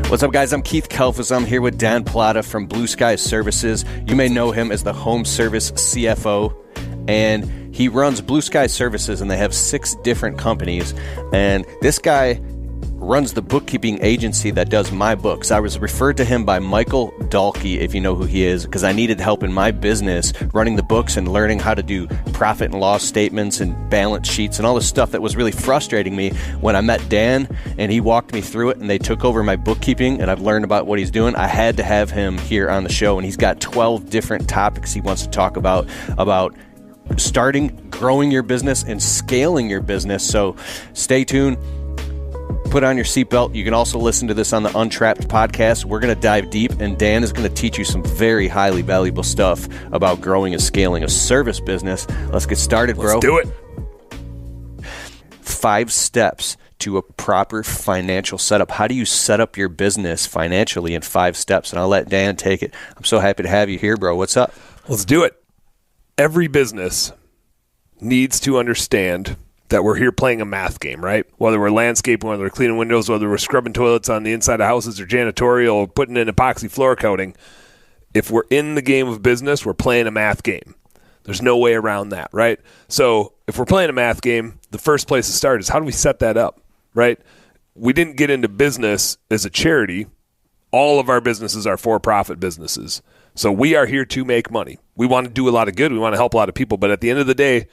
What's up, guys? I'm Keith Kalfas. I'm here with Dan Platta from Blue Sky Services. You may know him as the Home Service CFO, and he runs Blue Sky Services, and they have 6 different companies. And this guy runs the bookkeeping agency that does my books. I was referred to him by Michael Dahlke, if you know who he is, because I needed help in my business running the books and learning how to do profit and loss statements and balance sheets and all this stuff that was really frustrating me. When I met Dan and he walked me through it and they took over my bookkeeping and I've learned about what he's doing, I had to have him here on the show. And he's got 12 different topics he wants to talk about starting, growing your business, and scaling your business. So stay tuned. Put on your seatbelt. You can also listen to this on the Untrapped podcast. We're going to dive deep, and Dan is going to teach you some very highly valuable stuff about growing and scaling a service business. Let's get started, bro. Let's do it. 5 steps to a proper financial setup. How do you set up your business financially in 5 steps? And I'll let Dan take it. I'm so happy to have you here, bro. What's up? Let's do it. Every business needs to understand that we're here playing a math game, right? Whether we're landscaping, whether we're cleaning windows, whether we're scrubbing toilets on the inside of houses or janitorial or putting in epoxy floor coating, if we're in the game of business, we're playing a math game. There's no way around that, right? So if we're playing a math game, the first place to start is how do we set that up, right? We didn't get into business as a charity. All of our businesses are for-profit businesses. So we are here to make money. We want to do a lot of good. We want to help a lot of people. But at the end of the day,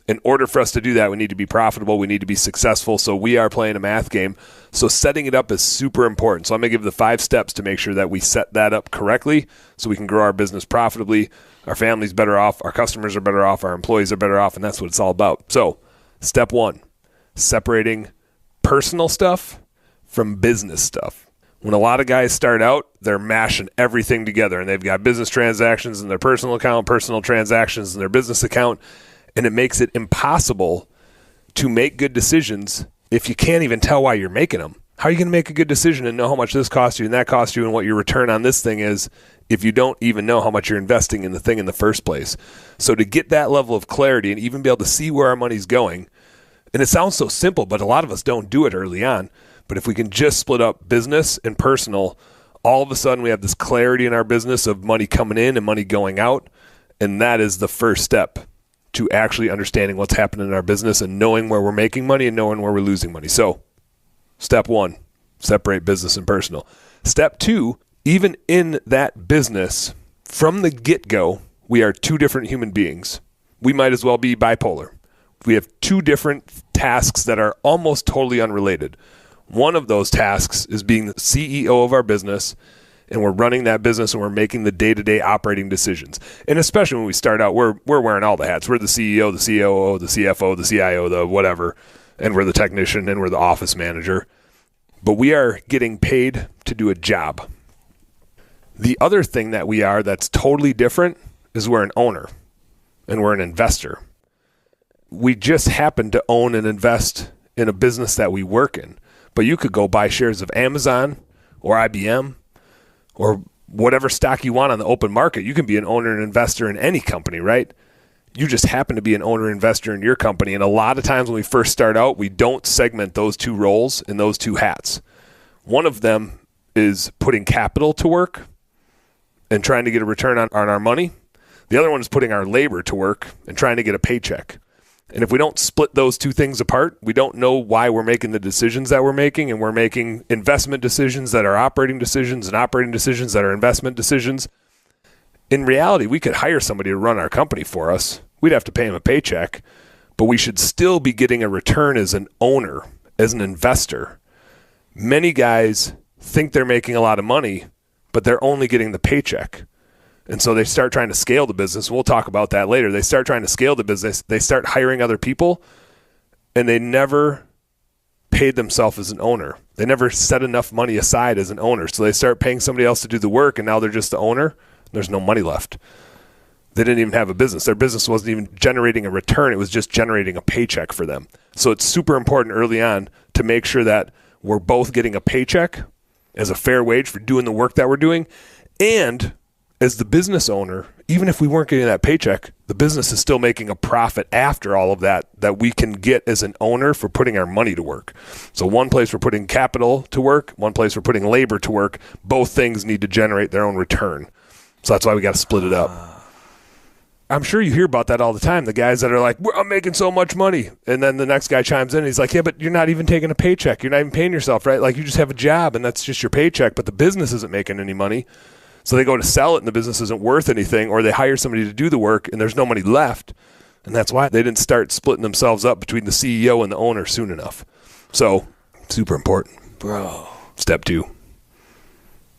in order for us to do that, we need to be profitable. We need to be successful. So we are playing a math game. So setting it up is super important. So I'm going to give the 5 steps to make sure that we set that up correctly so we can grow our business profitably. Our family's better off. Our customers are better off. Our employees are better off. And that's what it's all about. So step 1, separating personal stuff from business stuff. When a lot of guys start out, they're mashing everything together. And they've got business transactions in their personal account, personal transactions in their business account. And it makes it impossible to make good decisions if you can't even tell why you're making them. How are you going to make a good decision and know how much this costs you and that costs you and what your return on this thing is if you don't even know how much you're investing in the thing in the first place? So to get that level of clarity and even be able to see where our money's going, and it sounds so simple, but a lot of us don't do it early on. But if we can just split up business and personal, all of a sudden we have this clarity in our business of money coming in and money going out. And that is the first step to actually understanding what's happening in our business and knowing where we're making money and knowing where we're losing money. So step 1, separate business and personal. Step 2, even in that business, from the get-go, we are 2 different human beings. We might as well be bipolar. We have 2 different tasks that are almost totally unrelated. One of those tasks is being the CEO of our business, and we're running that business and we're making the day-to-day operating decisions. And especially when we start out, we're wearing all the hats. We're the CEO, the COO, the CFO, the CIO, the whatever, and we're the technician and we're the office manager. But we are getting paid to do a job. The other thing that we are that's totally different is we're an owner and we're an investor. We just happen to own and invest in a business that we work in. But you could go buy shares of Amazon or IBM or whatever stock you want on the open market. You can be an owner and investor in any company, right? You just happen to be an owner and investor in your company. And a lot of times when we first start out, we don't segment those 2 roles and those 2 hats. One of them is putting capital to work and trying to get a return on our money. The other one is putting our labor to work and trying to get a paycheck. And if we don't split those 2 things apart, we don't know why we're making the decisions that we're making, and we're making investment decisions that are operating decisions and operating decisions that are investment decisions. In reality, we could hire somebody to run our company for us. We'd have to pay them a paycheck, but we should still be getting a return as an owner, as an investor. Many guys think they're making a lot of money, but they're only getting the paycheck. And so they start trying to scale the business. We'll talk about that later. They start trying to scale the business. They start hiring other people, and they never paid themselves as an owner. They never set enough money aside as an owner. So they start paying somebody else to do the work, and now they're just the owner. There's no money left. They didn't even have a business. Their business wasn't even generating a return. It was just generating a paycheck for them. So it's super important early on to make sure that we're both getting a paycheck as a fair wage for doing the work that we're doing, and as the business owner, even if we weren't getting that paycheck, the business is still making a profit after all of that we can get as an owner for putting our money to work. So one place we're putting capital to work, one place we're putting labor to work. Both things need to generate their own return. So that's why we got to split it up. I'm sure you hear about that all the time. The guys that are like, I'm making so much money. And then the next guy chimes in and he's like, yeah, but you're not even taking a paycheck. You're not even paying yourself, right? Like you just have a job and that's just your paycheck, but the business isn't making any money. So they go to sell it and the business isn't worth anything, or they hire somebody to do the work and there's no money left. And that's why they didn't start splitting themselves up between the CEO and the owner soon enough. So super important. Bro. Step 2.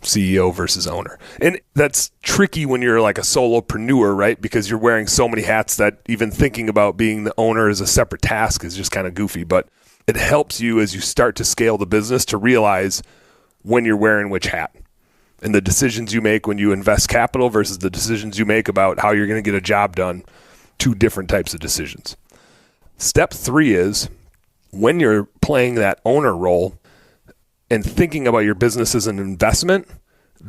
CEO versus owner. And that's tricky when you're like a solopreneur, right? Because you're wearing so many hats that even thinking about being the owner as a separate task is just kind of goofy. But it helps you as you start to scale the business to realize when you're wearing which hat. And the decisions you make when you invest capital versus the decisions you make about how you're going to get a job done, 2 different types of decisions. Step 3 is when you're playing that owner role and thinking about your business as an investment,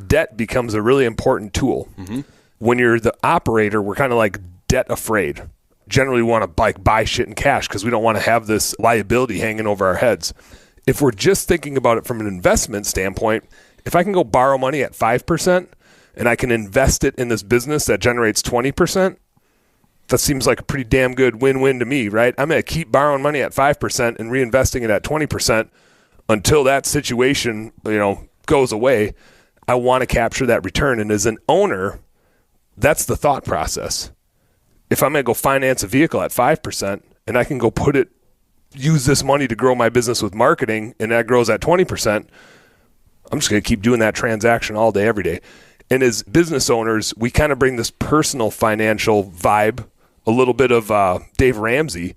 debt becomes a really important tool. Mm-hmm. When you're the operator, we're kind of like debt afraid. Generally we want to buy shit in cash because we don't want to have this liability hanging over our heads. If we're just thinking about it from an investment standpoint, if I can go borrow money at 5% and I can invest it in this business that generates 20%, that seems like a pretty damn good win-win to me, right? I'm going to keep borrowing money at 5% and reinvesting it at 20% until that situation, goes away. I want to capture that return. And as an owner, that's the thought process. If I'm going to go finance a vehicle at 5% and I can go use this money to grow my business with marketing and that grows at 20%, I'm just going to keep doing that transaction all day, every day. And as business owners, we kind of bring this personal financial vibe, a little bit of Dave Ramsey,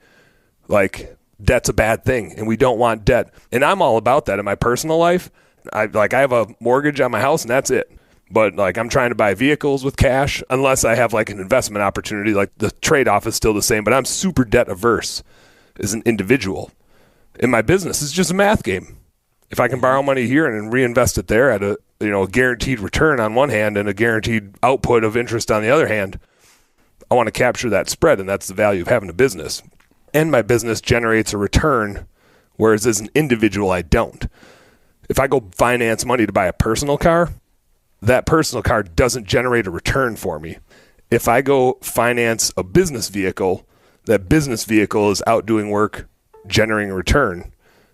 like debt's a bad thing and we don't want debt. And I'm all about that in my personal life. I have a mortgage on my house and that's it. But like I'm trying to buy vehicles with cash unless I have like an investment opportunity. Like the trade-off is still the same, but I'm super debt averse as an individual. In my business, it's just a math game. If I can borrow money here and reinvest it there at a guaranteed return on one hand and a guaranteed output of interest on the other hand, I want to capture that spread, and that's the value of having a business. And my business generates a return, whereas as an individual, I don't. If I go finance money to buy a personal car, that personal car doesn't generate a return for me. If I go finance a business vehicle, that business vehicle is out doing work, generating a return.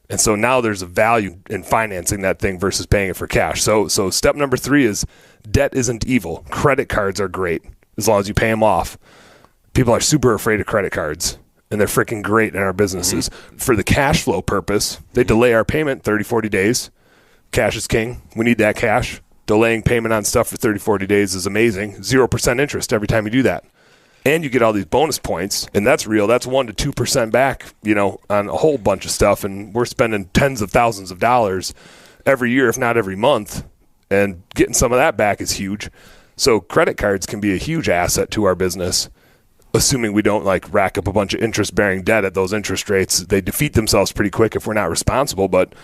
And so now there's a value in financing that thing versus paying it for cash. So step number 3 is debt isn't evil. Credit cards are great as long as you pay them off. People are super afraid of credit cards, and they're freaking great in our businesses. Mm-hmm. For the cash flow purpose, they delay our payment 30, 40 days. Cash is king. We need that cash. Delaying payment on stuff for 30, 40 days is amazing. 0% interest every time you do that. And you get all these bonus points, and that's real. That's 1% to 2% back, on a whole bunch of stuff. And we're spending tens of thousands of dollars every year, if not every month. And getting some of that back is huge. So credit cards can be a huge asset to our business, assuming we don't rack up a bunch of interest-bearing debt at those interest rates. They defeat themselves pretty quick if we're not responsible. But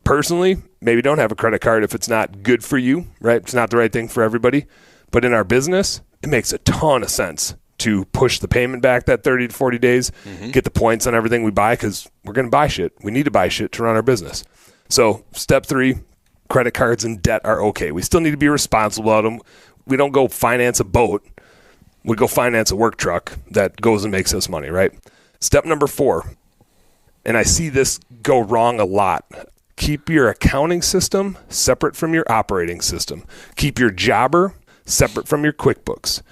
personally, maybe don't have a credit card if it's not good for you, right? It's not the right thing for everybody. But in our business, it makes a ton of sense to push the payment back that 30 to 40 days, get the points on everything we buy because we're going to buy shit. We need to buy shit to run our business. So step 3, credit cards and debt are okay. We still need to be responsible about them. We don't go finance a boat. We go finance a work truck that goes and makes us money, right? Step number 4, and I see this go wrong a lot. Keep your accounting system separate from your operating system. Keep your jobber separate from your QuickBooks.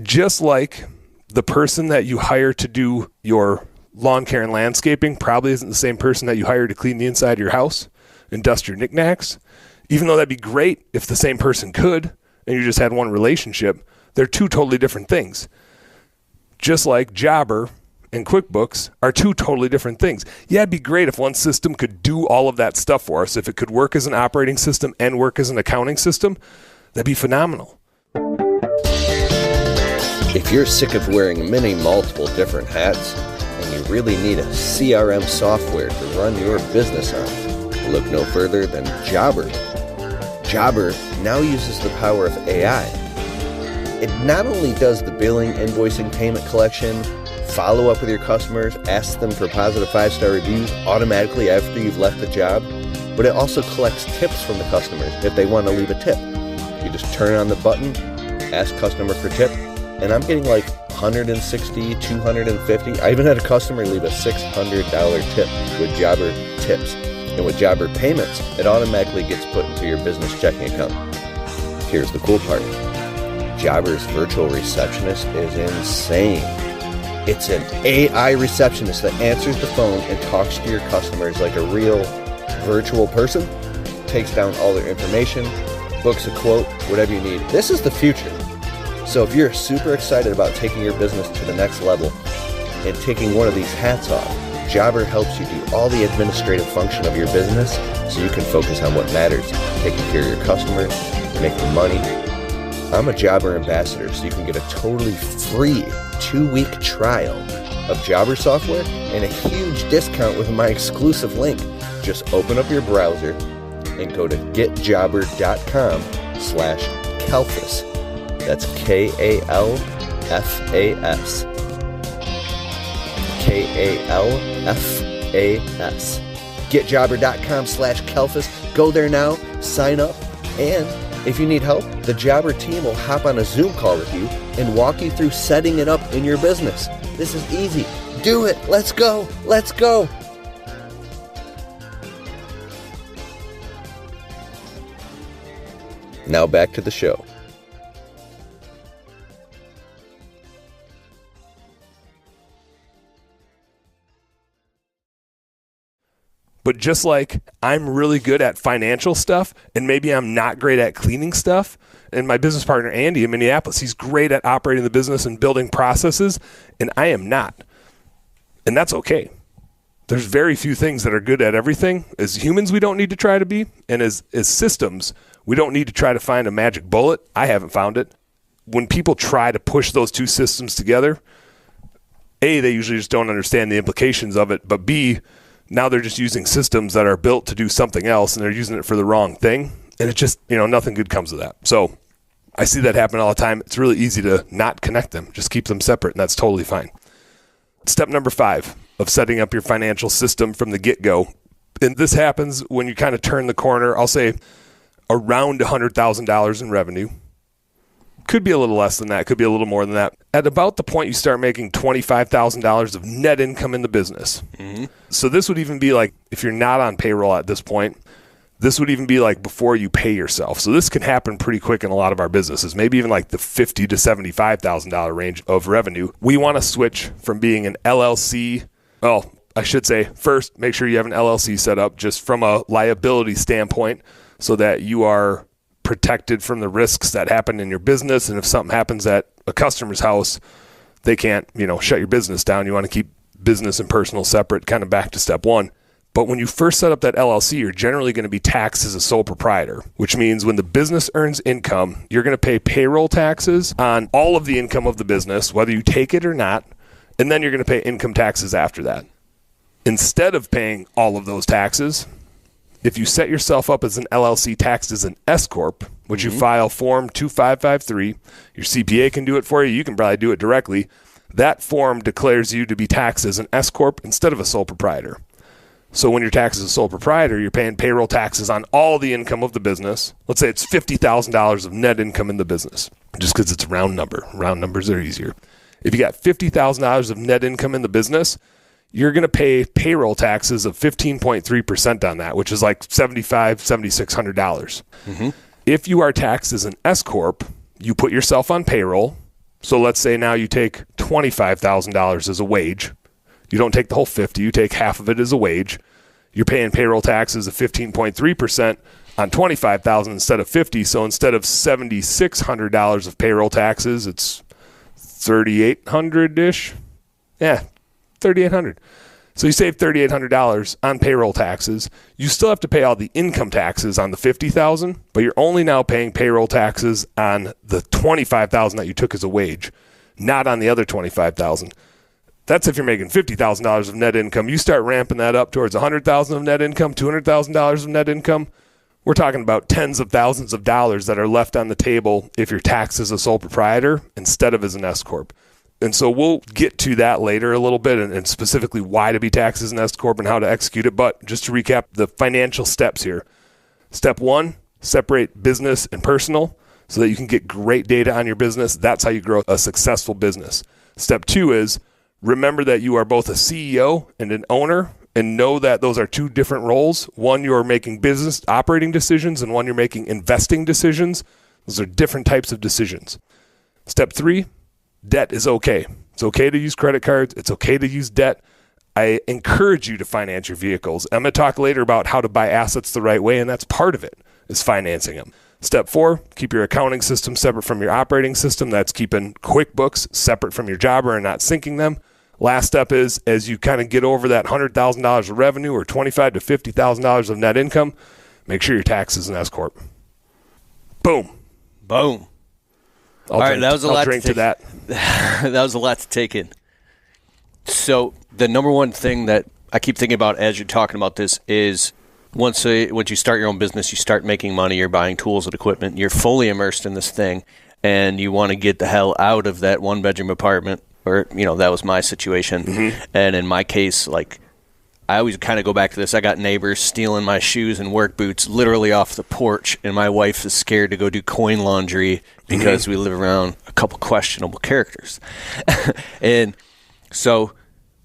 Just like the person that you hire to do your lawn care and landscaping probably isn't the same person that you hire to clean the inside of your house and dust your knickknacks, even though that'd be great if the same person could and you just had one relationship, they're 2 totally different things. Just like jobber and QuickBooks are 2 totally different things. Yeah, it'd be great if one system could do all of that stuff for us. If it could work as an operating system and work as an accounting system, that'd be phenomenal. If you're sick of wearing multiple different hats and you really need a CRM software to run your business on, look no further than Jobber. Jobber now uses the power of AI. It not only does the billing, invoicing, payment collection, follow up with your customers, ask them for positive 5-star reviews automatically after you've left the job, but it also collects tips from the customers if they want to leave a tip. You just turn on the button, ask customer for tip, and I'm getting like 160, 250. I even had a customer leave a $600 tip with Jobber tips. And with Jobber payments, it automatically gets put into your business checking account. Here's the cool part. Jobber's virtual receptionist is insane. It's an AI receptionist that answers the phone and talks to your customers like a real virtual person, takes down all their information, books a quote, whatever you need. This is the future. So if you're super excited about taking your business to the next level and taking one of these hats off, Jobber helps you do all the administrative function of your business so you can focus on what matters, taking care of your customers, making money. I'm a Jobber ambassador, so you can get a totally free 2-week trial of Jobber software and a huge discount with my exclusive link. Just open up your browser and go to getjobber.com/Kalfas. That's KALFAS. KALFAS. Getjobber.com/Kalfas. Go there now, sign up, and if you need help, the Jobber team will hop on a Zoom call with you and walk you through setting it up in your business. This is easy. Do it. Let's go. Let's go. Now back to the show. But just like I'm really good at financial stuff and maybe I'm not great at cleaning stuff, and my business partner, Andy in Minneapolis, he's great at operating the business and building processes, and I am not. And that's okay. There's very few things that are good at everything. As humans, we don't need to try to be. And as systems, we don't need to try to find a magic bullet. I haven't found it. When people try to push those two systems together, A, they usually just don't understand the implications of it, but B, now they're just using systems that are built to do something else, and they're using it for the wrong thing. And it just, nothing good comes of that. So I see that happen all the time. It's really easy to not connect them. Just keep them separate, and that's totally fine. Step number 5 of setting up your financial system from the get-go. And this happens when you kind of turn the corner, I'll say around $100,000 in revenue. Could be a little less than that. Could be a little more than that. At about the point you start making $25,000 of net income in the business. Mm-hmm. So this would even be like, if you're not on payroll at this point, this would even be like before you pay yourself. So this can happen pretty quick in a lot of our businesses, maybe even like the $50,000 to $75,000 range of revenue. We want to switch from being an LLC. Well, I should say first, make sure you have an LLC set up just from a liability standpoint so that you are protected from the risks that happen in your business. And if something happens at a customer's house, they can't, shut your business down. You want to keep business and personal separate, kind of back to step 1. But when you first set up that LLC, you're generally going to be taxed as a sole proprietor, which means when the business earns income, you're going to pay payroll taxes on all of the income of the business, whether you take it or not, and then you're going to pay income taxes after that. Instead of paying all of those taxes, if you set yourself up as an LLC taxed as an S-Corp, which you file Form 2553, your CPA can do it for you. You can probably do it directly. That form declares you to be taxed as an S-Corp instead of a sole proprietor. So when you're taxed as a sole proprietor, you're paying payroll taxes on all the income of the business. Let's say it's $50,000 of net income in the business, just because it's a round number. Round numbers are easier. If you got $50,000 of net income in the business, you're going to pay payroll taxes of 15.3% on that, which is like $7,500, $7,600. Mm-hmm. If you are taxed as an S-Corp, you put yourself on payroll. So let's say now you take $25,000 as a wage. You don't take the whole 50, you take half of it as a wage. You're paying payroll taxes of 15.3% on $25,000 instead of $50. So instead of $7,600 of payroll taxes, it's $3,800-ish. Yeah, $3,800. So you save $3,800 on payroll taxes. You still have to pay all the income taxes on the $50,000, but you're only now paying payroll taxes on the $25,000 that you took as a wage, not on the other $25,000. That's if you're making $50,000 of net income. You start ramping that up towards $100,000 of net income, $200,000 of net income. We're talking about tens of thousands of dollars that are left on the table if you're taxed as a sole proprietor instead of as an S-Corp. And so we'll get to that later a little bit and specifically why to be taxed as an S-Corp and how to execute it. But just to recap the financial steps here. Step 1, separate business and personal so that you can get great data on your business. That's how you grow a successful business. Step 2 is remember that you are both a CEO and an owner, and know that those are two different roles. One, you're making business operating decisions, and one, you're making investing decisions. Those are different types of decisions. Step 3, debt is okay. It's okay to use credit cards. It's okay to use debt. I encourage you to finance your vehicles. I'm going to talk later about how to buy assets the right way, and that's part of it, is financing them. Step 4, keep your accounting system separate from your operating system. That's keeping QuickBooks separate from your jobber and not syncing them. Last step is, as you kind of get over that $100,000 of revenue or $25,000 to $50,000 of net income, make sure your tax is an S-Corp. Boom. Boom. All right, that was a lot to that. That was a lot to take in. So the number one thing that I keep thinking about as you're talking about this is once you start your own business, you start making money, you're buying tools and equipment, you're fully immersed in this thing, and you want to get the hell out of that one-bedroom apartment, or, that was my situation. Mm-hmm. And in my case, I always kind of go back to this. I got neighbors stealing my shoes and work boots literally off the porch, and my wife is scared to go do coin laundry because we live around a couple questionable characters. And so,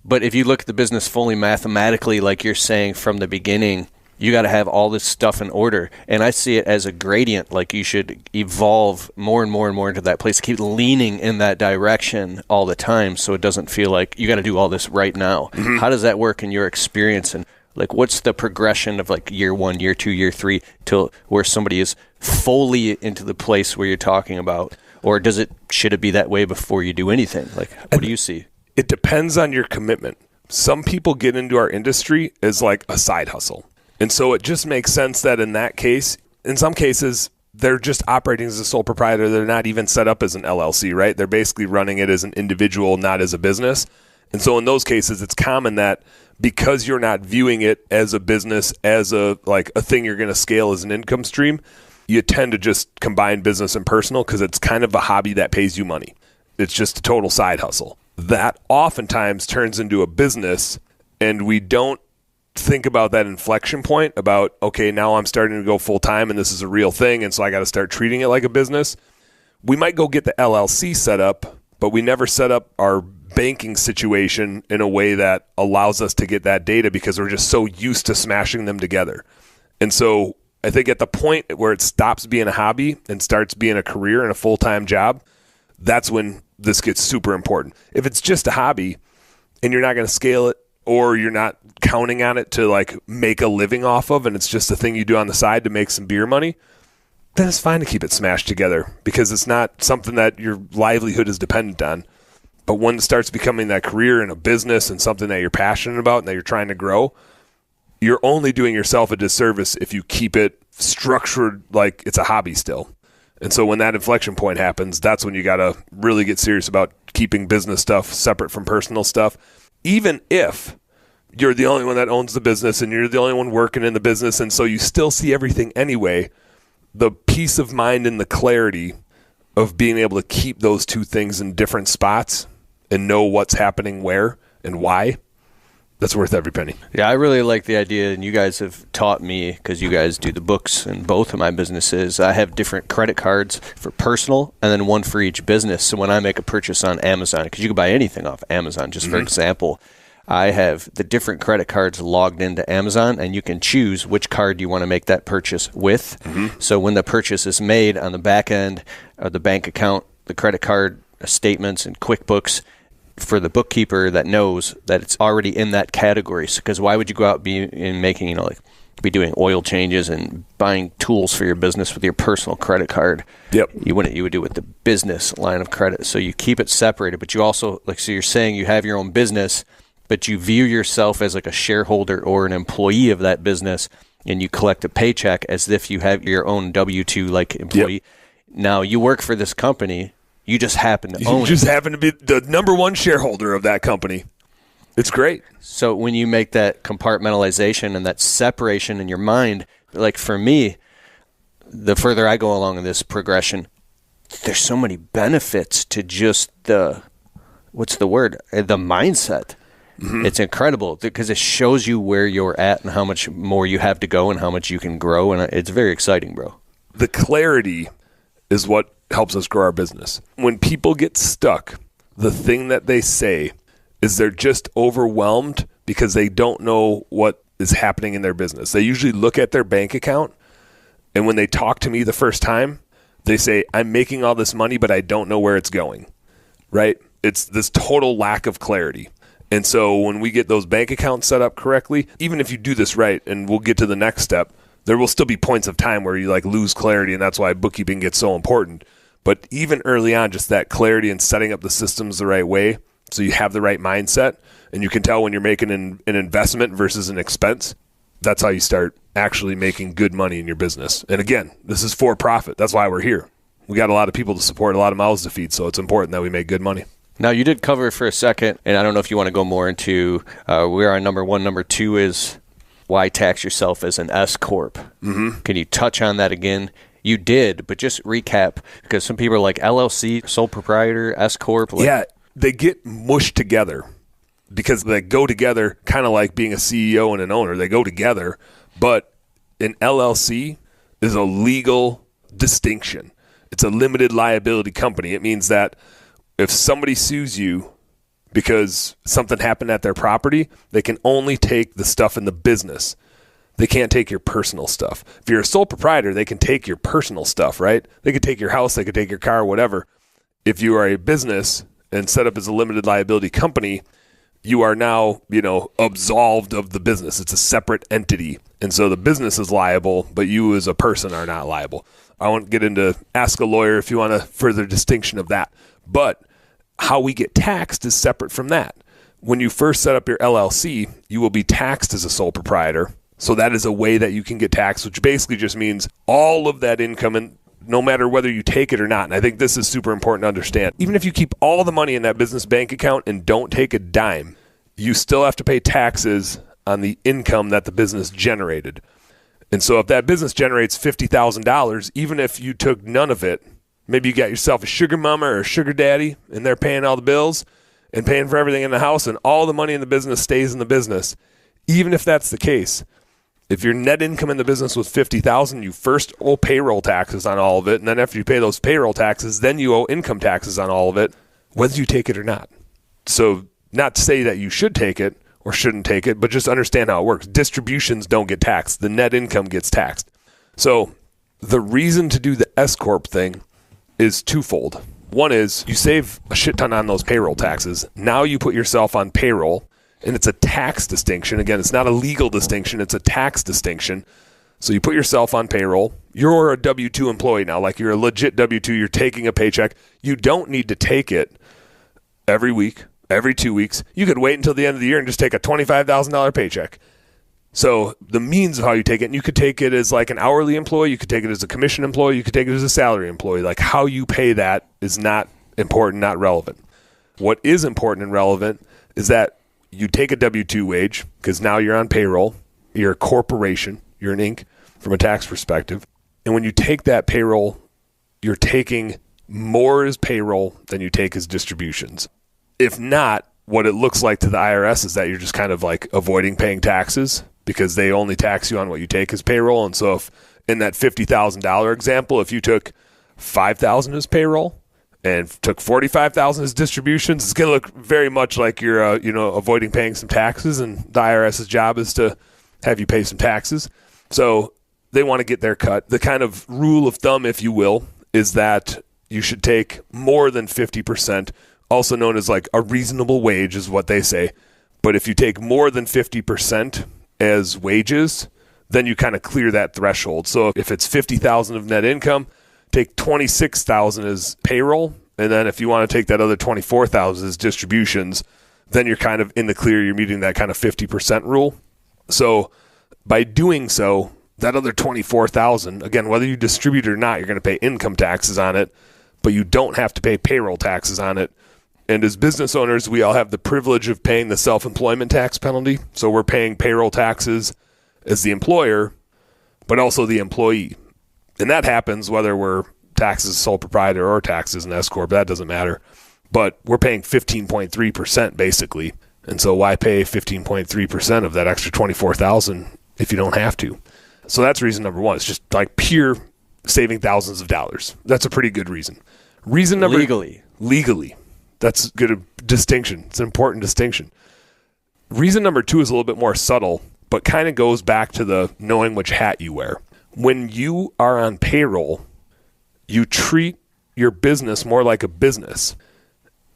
but if you look at the business fully mathematically, like you're saying from the beginning, you got to have all this stuff in order. And I see it as a gradient, like you should evolve more and more and more into that place. Keep leaning in that direction all the time so it doesn't feel like you got to do all this right now. Mm-hmm. How does that work in your experience? And what's the progression of year 1, year 2, year 3 till where somebody is fully into the place where you're talking about? Or should it be that way before you do anything? What do you see? It depends on your commitment. Some people get into our industry as a side hustle. And so it just makes sense that in that case, in some cases, they're just operating as a sole proprietor. They're not even set up as an LLC, right? They're basically running it as an individual, not as a business. And so in those cases, it's common that because you're not viewing it as a business, as a thing you're going to scale as an income stream, you tend to just combine business and personal because it's kind of a hobby that pays you money. It's just a total side hustle. That oftentimes turns into a business, and we don't think about that inflection point about, okay, now I'm starting to go full time and this is a real thing, and so I got to start treating it like a business. We might go get the LLC set up, but we never set up our banking situation in a way that allows us to get that data because we're just so used to smashing them together. And so I think at the point where it stops being a hobby and starts being a career and a full-time job, that's when this gets super important. If it's just a hobby and you're not going to scale it, or you're not counting on it to make a living off of, and it's just a thing you do on the side to make some beer money, then it's fine to keep it smashed together because it's not something that your livelihood is dependent on. But when it starts becoming that career and a business and something that you're passionate about and that you're trying to grow, you're only doing yourself a disservice if you keep it structured like it's a hobby still. And so when that inflection point happens, that's when you got to really get serious about keeping business stuff separate from personal stuff. Even if you're the only one that owns the business and you're the only one working in the business, and so you still see everything anyway, the peace of mind and the clarity of being able to keep those two things in different spots and know what's happening where and why, that's worth every penny. Yeah, I really like the idea, and you guys have taught me, because you guys do the books in both of my businesses. I have different credit cards for personal and then one for each business. So when I make a purchase on Amazon, because you can buy anything off Amazon, just for example, I have the different credit cards logged into Amazon, and you can choose which card you want to make that purchase with. Mm-hmm. So when the purchase is made on the back end of the bank account, the credit card statements and QuickBooks, for the bookkeeper that knows that it's already in that category. Because why would you go out and making, be doing oil changes and buying tools for your business with your personal credit card? Yep. You wouldn't. You would do it with the business line of credit. So you keep it separated, but you also, so you're saying you have your own business, but you view yourself as a shareholder or an employee of that business, and you collect a paycheck as if you have your own W-2 employee. Yep. Now you work for this company. You just happen to own it. You just happen to be the number one shareholder of that company. It's great. So when you make that compartmentalization and that separation in your mind, for me, the further I go along in this progression, there's so many benefits to just the mindset. Mm-hmm. It's incredible because it shows you where you're at and how much more you have to go and how much you can grow. And it's very exciting, bro. The clarity is what helps us grow our business. When people get stuck, the thing that they say is they're just overwhelmed because they don't know what is happening in their business. They usually look at their bank account, and when they talk to me the first time, they say, I'm making all this money, but I don't know where it's going, right? It's this total lack of clarity. And so when we get those bank accounts set up correctly, even if you do this right, and we'll get to the next step, there will still be points of time where you lose clarity, and that's why bookkeeping gets so important. But even early on, just that clarity and setting up the systems the right way so you have the right mindset, and you can tell when you're making an investment versus an expense, that's how you start actually making good money in your business. And again, this is for profit. That's why we're here. We got a lot of people to support, a lot of mouths to feed, so it's important that we make good money. Now, you did cover it for a second, and I don't know if you want to go more into we're on number one. Number two is why tax yourself as an S-Corp. Mm-hmm. Can you touch on that again? You did, but just recap, because some people are like LLC, sole proprietor, S-Corp. Yeah, they get mushed together because they go together kind of like being a CEO and an owner. They go together, but an LLC is a legal distinction. It's a limited liability company. It means that if somebody sues you because something happened at their property, they can only take the stuff in the business. They can't take your personal stuff. If you're a sole proprietor, they can take your personal stuff, right? They could take your house, they could take your car, whatever. If you are a business and set up as a limited liability company, you are now, absolved of the business. It's a separate entity. And so the business is liable, but you as a person are not liable. I won't get into ask a lawyer if you want a further distinction of that. But how we get taxed is separate from that. When you first set up your LLC, you will be taxed as a sole proprietor. So that is a way that you can get taxed, which basically just means all of that income, and no matter whether you take it or not. And I think this is super important to understand. Even if you keep all the money in that business bank account and don't take a dime, you still have to pay taxes on the income that the business generated. And so if that business generates $50,000, even if you took none of it, maybe you got yourself a sugar mama or a sugar daddy, and they're paying all the bills and paying for everything in the house, and all the money in the business stays in the business. Even if that's the case, if your net income in the business was $50,000, you first owe payroll taxes on all of it, and then after you pay those payroll taxes, then you owe income taxes on all of it, whether you take it or not. So not to say that you should take it or shouldn't take it, but just understand how it works. Distributions don't get taxed. The net income gets taxed. So the reason to do the S-Corp thing is twofold. One is you save a shit ton on those payroll taxes. Now you put yourself on payroll, and it's a tax distinction. Again, it's not a legal distinction. It's a tax distinction. So you put yourself on payroll. You're a W-2 employee now. Like you're a legit W-2. You're taking a paycheck. You don't need to take it every week, every 2 weeks. You could wait until the end of the year and just take a $25,000 paycheck. So the means of how you take it, and you could take it as like an hourly employee. You could take it as a commission employee. You could take it as a salary employee. Like how you pay that is not important, not relevant. What is important and relevant is that you take a W-2 wage because now you're on payroll. You're a corporation. You're an Inc. from a tax perspective. And when you take that payroll, you're taking more as payroll than you take as distributions. If not, what it looks like to the IRS is that you're just kind of like avoiding paying taxes because they only tax you on what you take as payroll. And so if in that $50,000 example, if you took $5,000 as payroll and took $45,000 as distributions, it's going to look very much like you're, avoiding paying some taxes, and the IRS's job is to have you pay some taxes. So they want to get their cut. The kind of rule of thumb, if you will, is that you should take more than 50%, also known as like a reasonable wage is what they say. But if you take more than 50% as wages, then you kind of clear that threshold. So if it's $50,000 of net income, take $26,000 as payroll, and then if you want to take that other $24,000 as distributions, then you're kind of in the clear. You're meeting that kind of 50% rule. So by doing so, that other $24,000, again, whether you distribute it or not, you're going to pay income taxes on it, but you don't have to pay payroll taxes on it. And as business owners, we all have the privilege of paying the self-employment tax penalty. So we're paying payroll taxes as the employer, but also the employee. And that happens whether we're taxes as sole proprietor or taxes in S-Corp. That doesn't matter. But we're paying 15.3% basically. And so why pay 15.3% of that extra $24,000 if you don't have to? So that's reason number one. It's just like pure saving thousands of dollars. That's a pretty good reason. Reason number legally. That's a good distinction. It's an important distinction. Reason number two is a little bit more subtle, but kind of goes back to the knowing which hat you wear. When you are on payroll, you treat your business more like a business.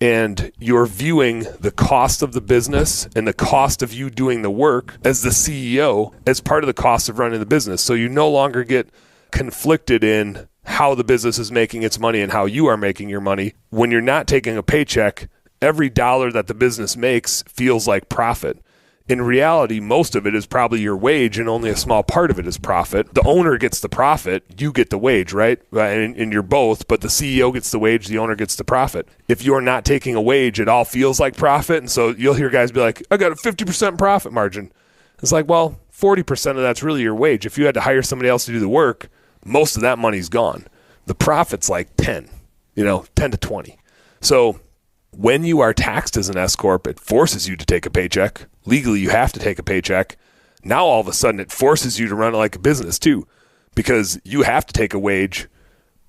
And you're viewing the cost of the business and the cost of you doing the work as the CEO as part of the cost of running the business. So you no longer get conflicted in how the business is making its money and how you are making your money. When you're not taking a paycheck, every dollar that the business makes feels like profit. In reality, most of it is probably your wage and only a small part of it is profit. The owner gets the profit, you get the wage, right? And you're both, but the CEO gets the wage, the owner gets the profit. If you're not taking a wage, it all feels like profit. And so you'll hear guys be like, I got a 50% profit margin. It's like, well, 40% of that's really your wage. If you had to hire somebody else to do the work, most of that money's gone. The profit's like 10 to 20. So when you are taxed as an S-Corp, it forces you to take a paycheck. Legally, you have to take a paycheck. Now, all of a sudden, it forces you to run it like a business, too, because you have to take a wage.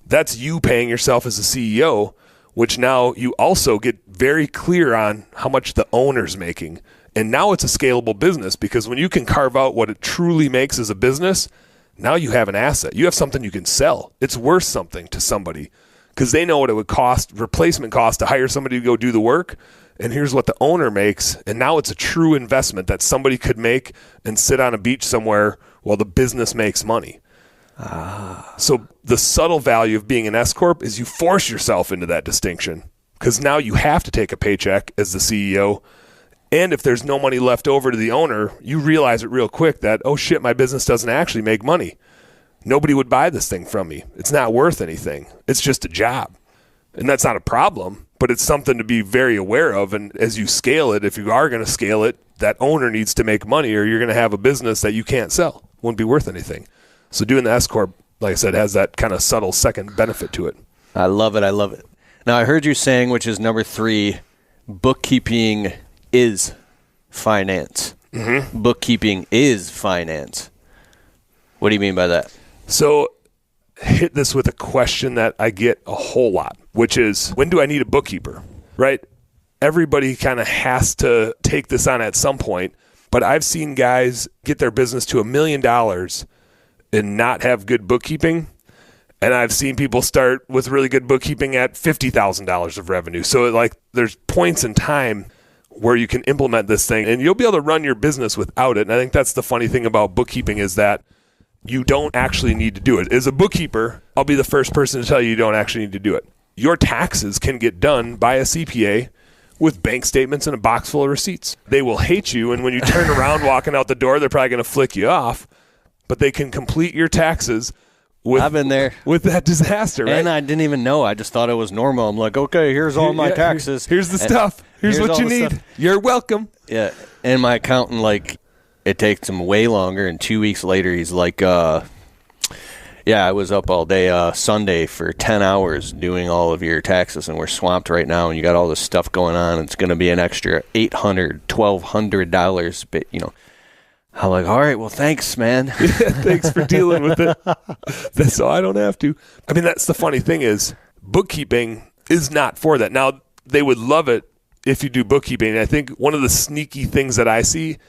That's you paying yourself as a CEO, which now you also get very clear on how much the owner's making. And now it's a scalable business because when you can carve out what it truly makes as a business, now you have an asset. You have something you can sell. It's worth something to somebody because they know what it would cost, replacement cost, to hire somebody to go do the work. And here's what the owner makes. And now it's a true investment that somebody could make and sit on a beach somewhere while the business makes money. So the subtle value of being an S-Corp is you force yourself into that distinction because now you have to take a paycheck as the CEO. And if there's no money left over to the owner, you realize it real quick that, oh shit, my business doesn't actually make money. Nobody would buy this thing from me. It's not worth anything. It's just a job. And that's not a problem, but it's something to be very aware of. And as you scale it, if you are going to scale it, that owner needs to make money or you're going to have a business that you can't sell. Wouldn't be worth anything. So doing the S-Corp, like I said, has that kind of subtle second benefit to it. I love it. I love it. Now, I heard you saying, which is number 3, bookkeeping is finance. Mm-hmm. Bookkeeping is finance. What do you mean by that? So hit this with a question that I get a whole lot, which is, when do I need a bookkeeper, right? Everybody kind of has to take this on at some point, but I've seen guys get their business to $1 million and not have good bookkeeping. And I've seen people start with really good bookkeeping at $50,000 of revenue. So there's points in time where you can implement this thing and you'll be able to run your business without it. And I think that's the funny thing about bookkeeping is that you don't actually need to do it. As a bookkeeper, I'll be the first person to tell you don't actually need to do it. Your taxes can get done by a CPA with bank statements and a box full of receipts. They will hate you, and when you turn around walking out the door, they're probably going to flick you off, but they can complete your taxes I've been there with that disaster, right? And I didn't even know. I just thought it was normal. I'm like, okay, here's all my taxes. Here's the stuff. Here's what you need. You're welcome. Yeah, and my accountant, it takes him way longer, and 2 weeks later, he's like, I was up all day Sunday for 10 hours doing all of your taxes, and we're swamped right now, and you got all this stuff going on. It's going to be an extra $800, $1,200, but, I'm like, all right, well, thanks, man. Yeah, thanks for dealing with it. That's so I don't have to. I mean, that's the funny thing is bookkeeping is not for that. Now, they would love it if you do bookkeeping. I think one of the sneaky things that I see,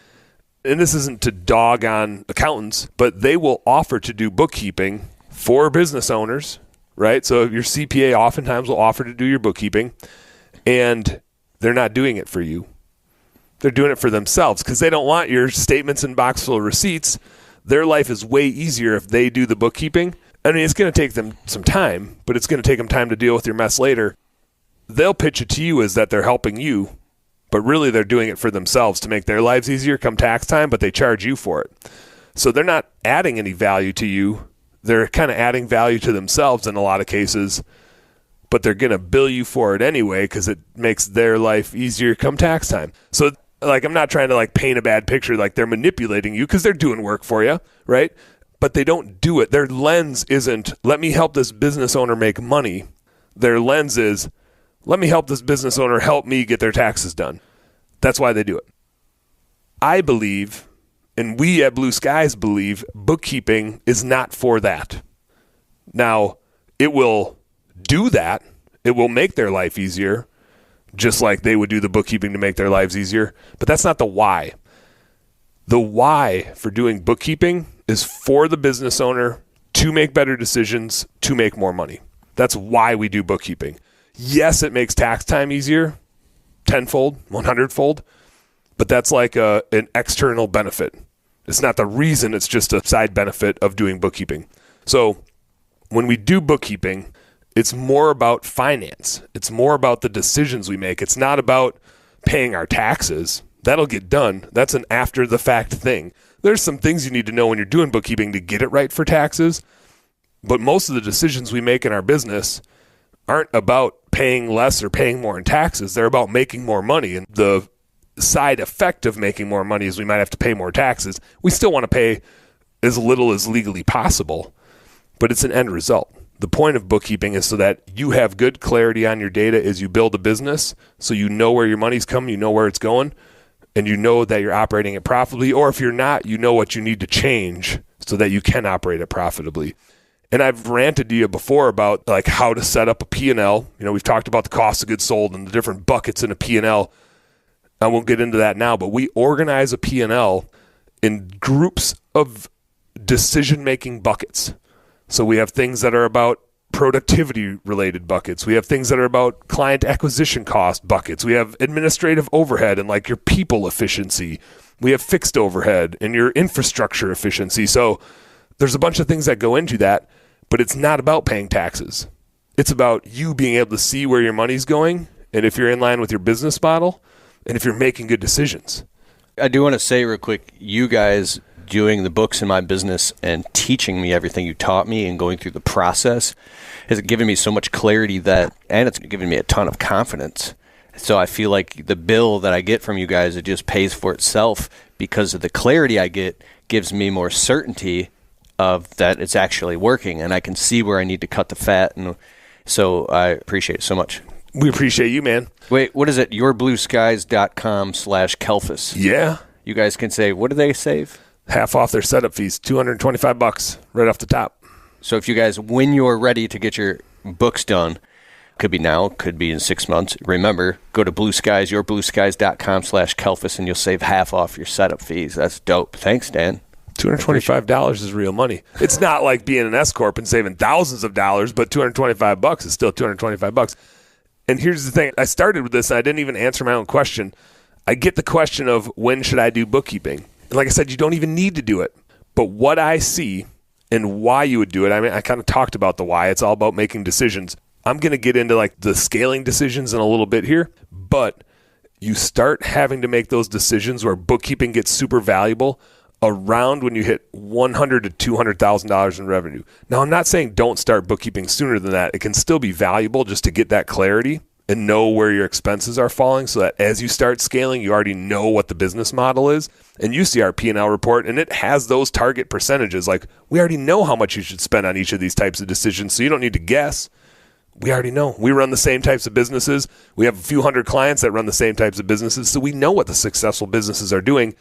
and this isn't to dog on accountants, but they will offer to do bookkeeping for business owners, right? So your CPA oftentimes will offer to do your bookkeeping, and they're not doing it for you. They're doing it for themselves because they don't want your statements and box full of receipts. Their life is way easier if they do the bookkeeping. I mean, it's going to take them some time, but it's going to take them time to deal with your mess later. They'll pitch it to you as that they're helping you, but really they're doing it for themselves to make their lives easier come tax time, but they charge you for it. So they're not adding any value to you. They're kind of adding value to themselves in a lot of cases, but they're going to bill you for it anyway because it makes their life easier come tax time. So I'm not trying to paint a bad picture like they're manipulating you because they're doing work for you, right? but they don't do it. Their lens isn't, let me help this business owner make money. Their lens is, let me help this business owner help me get their taxes done. That's why they do it. I believe, and we at Blue Skies believe, bookkeeping is not for that. Now, it will do that. It will make their life easier, just like they would do the bookkeeping to make their lives easier. But that's not the why. The why for doing bookkeeping is for the business owner to make better decisions, to make more money. That's why we do bookkeeping. Yes, it makes tax time easier, tenfold, 100-fold, but that's like an external benefit. It's not the reason, it's just a side benefit of doing bookkeeping. So when we do bookkeeping, it's more about finance. It's more about the decisions we make. It's not about paying our taxes. That'll get done. That's an after-the-fact thing. There's some things you need to know when you're doing bookkeeping to get it right for taxes, but most of the decisions we make in our business aren't about paying less or paying more in taxes. They're about making more money. And the side effect of making more money is we might have to pay more taxes. We still want to pay as little as legally possible, but it's an end result. The point of bookkeeping is so that you have good clarity on your data as you build a business, so you know where your money's coming, you know where it's going, and you know that you're operating it profitably, or if you're not, you know what you need to change so that you can operate it profitably. And I've ranted to you before about like how to set up a P&L. You know, we've talked about the cost of goods sold and the different buckets in a P&L. I won't get into that now, but we organize a P&L in groups of decision-making buckets. So we have things that are about productivity-related buckets. We have things that are about client acquisition cost buckets. We have administrative overhead and like your people efficiency. We have fixed overhead and your infrastructure efficiency. So there's a bunch of things that go into that, but it's not about paying taxes. It's about you being able to see where your money's going and if you're in line with your business model and if you're making good decisions. I do want to say real quick, you guys doing the books in my business and teaching me everything you taught me and going through the process has given me so much clarity and it's given me a ton of confidence. So I feel like the bill that I get from you guys, it just pays for itself because of the clarity I get, gives me more certainty of that it's actually working and I can see where I need to cut the fat. And so I appreciate it so much. We appreciate you, man. Wait, what is it? yourblueskies.com/Kelfus. Yeah. You guys can say, what do they save? Half off their setup fees, $225 right off the top. So if you guys, when you're ready to get your books done, could be now, could be in 6 months. Remember, go to Blue Skies, yourblueskies.com/Kelfus, and you'll save half off your setup fees. That's dope. Thanks, Dan. $225 is real money. It's not like being an S-Corp and saving thousands of dollars, but $225 is still $225. And here's the thing. I started with this, and I didn't even answer my own question. I get the question of when should I do bookkeeping? And like I said, you don't even need to do it. But what I see and why you would do it, I mean, I kind of talked about the why. It's all about making decisions. I'm going to get into like the scaling decisions in a little bit here, but you start having to make those decisions where bookkeeping gets super valuable around when you hit $100,000 to $200,000 in revenue. Now, I'm not saying don't start bookkeeping sooner than that. It can still be valuable just to get that clarity and know where your expenses are falling so that as you start scaling, you already know what the business model is. And you see our P&L report, and it has those target percentages. Like, we already know how much you should spend on each of these types of decisions, so you don't need to guess. We already know. We run the same types of businesses. We have a few hundred clients that run the same types of businesses, so we know what the successful businesses are doing.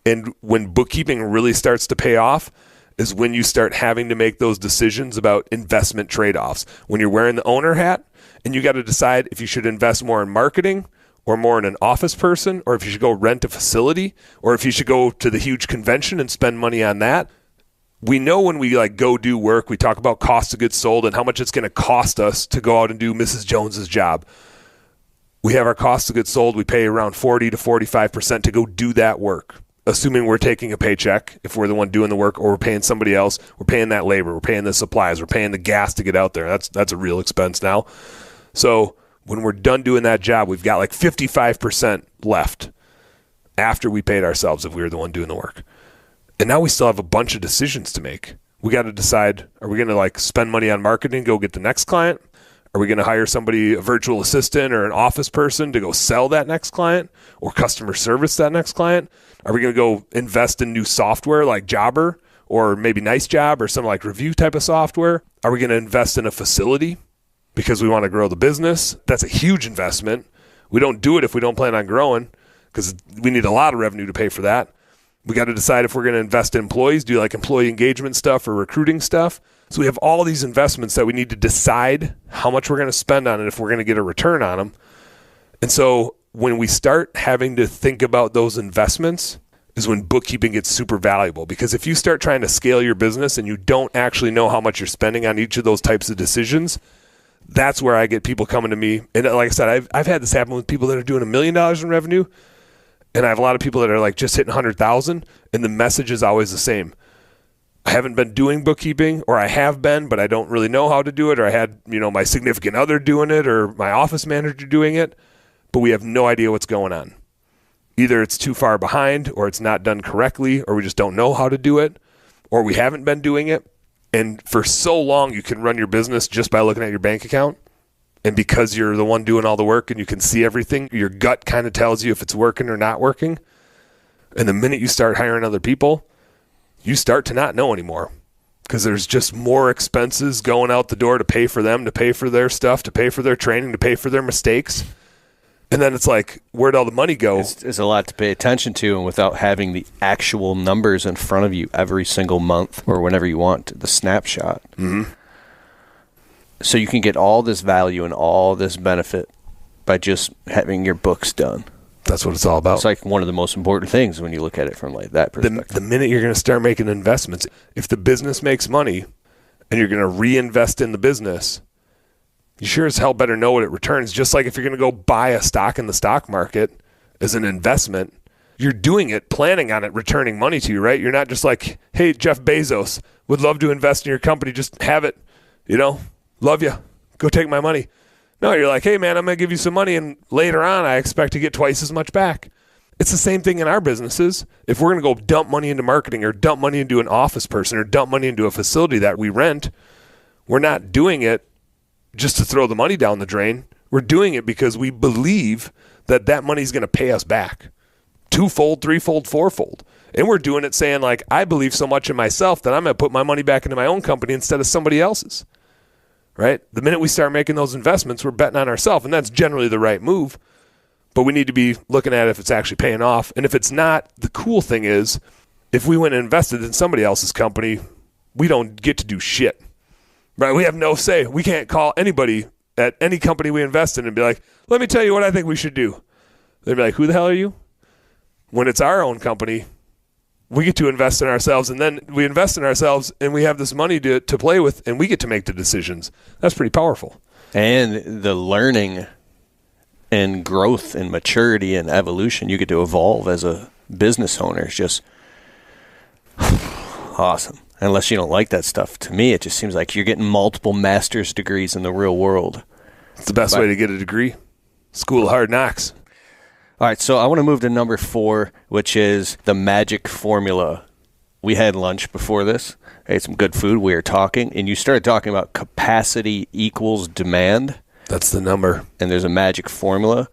And when bookkeeping really starts to pay off is when you start having to make those decisions about investment trade-offs. When you're wearing the owner hat and you got to decide if you should invest more in marketing or more in an office person, or if you should go rent a facility, or if you should go to the huge convention and spend money on that. We know when we like go do work, we talk about cost of goods sold and how much it's going to cost us to go out and do Mrs. Jones's job. We have our cost of goods sold. We pay around 40 to 45% to go do that work. Assuming we're taking a paycheck, if we're the one doing the work, or we're paying somebody else, we're paying that labor, we're paying the supplies, we're paying the gas to get out there. That's a real expense now. So when we're done doing that job, we've got like 55% left after we paid ourselves if we were the one doing the work. And now we still have a bunch of decisions to make. We got to decide, are we going to like spend money on marketing, go get the next client? Are we going to hire somebody, a virtual assistant or an office person to go sell that next client or customer service that next client? Are we going to go invest in new software like Jobber? or maybe Nice Job or some like review type of software? Are we going to invest in a facility because we want to grow the business? That's a huge investment. We don't do it if we don't plan on growing because we need a lot of revenue to pay for that. We got to decide if we're going to invest in employees, do like employee engagement stuff or recruiting stuff. So we have all these investments that we need to decide how much we're going to spend on it if we're going to get a return on them. And so when we start having to think about those investments is when bookkeeping gets super valuable. Because if you start trying to scale your business and you don't actually know how much you're spending on each of those types of decisions, that's where I get people coming to me. And like I said, I've had this happen with people that are doing $1 million in revenue. And I have a lot of people that are like just hitting 100,000, and the message is always the same. I haven't been doing bookkeeping, or I have been, but I don't really know how to do it, or I had, my significant other doing it, or my office manager doing it, but we have no idea what's going on. Either it's too far behind, or it's not done correctly, or we just don't know how to do it, or we haven't been doing it. And for so long, you can run your business just by looking at your bank account. And because you're the one doing all the work and you can see everything, your gut kind of tells you if it's working or not working. And the minute you start hiring other people, you start to not know anymore because there's just more expenses going out the door to pay for them, to pay for their stuff, to pay for their training, to pay for their mistakes. And then it's like, where'd all the money go? It's a lot to pay attention to, and without having the actual numbers in front of you every single month or whenever you want, the snapshot. Mm-hmm. So you can get all this value and all this benefit by just having your books done. That's what it's all about. It's like one of the most important things when you look at it from like that perspective. The minute you're going to start making investments, if the business makes money and you're going to reinvest in the business, you sure as hell better know what it returns. Just like if you're going to go buy a stock in the stock market as an investment, you're doing it, planning on it returning money to you, right? You're not just like, hey, Jeff Bezos, would love to invest in your company. Just have it, love you. Go take my money. No, you're like, hey, man, I'm going to give you some money, and later on, I expect to get twice as much back. It's the same thing in our businesses. If we're going to go dump money into marketing or dump money into an office person or dump money into a facility that we rent, we're not doing it just to throw the money down the drain. We're doing it because we believe that that money is going to pay us back twofold, threefold, fourfold. And we're doing it saying, like, I believe so much in myself that I'm going to put my money back into my own company instead of somebody else's. Right? The minute we start making those investments, we're betting on ourselves, and that's generally the right move. But we need to be looking at if it's actually paying off. And if it's not, the cool thing is, if we went and invested in somebody else's company, we don't get to do shit. Right? We have no say. We can't call anybody at any company we invest in and be like, let me tell you what I think we should do. They'd be like, who the hell are you? When it's our own company, we get to invest in ourselves, and then we invest in ourselves, and we have this money to play with, and we get to make the decisions. That's pretty powerful. And the learning and growth and maturity and evolution you get to evolve as a business owner is just awesome. Unless you don't like that stuff. To me, it just seems like you're getting multiple master's degrees in the real world. It's the best way to get a degree. School of Hard Knocks. All right, so I want to move to number 4, which is the magic formula. We had lunch before this. I ate some good food. We were talking, and you started talking about capacity equals demand. That's the number. And there's a magic formula.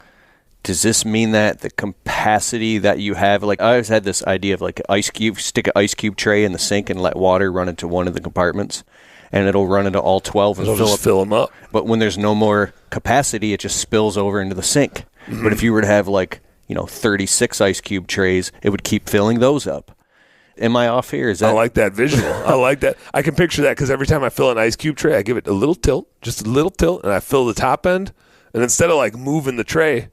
Does this mean that the capacity that you have, like I always had this idea of like an ice cube, stick an ice cube tray in the sink and let water run into one of the compartments, and it'll run into all 12 and fill them up. But when there's no more capacity, it just spills over into the sink. Mm-hmm. But if you were to have 36 ice cube trays, it would keep filling those up. Am I off here? I like that visual. I like that. I can picture that because every time I fill an ice cube tray, I give it a little tilt, just a little tilt, and I fill the top end. And instead of moving the tray,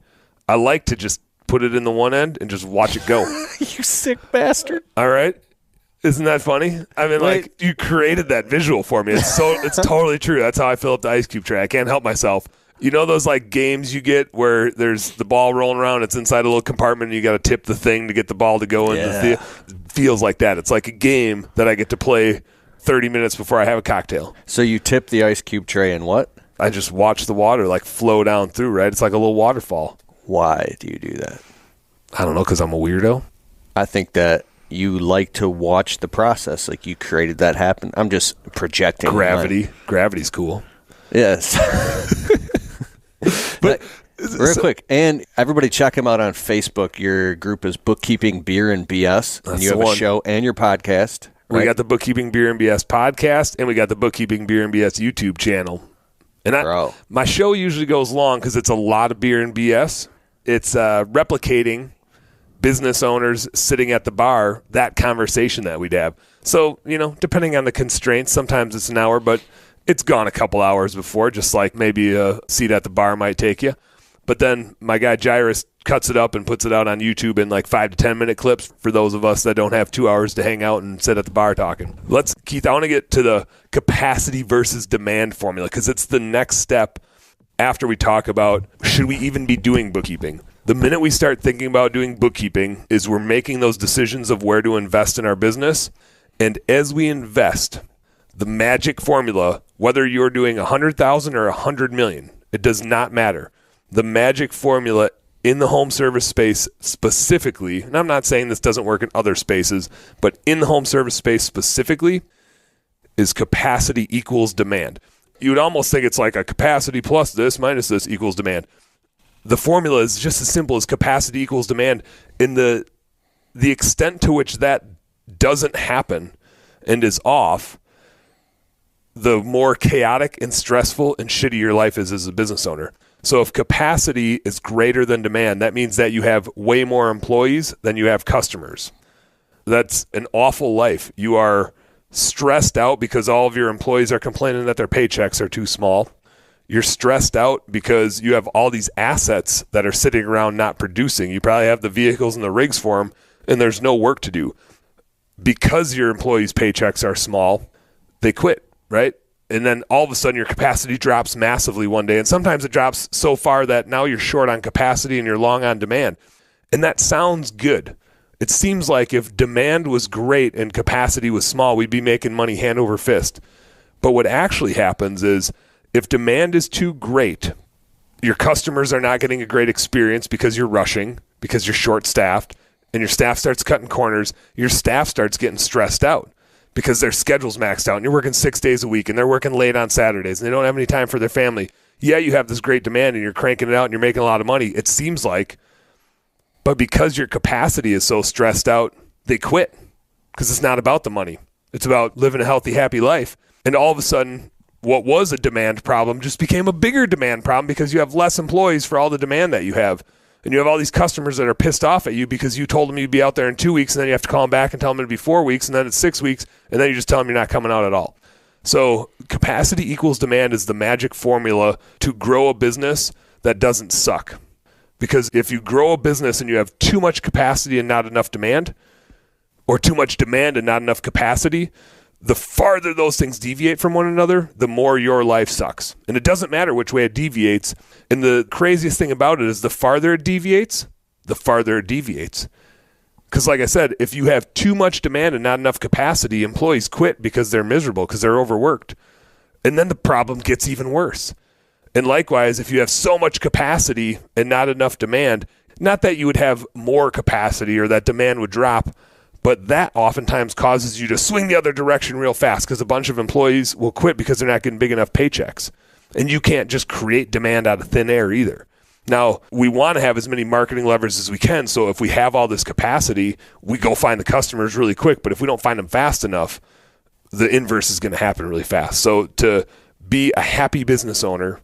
I like to just put it in the one end and just watch it go. You sick bastard. All right. Isn't that funny? I mean, you created that visual for me. It's totally true. That's how I fill up the ice cube tray. I can't help myself. You know those games you get where there's the ball rolling around, it's inside a little compartment, and you got to tip the thing to get the ball to go in. Yeah. It feels like that. It's like a game that I get to play 30 minutes before I have a cocktail. So you tip the ice cube tray in what? I just watch the water flow down through, right? It's like a little waterfall. Why do you do that? I don't know, because I'm a weirdo. I think that you like to watch the process, like you created that happen. I'm just projecting. Gravity's cool. Yes. But real quick, and everybody check him out on Facebook. Your group is Bookkeeping Beer and BS, and you have a show and your podcast. We Right. got the Bookkeeping Beer and BS podcast, and we got the Bookkeeping Beer and BS YouTube channel. And my show usually goes long because it's a lot of beer and BS. It's replicating business owners sitting at the bar, that conversation that we'd have. So, depending on the constraints, sometimes it's an hour, but it's gone a couple hours before, just like maybe a seat at the bar might take you. But then my guy Jairus cuts it up and puts it out on YouTube in like 5 to 10 minute clips for those of us that don't have 2 hours to hang out and sit at the bar talking. Keith, I want to get to the capacity versus demand formula because it's the next step after we talk about should we even be doing bookkeeping. The minute we start thinking about doing bookkeeping is we're making those decisions of where to invest in our business. And as we invest, the magic formula, whether you're doing 100,000 or 100 million, it does not matter. The magic formula in the home service space specifically, and I'm not saying this doesn't work in other spaces, but in the home service space specifically, is capacity equals demand. You would almost think it's like a capacity plus this minus this equals demand. The formula is just as simple as capacity equals demand. In the extent to which that doesn't happen and is off, the more chaotic and stressful and shitty your life is as a business owner. So if capacity is greater than demand, that means that you have way more employees than you have customers. That's an awful life. You are stressed out because all of your employees are complaining that their paychecks are too small. You're stressed out because you have all these assets that are sitting around not producing. You probably have the vehicles and the rigs for them, and there's no work to do. Because your employees' paychecks are small, they quit, right? And then all of a sudden your capacity drops massively one day. And sometimes it drops so far that now you're short on capacity and you're long on demand. And that sounds good. It seems like if demand was great and capacity was small, we'd be making money hand over fist. But what actually happens is if demand is too great, your customers are not getting a great experience because you're rushing, because you're short-staffed, and your staff starts cutting corners, your staff starts getting stressed out because their schedule's maxed out and you're working 6 days a week and they're working late on Saturdays and they don't have any time for their family. Yeah, you have this great demand and you're cranking it out and you're making a lot of money, it seems like. But because your capacity is so stressed out, they quit because it's not about the money. It's about living a healthy, happy life. And all of a sudden, what was a demand problem just became a bigger demand problem because you have less employees for all the demand that you have. And you have all these customers that are pissed off at you because you told them you'd be out there in 2 weeks, and then you have to call them back and tell them it'd be 4 weeks, and then it's 6 weeks, and then you just tell them you're not coming out at all. So capacity equals demand is the magic formula to grow a business that doesn't suck. Because if you grow a business and you have too much capacity and not enough demand, or too much demand and not enough capacity, the farther those things deviate from one another, the more your life sucks. And it doesn't matter which way it deviates. And the craziest thing about it is the farther it deviates, the farther it deviates. Because like I said, if you have too much demand and not enough capacity, employees quit because they're miserable, because they're overworked. And then the problem gets even worse. And likewise, if you have so much capacity and not enough demand, not that you would have more capacity or that demand would drop, but that oftentimes causes you to swing the other direction real fast because a bunch of employees will quit because they're not getting big enough paychecks. And you can't just create demand out of thin air either. Now, we want to have as many marketing levers as we can, so if we have all this capacity, we go find the customers really quick. But if we don't find them fast enough, the inverse is going to happen really fast. So to be a happy business owner,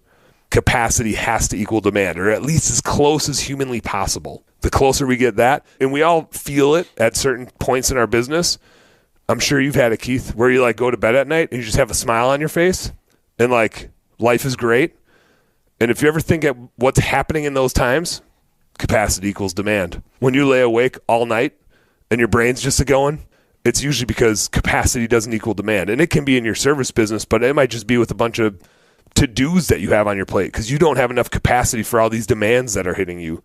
capacity has to equal demand, or at least as close as humanly possible. The closer we get that, and we all feel it at certain points in our business. I'm sure you've had it, Keith, where you like go to bed at night and you just have a smile on your face and like life is great. And if you ever think at what's happening in those times, capacity equals demand. When you lay awake all night and your brain's just going, it's usually because capacity doesn't equal demand. And it can be in your service business, but it might just be with a bunch of to-dos that you have on your plate because you don't have enough capacity for all these demands that are hitting you.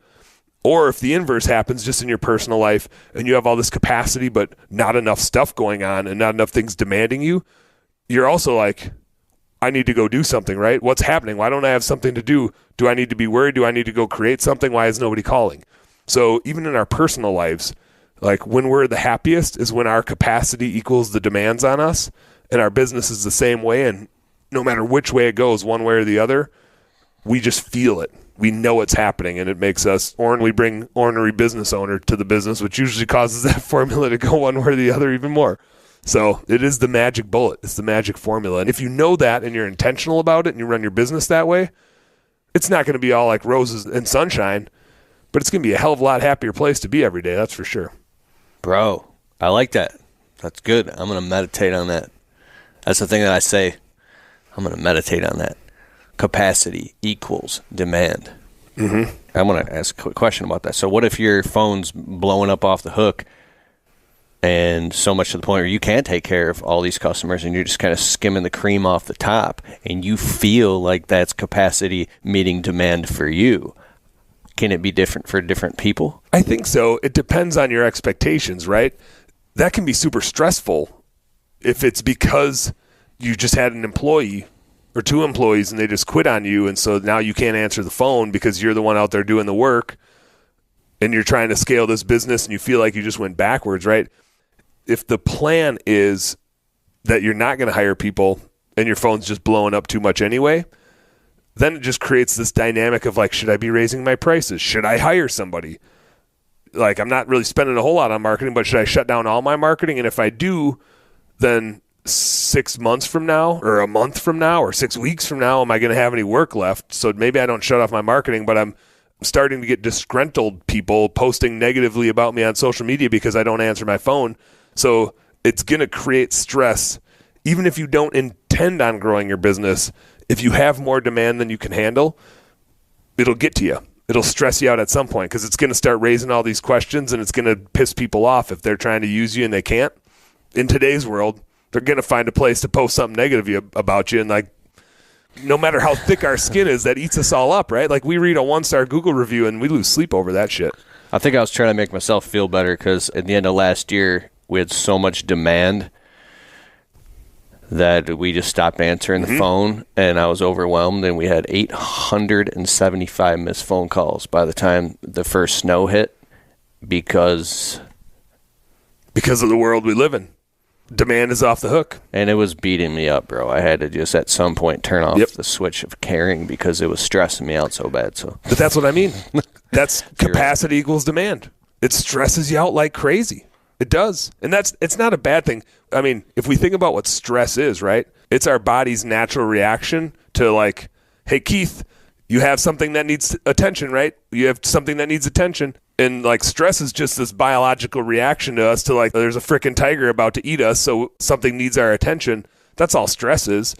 Or if the inverse happens just in your personal life and you have all this capacity but not enough stuff going on and not enough things demanding you, you're also like, I need to go do something, right? What's happening? Why don't I have something to do? Do I need to be worried? Do I need to go create something? Why is nobody calling? So even in our personal lives, like when we're the happiest is when our capacity equals the demands on us, and our business is the same way. And no matter which way it goes, one way or the other, we just feel it. We know it's happening, and it makes us, or we bring ornery business owner to the business, which usually causes that formula to go one way or the other even more. So it is the magic bullet. It's the magic formula. And if you know that and you're intentional about it and you run your business that way, it's not going to be all like roses and sunshine, but it's going to be a hell of a lot happier place to be every day. That's for sure. Bro, I like that. That's good. I'm going to meditate on that. That's the thing that I say. I'm going to meditate on that. Capacity equals demand. Mm-hmm. I'm going to ask a quick question about that. So what if your phone's blowing up off the hook and so much to the point where you can't take care of all these customers and you're just kind of skimming the cream off the top and you feel like that's capacity meeting demand for you? Can it be different for different people? I think so. It depends on your expectations, right? That can be super stressful if it's because you just had an employee or two employees and they just quit on you, and so now you can't answer the phone because you're the one out there doing the work and you're trying to scale this business and you feel like you just went backwards, right? If the plan is that you're not going to hire people and your phone's just blowing up too much anyway, then it just creates this dynamic of like, should I be raising my prices? Should I hire somebody? Like, I'm not really spending a whole lot on marketing, but should I shut down all my marketing? And if I do, then 6 months from now or a month from now or 6 weeks from now, am I going to have any work left? So maybe I don't shut off my marketing, but I'm starting to get disgruntled people posting negatively about me on social media because I don't answer my phone. So it's going to create stress. Even if you don't intend on growing your business, if you have more demand than you can handle, it'll get to you. It'll stress you out at some point because it's going to start raising all these questions and it's going to piss people off if they're trying to use you and they can't. In today's world, they're going to find a place to post something negative about you. And like, no matter how thick our skin is, that eats us all up, right? Like, we read a 1-star Google review and we lose sleep over that shit. I think I was trying to make myself feel better because at the end of last year, we had so much demand that we just stopped answering the phone, and I was overwhelmed, and we had 875 missed phone calls by the time the first snow hit because of the world we live in. Demand is off the hook. And it was beating me up, bro. I had to just at some point turn off the switch of caring because it was stressing me out so bad. So, but that's what I mean. That's capacity equals demand. It stresses you out like crazy. It does. And it's not a bad thing. I mean, if we think about what stress is, right? It's our body's natural reaction to like, hey, Keith, you have something that needs attention, right? You have something that needs attention. And like, stress is just this biological reaction to us to like, there's a freaking tiger about to eat us, so something needs our attention. That's all stress is.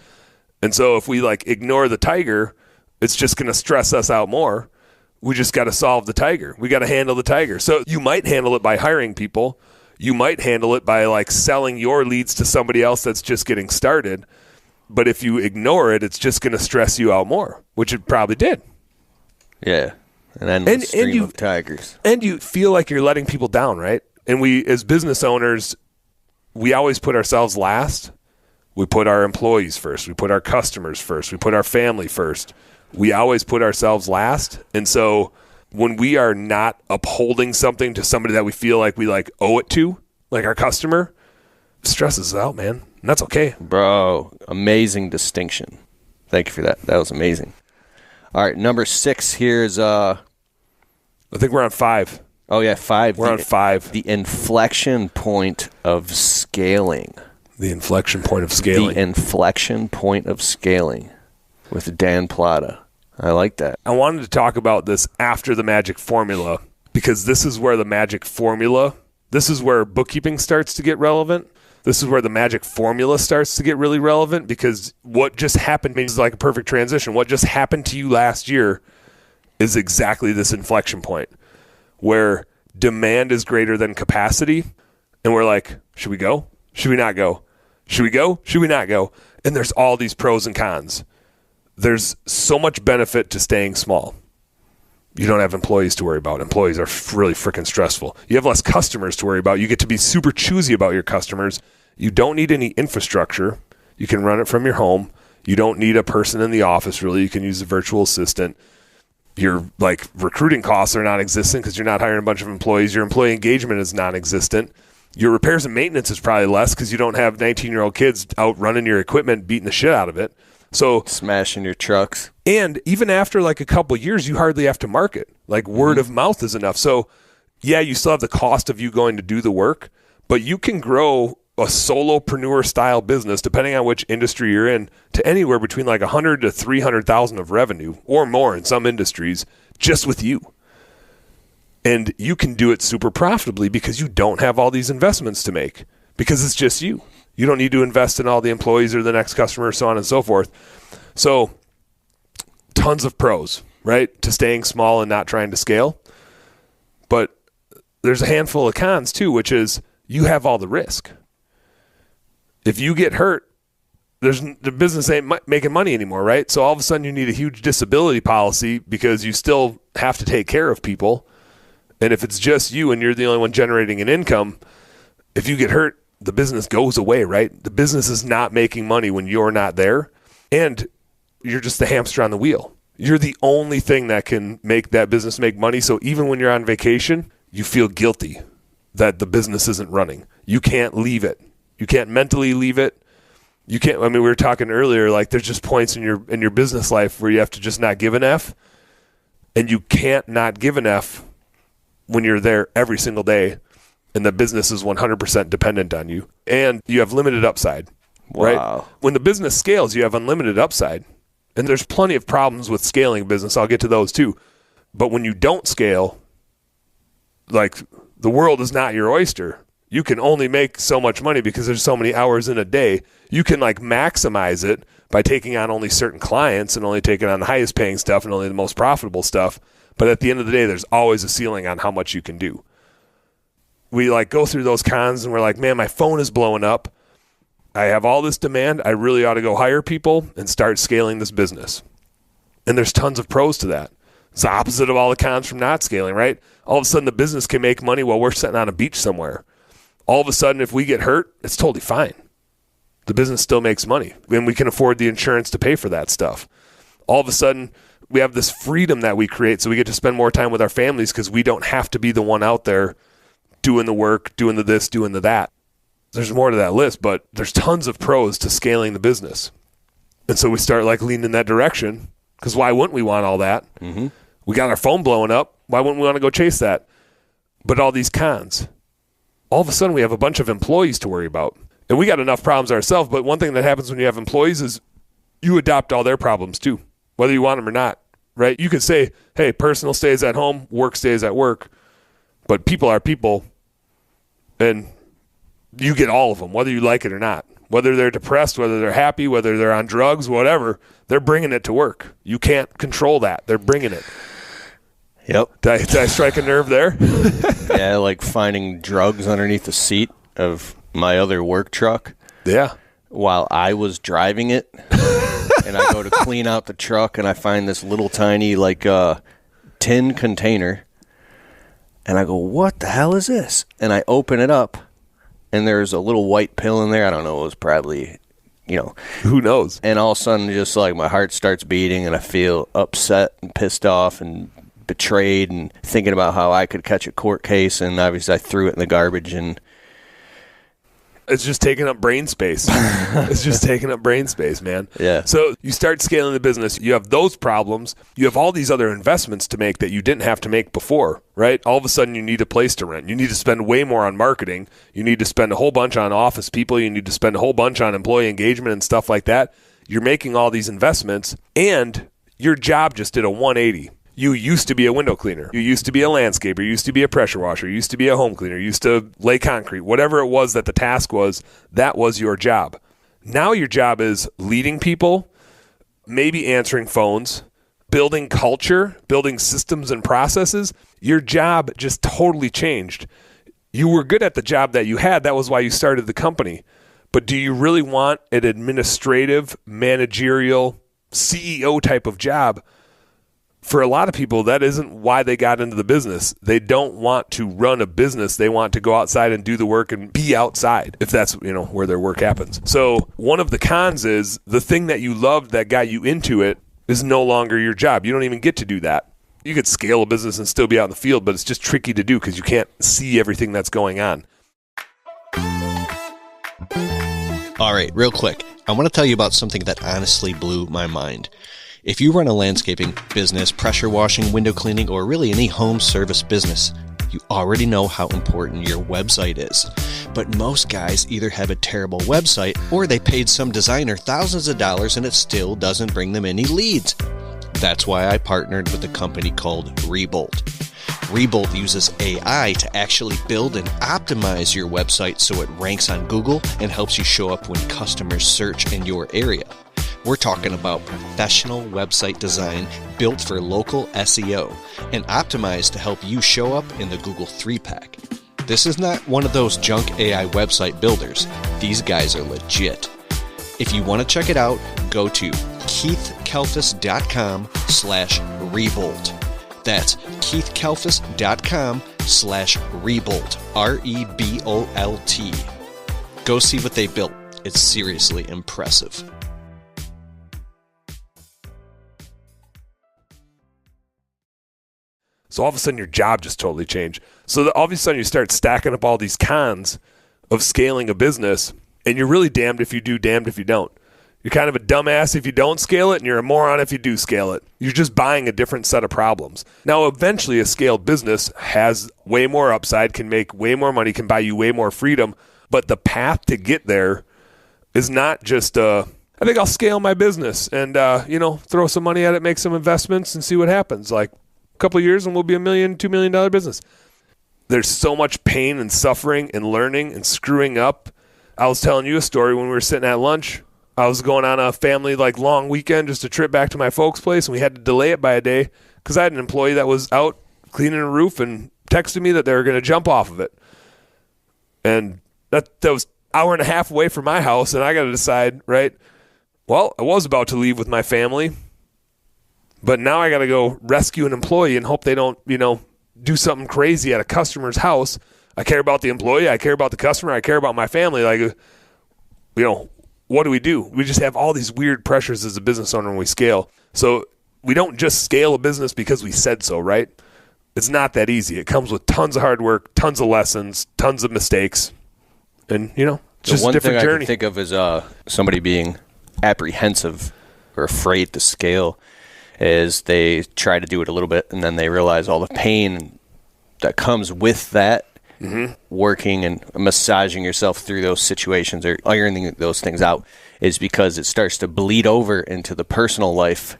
And so if we like ignore the tiger, it's just going to stress us out more. We just got to solve the tiger. We got to handle the tiger. So you might handle it by hiring people. You might handle it by like selling your leads to somebody else that's just getting started. But if you ignore it, it's just going to stress you out more, which it probably did. Yeah. And then stream of tigers. And you feel like you're letting people down, right? And we, as business owners, we always put ourselves last. We put our employees first. We put our customers first. We put our family first. We always put ourselves last. And so when we are not upholding something to somebody that we feel like we like owe it to, like our customer, it stresses us out, man. And that's okay. Bro, amazing distinction. Thank you for that. That was amazing. All right, number 6 here is I think we're on 5. Oh yeah, 5. We're on 5. The inflection point of scaling. The inflection point of scaling. The inflection point of scaling with Dan Plata. I like that. I wanted to talk about this after the magic formula because this is where the magic formula, this is where bookkeeping starts to get relevant. This is where the magic formula starts to get really relevant because what just happened is like a perfect transition. What just happened to you last year is exactly this inflection point where demand is greater than capacity. And we're like, should we go? Should we not go? Should we go? Should we not go? And there's all these pros and cons. There's so much benefit to staying small. You don't have employees to worry about. Employees are really freaking stressful. You have less customers to worry about. You get to be super choosy about your customers. You don't need any infrastructure. You can run it from your home. You don't need a person in the office, really. You can use a virtual assistant. Your like recruiting costs are non-existent because you're not hiring a bunch of employees. Your employee engagement is non-existent. Your repairs and maintenance is probably less because you don't have 19-year-old kids out running your equipment, beating the shit out of it. So smashing your trucks. And even after like a couple years, you hardly have to market. Like word of mouth is enough. So yeah, you still have the cost of you going to do the work, but you can grow a solopreneur style business, depending on which industry you're in, to anywhere between like 100 to 300,000 of revenue or more in some industries, just with you. And you can do it super profitably because you don't have all these investments to make, because it's just you. You don't need to invest in all the employees or the next customer, so on and so forth. So tons of pros, right, to staying small and not trying to scale. But there's a handful of cons too, which is you have all the risk. If you get hurt, the business ain't making money anymore, right? So all of a sudden you need a huge disability policy because you still have to take care of people. And if it's just you and you're the only one generating an income, if you get hurt, the business goes away, right? The business is not making money when you're not there, and you're just the hamster on the wheel. You're the only thing that can make that business make money. So even when you're on vacation, you feel guilty that the business isn't running. You can't leave it. You can't mentally leave it. You can't. I mean, we were talking earlier, like there's just points in your business life where you have to just not give an F, and you can't not give an F when you're there every single day, and the business is 100% dependent on you, and you have limited upside. Right? Wow. When the business scales, you have unlimited upside, and there's plenty of problems with scaling a business. I'll get to those too. But when you don't scale, like the world is not your oyster. You can only make so much money because there's so many hours in a day. You can like maximize it by taking on only certain clients and only taking on the highest paying stuff and only the most profitable stuff. But at the end of the day, there's always a ceiling on how much you can do. We like go through those cons and we're like, man, my phone is blowing up. I have all this demand. I really ought to go hire people and start scaling this business. And there's tons of pros to that. It's the opposite of all the cons from not scaling, right? All of a sudden the business can make money while we're sitting on a beach somewhere. All of a sudden, if we get hurt, it's totally fine. The business still makes money, and we can afford the insurance to pay for that stuff. All of a sudden, we have this freedom that we create, so we get to spend more time with our families because we don't have to be the one out there doing the work, doing the this, doing the that. There's more to that list, but there's tons of pros to scaling the business. And so we start like leaning in that direction, because why wouldn't we want all that? Mm-hmm. We got our phone blowing up. Why wouldn't we want to go chase that? But all these cons. All of a sudden we have a bunch of employees to worry about. And we got enough problems ourselves, but one thing that happens when you have employees is you adopt all their problems too, whether you want them or not, right? You could say, hey, personal stays at home, work stays at work, but people are people, and you get all of them, whether you like it or not. Whether they're depressed, whether they're happy, whether they're on drugs, whatever, they're bringing it to work. You can't control that. They're bringing it. Yep. Did I strike a nerve there? Yeah, like finding drugs underneath the seat of my other work truck. Yeah. While I was driving it, and I go to clean out the truck, and I find this little tiny like tin container, and I go, "What the hell is this?" And I open it up, and there's a little white pill in there. I don't know. It was probably, who knows? And all of a sudden, just like my heart starts beating, and I feel upset and pissed off and betrayed and thinking about how I could catch a court case, and obviously I threw it in the garbage, and it's just taking up brain space. It's just taking up brain space, man. Yeah. So you start scaling the business. You have those problems. You have all these other investments to make that you didn't have to make before, right? All of a sudden you need a place to rent. You need to spend way more on marketing. You need to spend a whole bunch on office people. You need to spend a whole bunch on employee engagement and stuff like that. You're making all these investments, and your job just did a 180. You used to be a window cleaner. You used to be a landscaper. You used to be a pressure washer. You used to be a home cleaner. You used to lay concrete. Whatever it was that the task was, that was your job. Now your job is leading people, maybe answering phones, building culture, building systems and processes. Your job just totally changed. You were good at the job that you had. That was why you started the company. But do you really want an administrative, managerial, CEO type of job? For a lot of people, that isn't why they got into the business. They don't want to run a business. They want to go outside and do the work and be outside, if that's where their work happens. So one of the cons is the thing that you loved that got you into it is no longer your job. You don't even get to do that. You could scale a business and still be out in the field, but it's just tricky to do because you can't see everything that's going on. All right, real quick. I want to tell you about something that honestly blew my mind. If you run a landscaping business, pressure washing, window cleaning, or really any home service business, You already know how important your website is. But most guys either have a terrible website or they paid some designer thousands of dollars and it still doesn't bring them any leads. That's why I partnered with a company called Rebolt. Rebolt uses AI to actually build and optimize your website so it ranks on Google and helps you show up when customers search in your area. We're talking about professional website design built for local SEO and optimized to help you show up in the Google 3-pack. This is not one of those junk AI website builders. These guys are legit. If you want to check it out, go to keithkalfas.com/Rebolt. That's keithkalfas.com/Rebolt. REBOLT. Go see what they built. It's seriously impressive. So all of a sudden your job just totally changed. So all of a sudden you start stacking up all these cons of scaling a business, and you're really damned if you do, damned if you don't. You're kind of a dumbass if you don't scale it, and you're a moron if you do scale it. You're just buying a different set of problems. Now, eventually, a scaled business has way more upside, can make way more money, can buy you way more freedom, but the path to get there is not just, I think I'll scale my business and, throw some money at it, make some investments, and see what happens. Like a couple of years, and we'll be $1 million, $2 million business. There's so much pain and suffering and learning and screwing up. I was telling you a story when we were sitting at lunch. I was going on a family long weekend, just a trip back to my folks' place, and we had to delay it by a day because I had an employee that was out cleaning a roof and texted me that they were going to jump off of it. And that was an hour and a half away from my house, and I got to decide, right? Well, I was about to leave with my family, but now I got to go rescue an employee and hope they don't, do something crazy at a customer's house. I care about the employee. I care about the customer. I care about my family. What do? We just have all these weird pressures as a business owner when we scale. So we don't just scale a business because we said so, right? It's not that easy. It comes with tons of hard work, tons of lessons, tons of mistakes. And, it's just a different journey. One thing I can think of is somebody being apprehensive or afraid to scale is they try to do it a little bit and then they realize all the pain that comes with that. Mm-hmm. Working and massaging yourself through those situations or ironing those things out is because it starts to bleed over into the personal life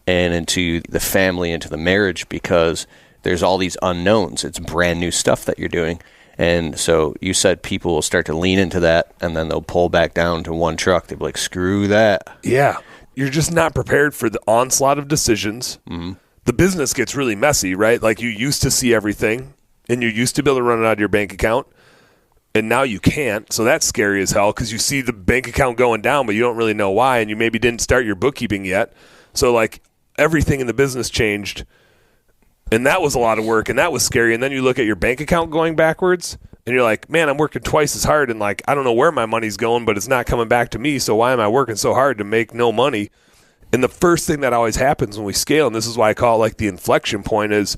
and into the family, into the marriage, because there's all these unknowns. It's brand new stuff that you're doing. And so you said people will start to lean into that and then they'll pull back down to one truck. They'll be like, screw that. Yeah. You're just not prepared for the onslaught of decisions. Mm-hmm. The business gets really messy, right? Like you used to see everything. And you used to be able to run it out of your bank account, and now you can't. So that's scary as hell because you see the bank account going down, but you don't really know why, and you maybe didn't start your bookkeeping yet. So everything in the business changed, and that was a lot of work, and that was scary. And then you look at your bank account going backwards, and you're like, man, I'm working twice as hard, and I don't know where my money's going, but it's not coming back to me. So why am I working so hard to make no money? And the first thing that always happens when we scale, and this is why I call it the inflection point, is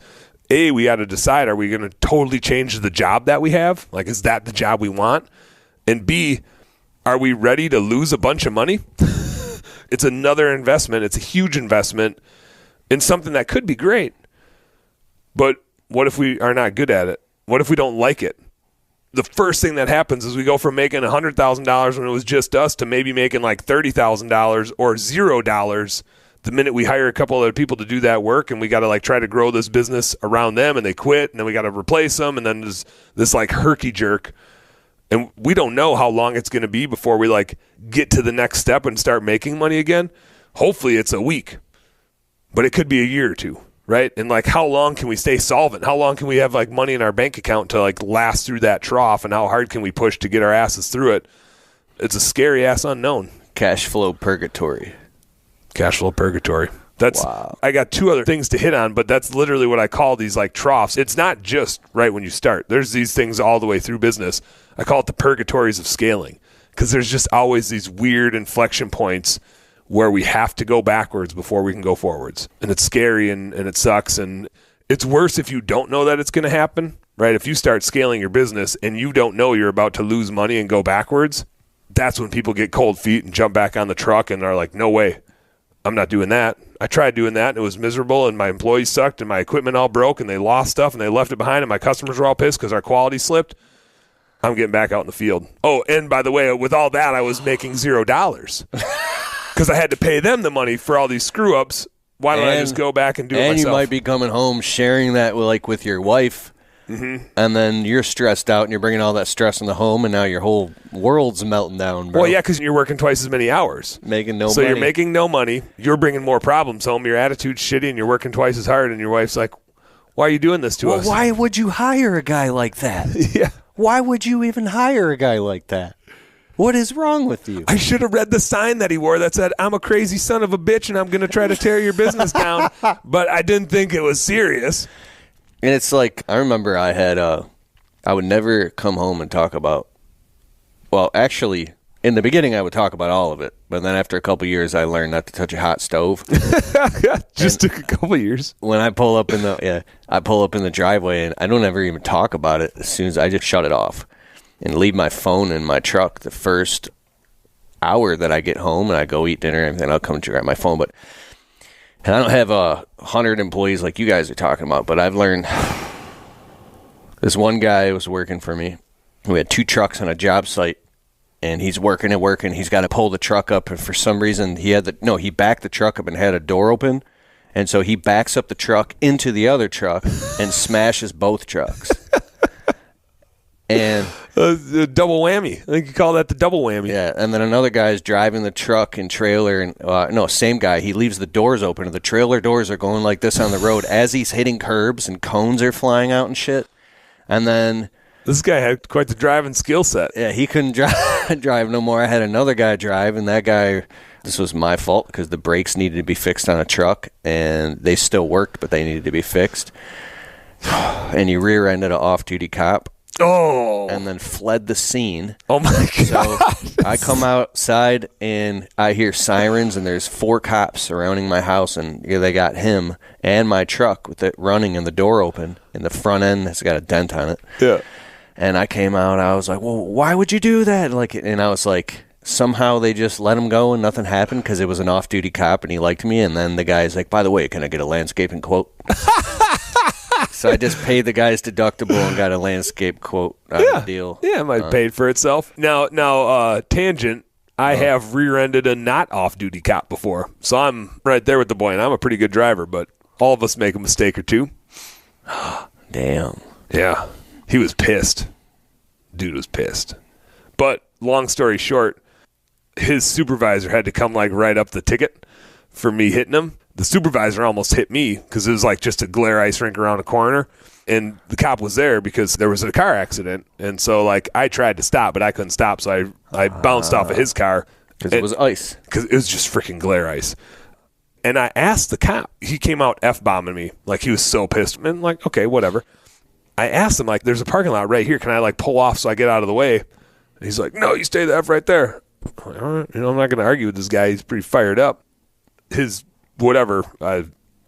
A, we got to decide, are we going to totally change the job that we have? Is that the job we want? And B, are we ready to lose a bunch of money? It's another investment. It's a huge investment in something that could be great. But what if we are not good at it? What if we don't like it? The first thing that happens is we go from making $100,000 when it was just us to maybe making $30,000 or $0 the minute we hire a couple other people to do that work, and we got to try to grow this business around them, and they quit, and then we got to replace them, and then there's this herky jerk, and we don't know how long it's going to be before we get to the next step and start making money again. Hopefully it's a week, but it could be a year or two, right? And how long can we stay solvent? How long can we have money in our bank account to last through that trough, and how hard can we push to get our asses through it? It's a scary ass unknown. Cash flow purgatory. Cash flow purgatory. Wow. I got two other things to hit on, but that's literally what I call these troughs. It's not just right when you start. There's these things all the way through business. I call it the purgatories of scaling because there's just always these weird inflection points where we have to go backwards before we can go forwards. And it's scary and it sucks. And it's worse if you don't know that it's going to happen, right? If you start scaling your business and you don't know you're about to lose money and go backwards, that's when people get cold feet and jump back on the truck and are like, no way. I'm not doing that. I tried doing that, and it was miserable, and my employees sucked, and my equipment all broke, and they lost stuff, and they left it behind, and my customers were all pissed because our quality slipped. I'm getting back out in the field. Oh, and by the way, with all that, I was making $0 because I had to pay them the money for all these screw-ups. Why don't I just go back and do it myself? And you might be coming home sharing that with your wife, and then you're stressed out, and you're bringing all that stress in the home, and now your whole world's melting down, bro. Well, yeah, because you're working twice as many hours. Making no money. So you're making no money. You're bringing more problems home. Your attitude's shitty, and you're working twice as hard, and your wife's like, why are you doing this to us? Why would you hire a guy like that? Yeah. Why would you even hire a guy like that? What is wrong with you? I should have read the sign that he wore that said, I'm a crazy son of a bitch, and I'm going to try to tear your business down, but I didn't think it was serious. And it's like, I remember I would never come home and talk about, well, actually, in the beginning I would talk about all of it, but then after a couple years I learned not to touch a hot stove. Just took a couple years. When I pull up in the driveway, and I don't ever even talk about it. As soon as I just shut it off and leave my phone in my truck the first hour that I get home, and I go eat dinner and everything, I'll come to grab my phone. And I don't have 100 employees like you guys are talking about, but I've learned. This one guy was working for me. We had 2 trucks on a job site, and he's working. He's got to pull the truck up, and for some reason he backed the truck up and had a door open, and so he backs up the truck into the other truck and smashes both trucks. And double whammy. I think you call that the double whammy. Yeah, and then another guy's driving the truck and trailer, and same guy. He leaves the doors open, and the trailer doors are going like this on the road as he's hitting curbs, and cones are flying out and shit. And then this guy had quite the driving skill set. Yeah, he couldn't drive no more. I had another guy drive, and that guy, this was my fault because the brakes needed to be fixed on a truck, and they still worked, but they needed to be fixed. And he rear-ended an off-duty cop. Oh. And then fled the scene. Oh, my God. So I come outside, and I hear sirens, and there's 4 cops surrounding my house, and they got him and my truck with it running and the door open, and the front end has got a dent on it. Yeah. And I came out, I was like, well, why would you do that? And I was like, somehow they just let him go and nothing happened because it was an off-duty cop, and he liked me. And then the guy's like, by the way, can I get a landscaping quote? So I just paid the guy's deductible and got a landscape quote out of the deal. Yeah, it might have paid for itself. Now, tangent, I have rear-ended a not off-duty cop before. So I'm right there with the boy, and I'm a pretty good driver, but all of us make a mistake or two. Damn. Yeah. He was pissed. Dude was pissed. But long story short, his supervisor had to come right up the ticket for me hitting him. The supervisor almost hit me because it was just a glare ice rink around a corner. And the cop was there because there was a car accident. And so I tried to stop, but I couldn't stop. So I bounced off of his car. Because it was ice. Because it was just freaking glare ice. And I asked the cop. He came out F-bombing me. He was so pissed. And okay, whatever. I asked him, there's a parking lot right here. Can I, pull off so I get out of the way? And he's like, no, you stay the F right there. I'm like, all right. I'm not going to argue with this guy. He's pretty fired up. His whatever, I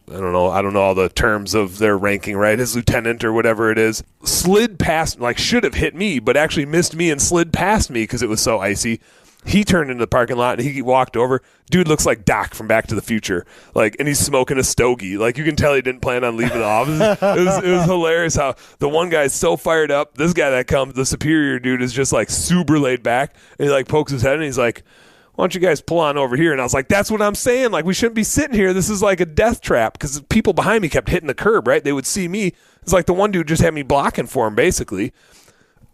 don't know. I don't know all the terms of their ranking, right? His lieutenant or whatever it is, slid past, should have hit me, but actually missed me and slid past me because it was so icy. He turned into the parking lot, and he walked over. Dude looks like Doc from Back to the Future. And he's smoking a stogie. You can tell he didn't plan on leaving the office. It was hilarious how the one guy's so fired up. This guy that comes, the superior dude, is just, super laid back. And he, pokes his head, and he's like, why don't you guys pull on over here? And I was like, that's what I'm saying. We shouldn't be sitting here. This is a death trap because people behind me kept hitting the curb, right? They would see me. It's the one dude just had me blocking for him, basically.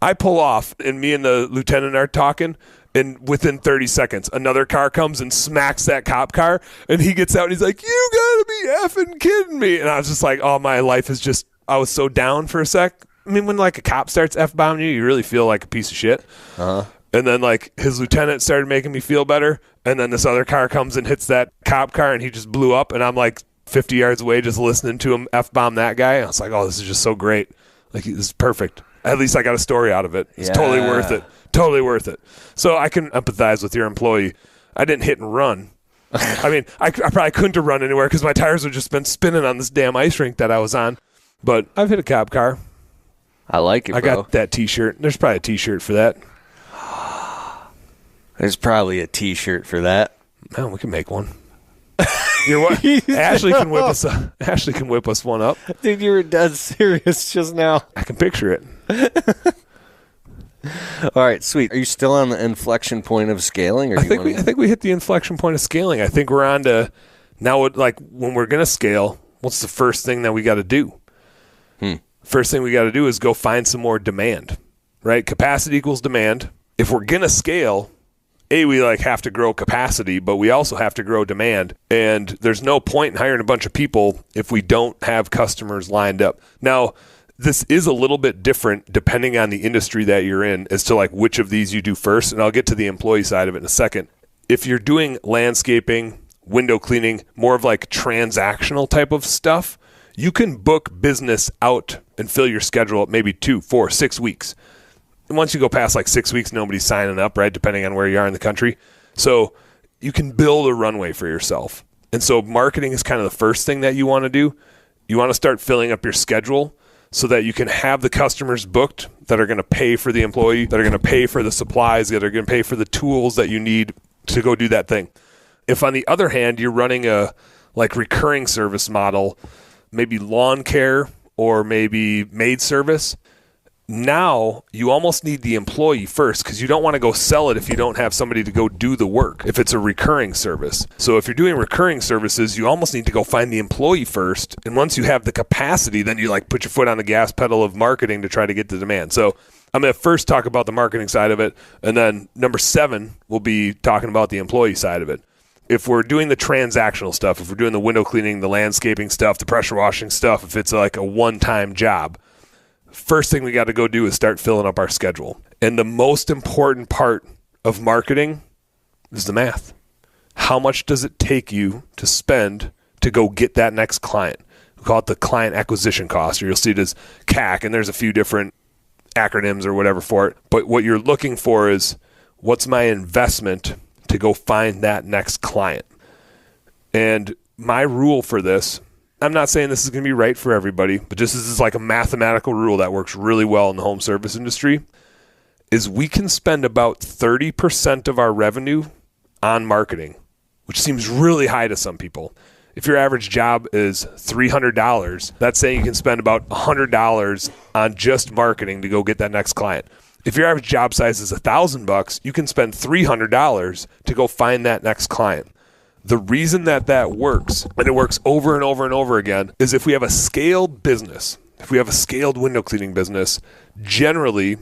I pull off, and me and the lieutenant are talking. And within 30 seconds, another car comes and smacks that cop car. And he gets out and he's like, you gotta be effing kidding me. And I was just like, oh, my life is just, I was so down for a sec. I mean, when a cop starts F-bombing you, you really feel like a piece of shit. Uh-huh. And then his lieutenant started making me feel better. And then this other car comes and hits that cop car and he just blew up. And I'm 50 yards away just listening to him F-bomb that guy. And I was like, oh, this is just so great. This is perfect. At least I got a story out of it. It's totally worth it. Totally worth it. So I can empathize with your employee. I didn't hit and run. I mean, I probably couldn't have run anywhere because my tires would just been spinning on this damn ice rink that I was on. But I've hit a cop car. I like it, bro. I got that T-shirt. There's probably a T-shirt for that. There's probably a T-shirt for that. Man, we can make one. You're what? Ashley can whip us. Ashley can whip us one up. Dude, you were dead serious just now. I can picture it. All right, sweet. Are you still on the inflection point of scaling? Or I think we hit the inflection point of scaling. I think we're on to now. Like when we're gonna scale, what's the first thing that we got to do? First thing we got to do is go find some more demand, right? Capacity equals demand. If we're gonna scale, we have to grow capacity, but we also have to grow demand. And there's no point in hiring a bunch of people if we don't have customers lined up. Now, this is a little bit different depending on the industry that you're in as to which of these you do first. And I'll get to the employee side of it in a second. If you're doing landscaping, window cleaning, more of transactional type of stuff, you can book business out and fill your schedule up maybe 2, 4, 6 weeks. And once you go past 6 weeks, nobody's signing up, right? Depending on where you are in the country. So you can build a runway for yourself. And so marketing is kind of the first thing that you want to do. You want to start filling up your schedule so that you can have the customers booked that are going to pay for the employee, that are going to pay for the supplies, that are going to pay for the tools that you need to go do that thing. If on the other hand, you're running a recurring service model, maybe lawn care or maybe maid service, now you almost need the employee first because you don't want to go sell it if you don't have somebody to go do the work if it's a recurring service. So if you're doing recurring services, you almost need to go find the employee first. And once you have the capacity, then you put your foot on the gas pedal of marketing to try to get the demand. So I'm going to first talk about the marketing side of it. And then number 7, we'll be talking about the employee side of it. If we're doing the transactional stuff, if we're doing the window cleaning, the landscaping stuff, the pressure washing stuff, if it's a one-time job, first thing we got to go do is start filling up our schedule. And the most important part of marketing is the math. How much does it take you to spend to go get that next client? We call it the client acquisition cost, or you'll see it as CAC, and there's a few different acronyms or whatever for it. But what you're looking for is, what's my investment to go find that next client? And my rule for this, I'm not saying this is going to be right for everybody, but just this is a mathematical rule that works really well in the home service industry, is we can spend about 30% of our revenue on marketing, which seems really high to some people. If your average job is $300, that's saying you can spend about $100 on just marketing to go get that next client. If your average job size is $1,000, you can spend $300 to go find that next client. The reason that works, and it works over and over and over again, is if we have a scaled business, if we have a scaled window cleaning business, generally,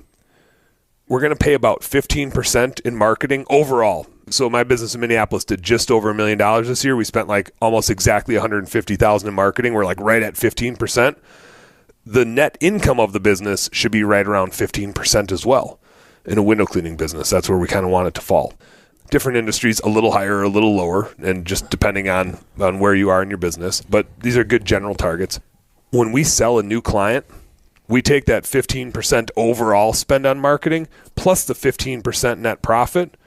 we're going to pay about 15% in marketing overall. So my business in Minneapolis did just over $1 million this year. We spent almost exactly $150,000 in marketing. We're right at 15%. The net income of the business should be right around 15% as well in a window cleaning business. That's where we kind of want it to fall. Different industries, a little higher or a little lower, and just depending on where you are in your business. But these are good general targets. When we sell a new client, we take that 15% overall spend on marketing plus the 15% net profit,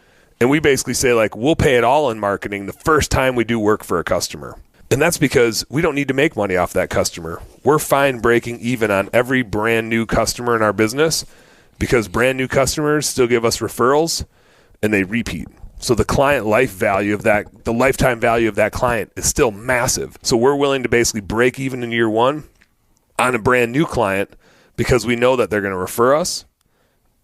and we basically say we'll pay it all in marketing the first time we do work for a customer. And that's because we don't need to make money off that customer. We're fine breaking even on every brand new customer in our business because brand new customers still give us referrals and they repeat. So the client life value of the lifetime value of that client is still massive. So we're willing to basically break even in year 1 on a brand new client because we know that they're going to refer us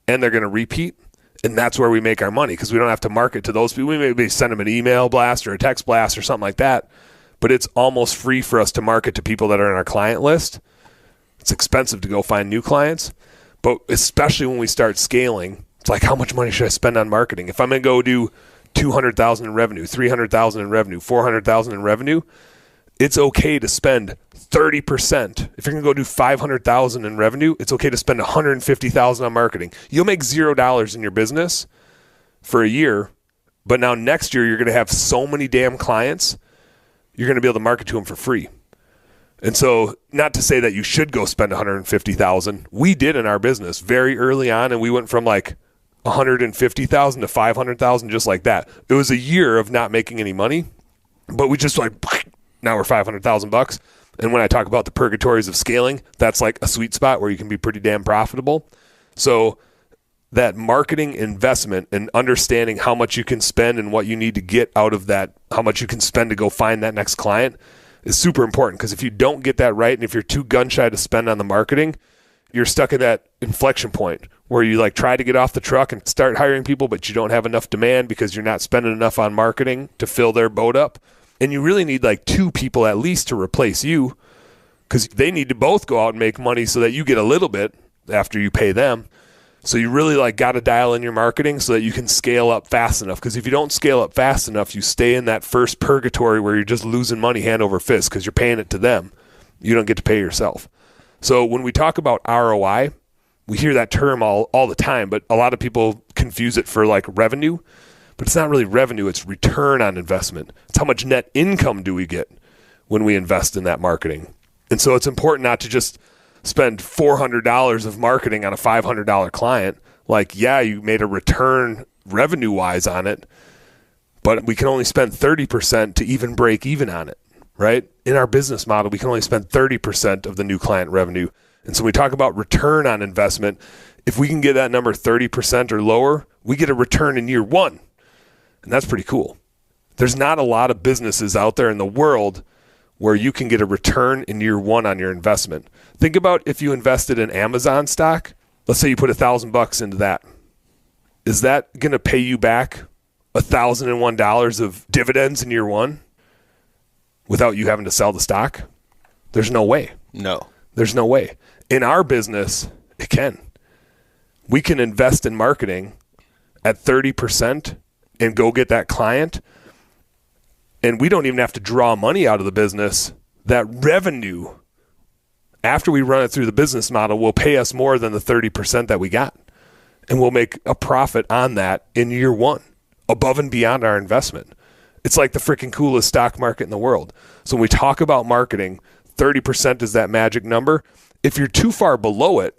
and they're going to repeat. And that's where we make our money because we don't have to market to those people. We maybe send them an email blast or a text blast or something like that. But it's almost free for us to market to people that are on our client list. It's expensive to go find new clients. But especially when we start scaling, it's how much money should I spend on marketing? If I'm going to go do $200,000 in revenue, $300,000 in revenue, $400,000 in revenue, it's okay to spend 30%. If you're going to go do $500,000 in revenue, it's okay to spend $150,000 on marketing. You'll make $0 in your business for a year, but now next year you're going to have so many damn clients, you're going to be able to market to them for free. And so, not to say that you should go spend $150,000. We did in our business very early on, and we went from $150,000 to $500,000 just like that. It was a year of not making any money, but we just now we're $500,000. And when I talk about the purgatories of scaling, that's a sweet spot where you can be pretty damn profitable. So that marketing investment and understanding how much you can spend and what you need to get out of that, how much you can spend to go find that next client is super important. Because if you don't get that right, and if you're too gun shy to spend on the marketing, you're stuck at that inflection point where you like try to get off the truck and start hiring people, but you don't have enough demand because you're not spending enough on marketing to fill their boat up. And you really need like 2 people at least to replace you, because they need to both go out and make money so that you get a little bit after you pay them. So you really like got to dial in your marketing so that you can scale up fast enough. Because if you don't scale up fast enough, you stay in that first purgatory where you're just losing money hand over fist because you're paying it to them. You don't get to pay yourself. So when we talk about ROI, we hear that term all the time, but a lot of people confuse it for like revenue. But it's not really revenue, it's return on investment. It's how much net income do we get when we invest in that marketing. And so it's important not to just spend $400 of marketing on a $500 client. Like, yeah, you made a return revenue-wise on it, but we can only spend 30% to even break even on it, right? In our business model, we can only spend 30% of the new client revenue. And so we talk about return on investment. If we can get that number 30% or lower, we get a return in year 1. And that's pretty cool. There's not a lot of businesses out there in the world where you can get a return in year 1 on your investment. Think about if you invested in Amazon stock. Let's say you put $1,000 into that. Is that going to pay you back $1,001 of dividends in year 1 without you having to sell the stock? There's no way. No. There's no way. In our business, it can. We can invest in marketing at 30% and go get that client, and we don't even have to draw money out of the business. That revenue, after we run it through the business model, will pay us more than the 30% that we got. And we'll make a profit on that in year 1, above and beyond our investment. It's like the freaking coolest stock market in the world. So when we talk about marketing, 30% is that magic number. If you're too far below it,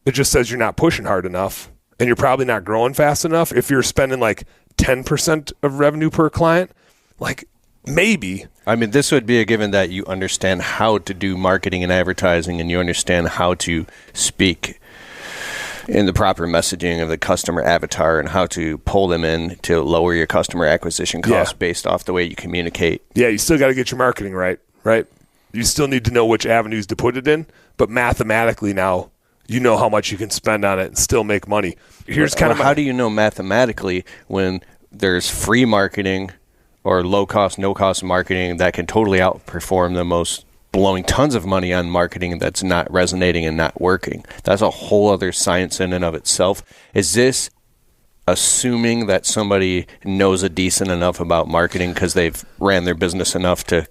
it just says you're not pushing hard enough and you're probably not growing fast enough. If you're spending like 10% of revenue per client, like maybe. I mean, this would be a given that you understand how to do marketing and advertising and you understand how to speak in the proper messaging of the customer avatar and how to pull them in to lower your customer acquisition costs based off the way you communicate. Yeah, you still got to get your marketing right? You still need to know which avenues to put it in, but mathematically now, you know how much you can spend on it and still make money. Here's kind of how do you know mathematically when there's free marketing or low cost, no cost marketing that can totally outperform the most blowing tons of money on marketing that's not resonating and not working? That's a whole other science in and of itself. Is this assuming that somebody knows a decent enough about marketing because they've ran their business enough to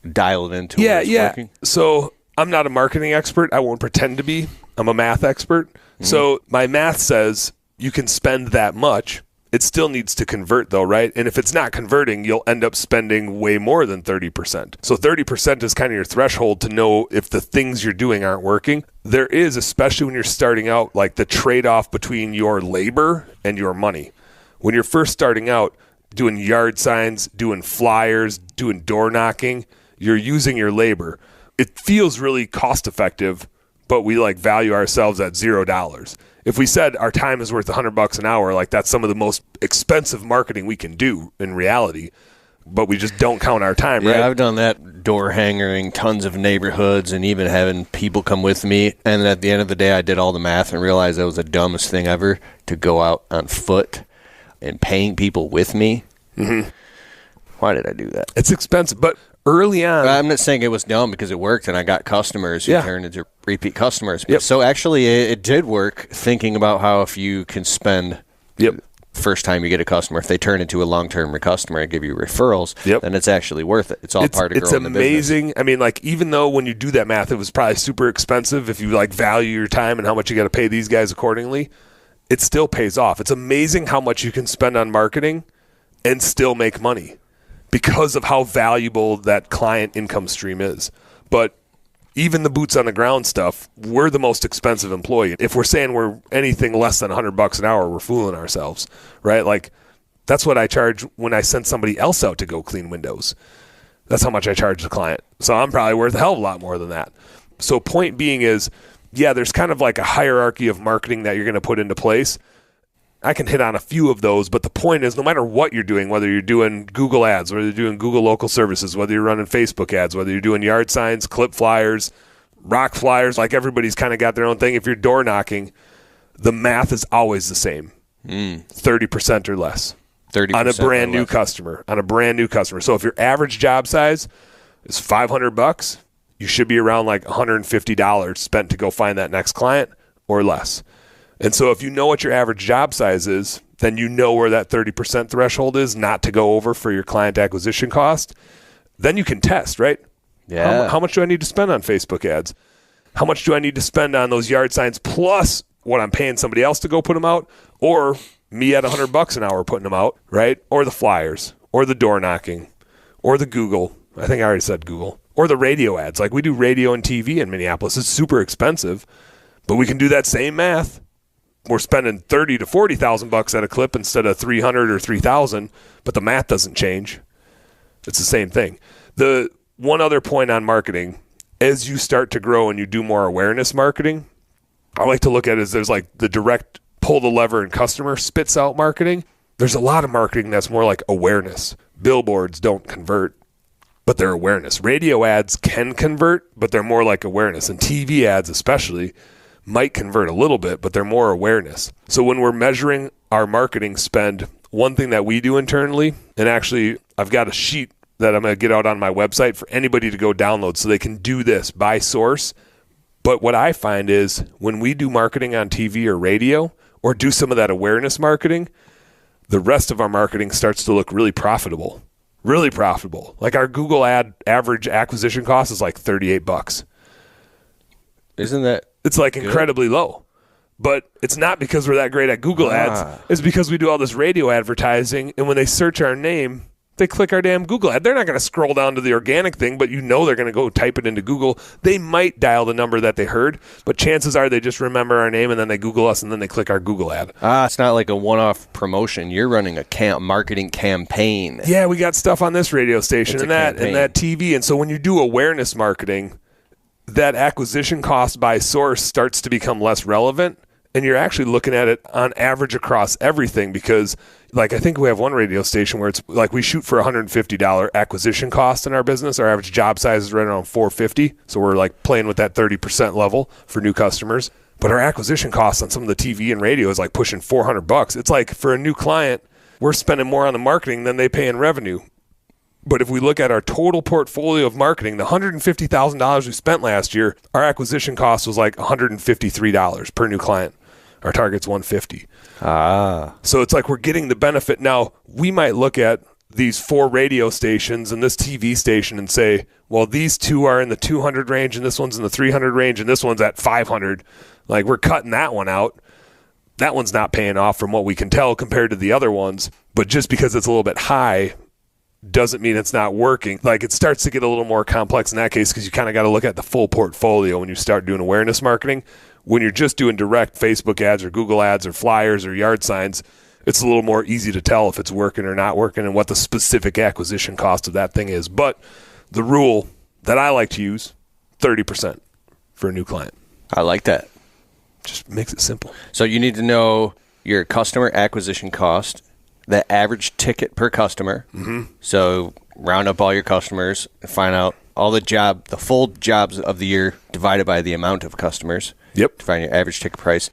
dial it into working? So I'm not a marketing expert. I won't pretend to be. I'm a math expert. Mm-hmm. So my math says you can spend that much. It still needs to convert though, right? And if it's not converting, you'll end up spending way more than 30%. So 30% is kind of your threshold to know if the things you're doing aren't working. There is, especially when you're starting out, like the trade-off between your labor and your money. When you're first starting out, doing yard signs, doing flyers, doing door knocking, you're using your labor. It feels really cost effective, but we like value ourselves at $0. If we said our time is worth $100 an hour, like that's some of the most expensive marketing we can do in reality, but we just don't count our time, right? Yeah, I've done that, door hangering tons of neighborhoods and even having people come with me. And at the end of the day, I did all the math and realized that was the dumbest thing ever to go out on foot and paying people with me. Mm-hmm. Why did I do that? It's expensive, but early on, I'm not saying it was dumb because it worked and I got customers who turned into repeat customers. Yep. So actually it did work, thinking about how if you can spend first time you get a customer, if they turn into a long-term customer and give you referrals, then it's actually worth it. It's all part of growing the business. It's amazing. I mean, like even though when you do that math, it was probably super expensive if you like value your time and how much you got to pay these guys accordingly, it still pays off. It's amazing how much you can spend on marketing and still make money, because of how valuable that client income stream is. But even the boots on the ground stuff, we're the most expensive employee. If we're saying we're anything less than $100 an hour, we're fooling ourselves, right? Like that's what I charge when I send somebody else out to go clean windows. That's how much I charge the client. So I'm probably worth a hell of a lot more than that. So point being is, there's kind of like a hierarchy of marketing that you're going to put into place. I can hit on a few of those, but the point is no matter what you're doing, whether you're doing Google ads, whether you're doing Google local services, whether you're running Facebook ads, whether you're doing yard signs, clip flyers, rock flyers, like everybody's kind of got their own thing. If you're door knocking, the math is always the same, 30% or less 30% on a brand new customer, So if your average job size is $500, you should be around like $150 spent to go find that next client or less. And so if you know what your average job size is, then you know where that 30% threshold is not to go over for your client acquisition cost. Then you can test, right? Yeah. How much do I need to spend on Facebook ads? How much do I need to spend on those yard signs plus what I'm paying somebody else to go put them out, or me at $100 an hour putting them out, right? Or the flyers, or the door knocking, or the Google. I think I already said Google. Or the radio ads. Like we do radio and TV in Minneapolis. It's super expensive, but we can do that same math. We're spending $30,000 to $40,000 at a clip instead of $300,000 or $3,000, but the math doesn't change. It's the same thing. The one other point on marketing, as you start to grow and you do more awareness marketing, I like to look at it as there's like the direct pull the lever and customer spits out marketing. There's a lot of marketing that's more like awareness. Billboards don't convert, but they're awareness. Radio ads can convert, but they're more like awareness. And TV ads especially might convert a little bit, but they're more awareness. So when we're measuring our marketing spend, one thing that we do internally, and actually I've got a sheet that I'm going to get out on my website for anybody to go download so they can do this by source. But what I find is when we do marketing on TV or radio or do some of that awareness marketing, the rest of our marketing starts to look really profitable. Really profitable. Like our Google ad average acquisition cost is like $38. Isn't that? It's like good? Incredibly low. But it's not because we're that great at Google ads. It's because we do all this radio advertising, and when they search our name, they click our damn Google ad. They're not going to scroll down to the organic thing, but you know they're going to go type it into Google. They might dial the number that they heard, but chances are they just remember our name and then they Google us and then they click our Google ad. It's not like a one-off promotion. You're running a marketing campaign. Yeah, we got stuff on this radio station and that TV. And so when you do awareness marketing, that acquisition cost by source starts to become less relevant, and you're actually looking at it on average across everything because, like, I think we have one radio station where it's like we shoot for $150 acquisition cost in our business. Our average job size is right around $450, so we're like playing with that 30% level for new customers. But our acquisition cost on some of the TV and radio is like pushing $400. It's like for a new client, we're spending more on the marketing than they pay in revenue. But if we look at our total portfolio of marketing, the $150,000 we spent last year, our acquisition cost was like $153 per new client. Our target's $150. So it's like we're getting the benefit. Now, we might look at these 4 radio stations and this TV station and say, well, these 2 are in the 200 range and this one's in the 300 range and this one's at 500. Like, we're cutting that one out. That one's not paying off from what we can tell compared to the other ones. But just because it's a little bit high doesn't mean it's not working. Like, it starts to get a little more complex in that case because you kind of got to look at the full portfolio when you start doing awareness marketing. When you're just doing direct Facebook ads or Google ads or flyers or yard signs, it's a little more easy to tell if it's working or not working and what the specific acquisition cost of that thing is. But the rule that I like to use, 30% for a new client. I like that. Just makes it simple. So you need to know your customer acquisition cost, the average ticket per customer. Mm-hmm. So round up all your customers and find out all the full jobs of the year divided by the amount of customers. Yep. To find your average ticket price.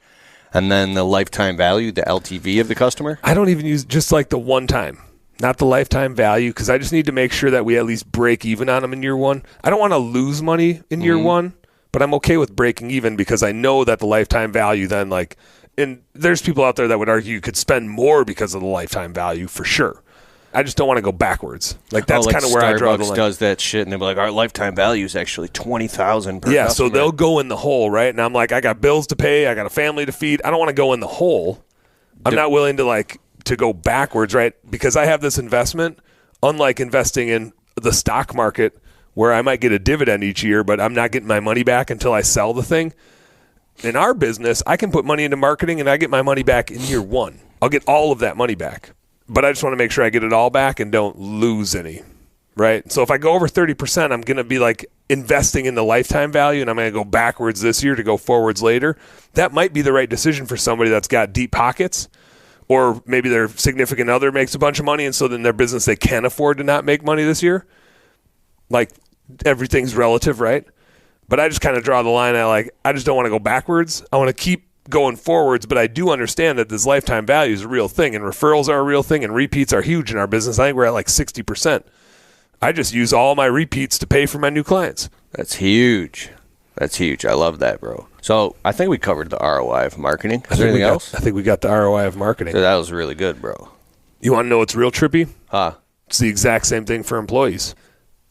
And then the lifetime value, the LTV of the customer. I don't even use just like the one time, not the lifetime value, because I just need to make sure that we at least break even on them in year one. I don't want to lose money in year one, but I'm okay with breaking even because I know that the lifetime value then, like, and there's people out there that would argue you could spend more because of the lifetime value for sure. I just don't want to go backwards. Like, that's kind of where I draw the line. Starbucks does that shit, and they'll be like, our lifetime value is actually $20,000 per customer. So they'll go in the hole, right? And I'm like, I got bills to pay. I got a family to feed. I don't want to go in the hole. I'm not willing to go backwards, right? Because I have this investment, unlike investing in the stock market where I might get a dividend each year, but I'm not getting my money back until I sell the thing. In our business, I can put money into marketing, and I get my money back in year one. I'll get all of that money back. But I just want to make sure I get it all back and don't lose any, right? So if I go over 30%, I'm going to be like investing in the lifetime value, and I'm going to go backwards this year to go forwards later. That might be the right decision for somebody that's got deep pockets Or maybe their significant other makes a bunch of money, and so then their business, they can afford to not make money this year. Like, everything's relative, right? But I just kind of draw the line at, I just don't want to go backwards. I want to keep going forwards, but I do understand that this lifetime value is a real thing, and referrals are a real thing, and repeats are huge in our business. I think we're at 60%. I just use all my repeats to pay for my new clients. That's huge. That's huge. I love that, bro. So I think we covered the ROI of marketing. Is there anything else? I think we got the ROI of marketing. That was really good, bro. You want to know what's real trippy? Huh? It's the exact same thing for employees.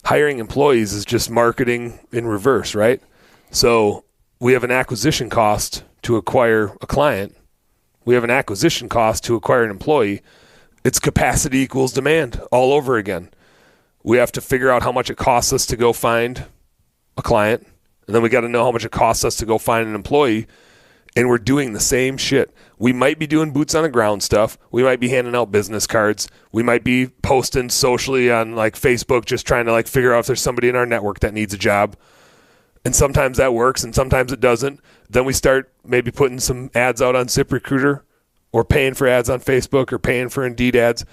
Hiring employees is just marketing in reverse, right? So we have an acquisition cost to acquire a client. We have an acquisition cost to acquire an employee. It's capacity equals demand all over again. We have to figure out how much it costs us to go find a client, and then we got to know how much it costs us to go find an employee, and we're doing the same shit. We might be doing boots on the ground stuff. We might be handing out business cards. We might be posting socially on Facebook, just trying to figure out if there's somebody in our network that needs a job. And sometimes that works and sometimes it doesn't. Then we start maybe putting some ads out on ZipRecruiter or paying for ads on Facebook or paying for Indeed ads.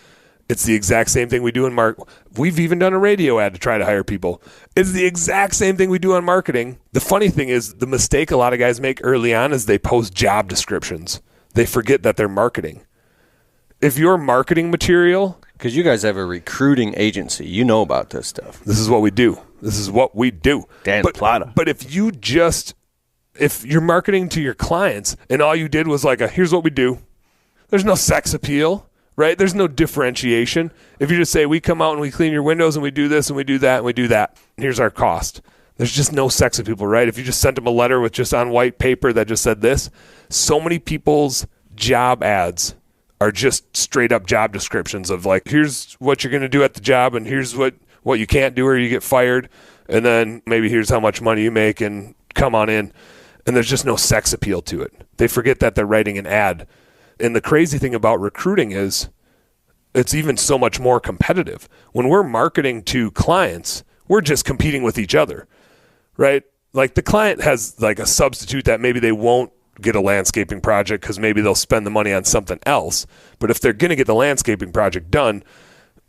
It's the exact same thing we do in We've even done a radio ad to try to hire people. It's the exact same thing we do on marketing. The funny thing is, the mistake a lot of guys make early on is they post job descriptions. They forget that they're marketing. If your marketing material... Because you guys have a recruiting agency. You know about this stuff. This is what we do. Dan Plata. But if you're marketing to your clients and all you did was here's what we do. There's no sex appeal, right? There's no differentiation. If you just say, we come out and we clean your windows and we do this and we do that and we do that, here's our cost. There's just no sex appeal, right? If you just sent them a letter with just on white paper that just said this, so many people's job ads are just straight up job descriptions of here's what you're going to do at the job and here's what you can't do or you get fired. And then maybe here's how much money you make and come on in. And there's just no sex appeal to it. They forget that they're writing an ad. And the crazy thing about recruiting is it's even so much more competitive. When we're marketing to clients, we're just competing with each other, right? The client has a substitute that maybe they won't get a landscaping project because maybe they'll spend the money on something else. But if they're going to get the landscaping project done,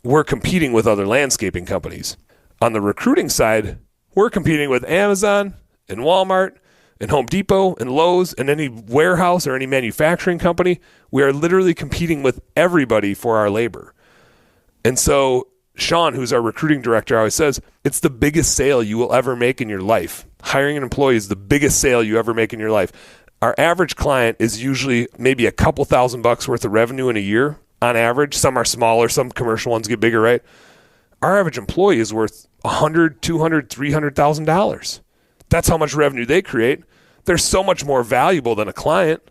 we're competing with other landscaping companies. On the recruiting side, we're competing with Amazon and Walmart and Home Depot and Lowe's and any warehouse or any manufacturing company. We are literally competing with everybody for our labor. And so Sean, who's our recruiting director, always says, it's the biggest sale you will ever make in your life. Hiring an employee is the biggest sale you ever make in your life. Our average client is usually maybe a couple $1,000 worth of revenue in a year on average. Some are smaller, some commercial ones get bigger, right? Our average employee is worth $100,000, $200,000, $300,000. That's how much revenue they create. They're so much more valuable than a client.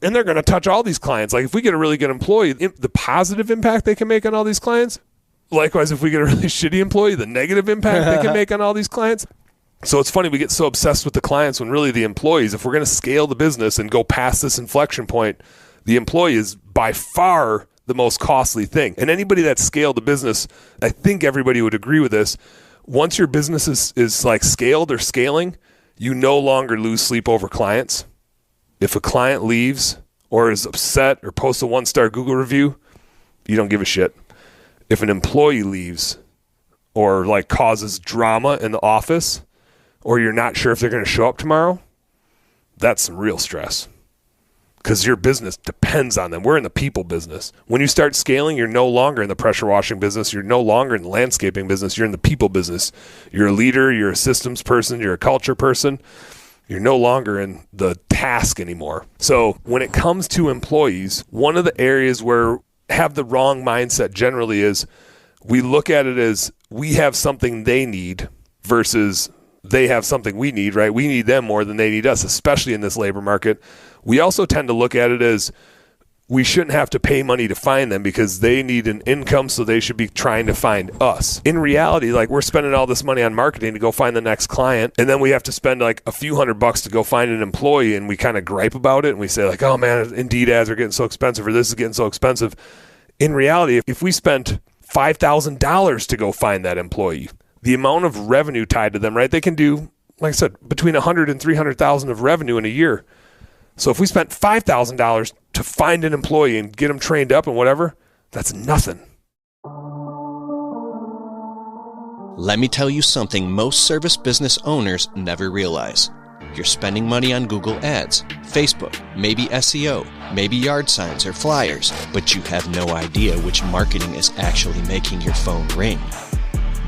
And they're going to touch all these clients. If we get a really good employee, the positive impact they can make on all these clients. Likewise, if we get a really shitty employee, the negative impact they can make on all these clients. So it's funny, we get so obsessed with the clients when really the employees, if we're going to scale the business and go past this inflection point, the employee is by far the most costly thing. And anybody that's scaled the business, I think everybody would agree with this. Once your business is scaled or scaling, you no longer lose sleep over clients. If a client leaves or is upset or posts a 1-star Google review, you don't give a shit. If an employee leaves or causes drama in the office, or you're not sure if they're going to show up tomorrow, that's some real stress because your business depends on them. We're in the people business. When you start scaling, you're no longer in the pressure washing business. You're no longer in the landscaping business. You're in the people business. You're a leader. You're a systems person. You're a culture person. You're no longer in the task anymore. So when it comes to employees, one of the areas where have the wrong mindset generally is we look at it as we have something they need versus they have something we need, right? We need them more than they need us, especially in this labor market. We also tend to look at it as we shouldn't have to pay money to find them because they need an income, so they should be trying to find us. In reality, we're spending all this money on marketing to go find the next client, and then we have to spend a few $100 to go find an employee, and we kind of gripe about it, and we say oh man, Indeed ads are getting so expensive, or this is getting so expensive. In reality, if we spent $5,000 to go find that employee, the amount of revenue tied to them, right? They can do, like I said, between $100,000 and $300,000 of revenue in a year. So if we spent $5,000 to find an employee and get them trained up and whatever, that's nothing. Let me tell you something most service business owners never realize. You're spending money on Google Ads, Facebook, maybe SEO, maybe yard signs or flyers, but you have no idea which marketing is actually making your phone ring.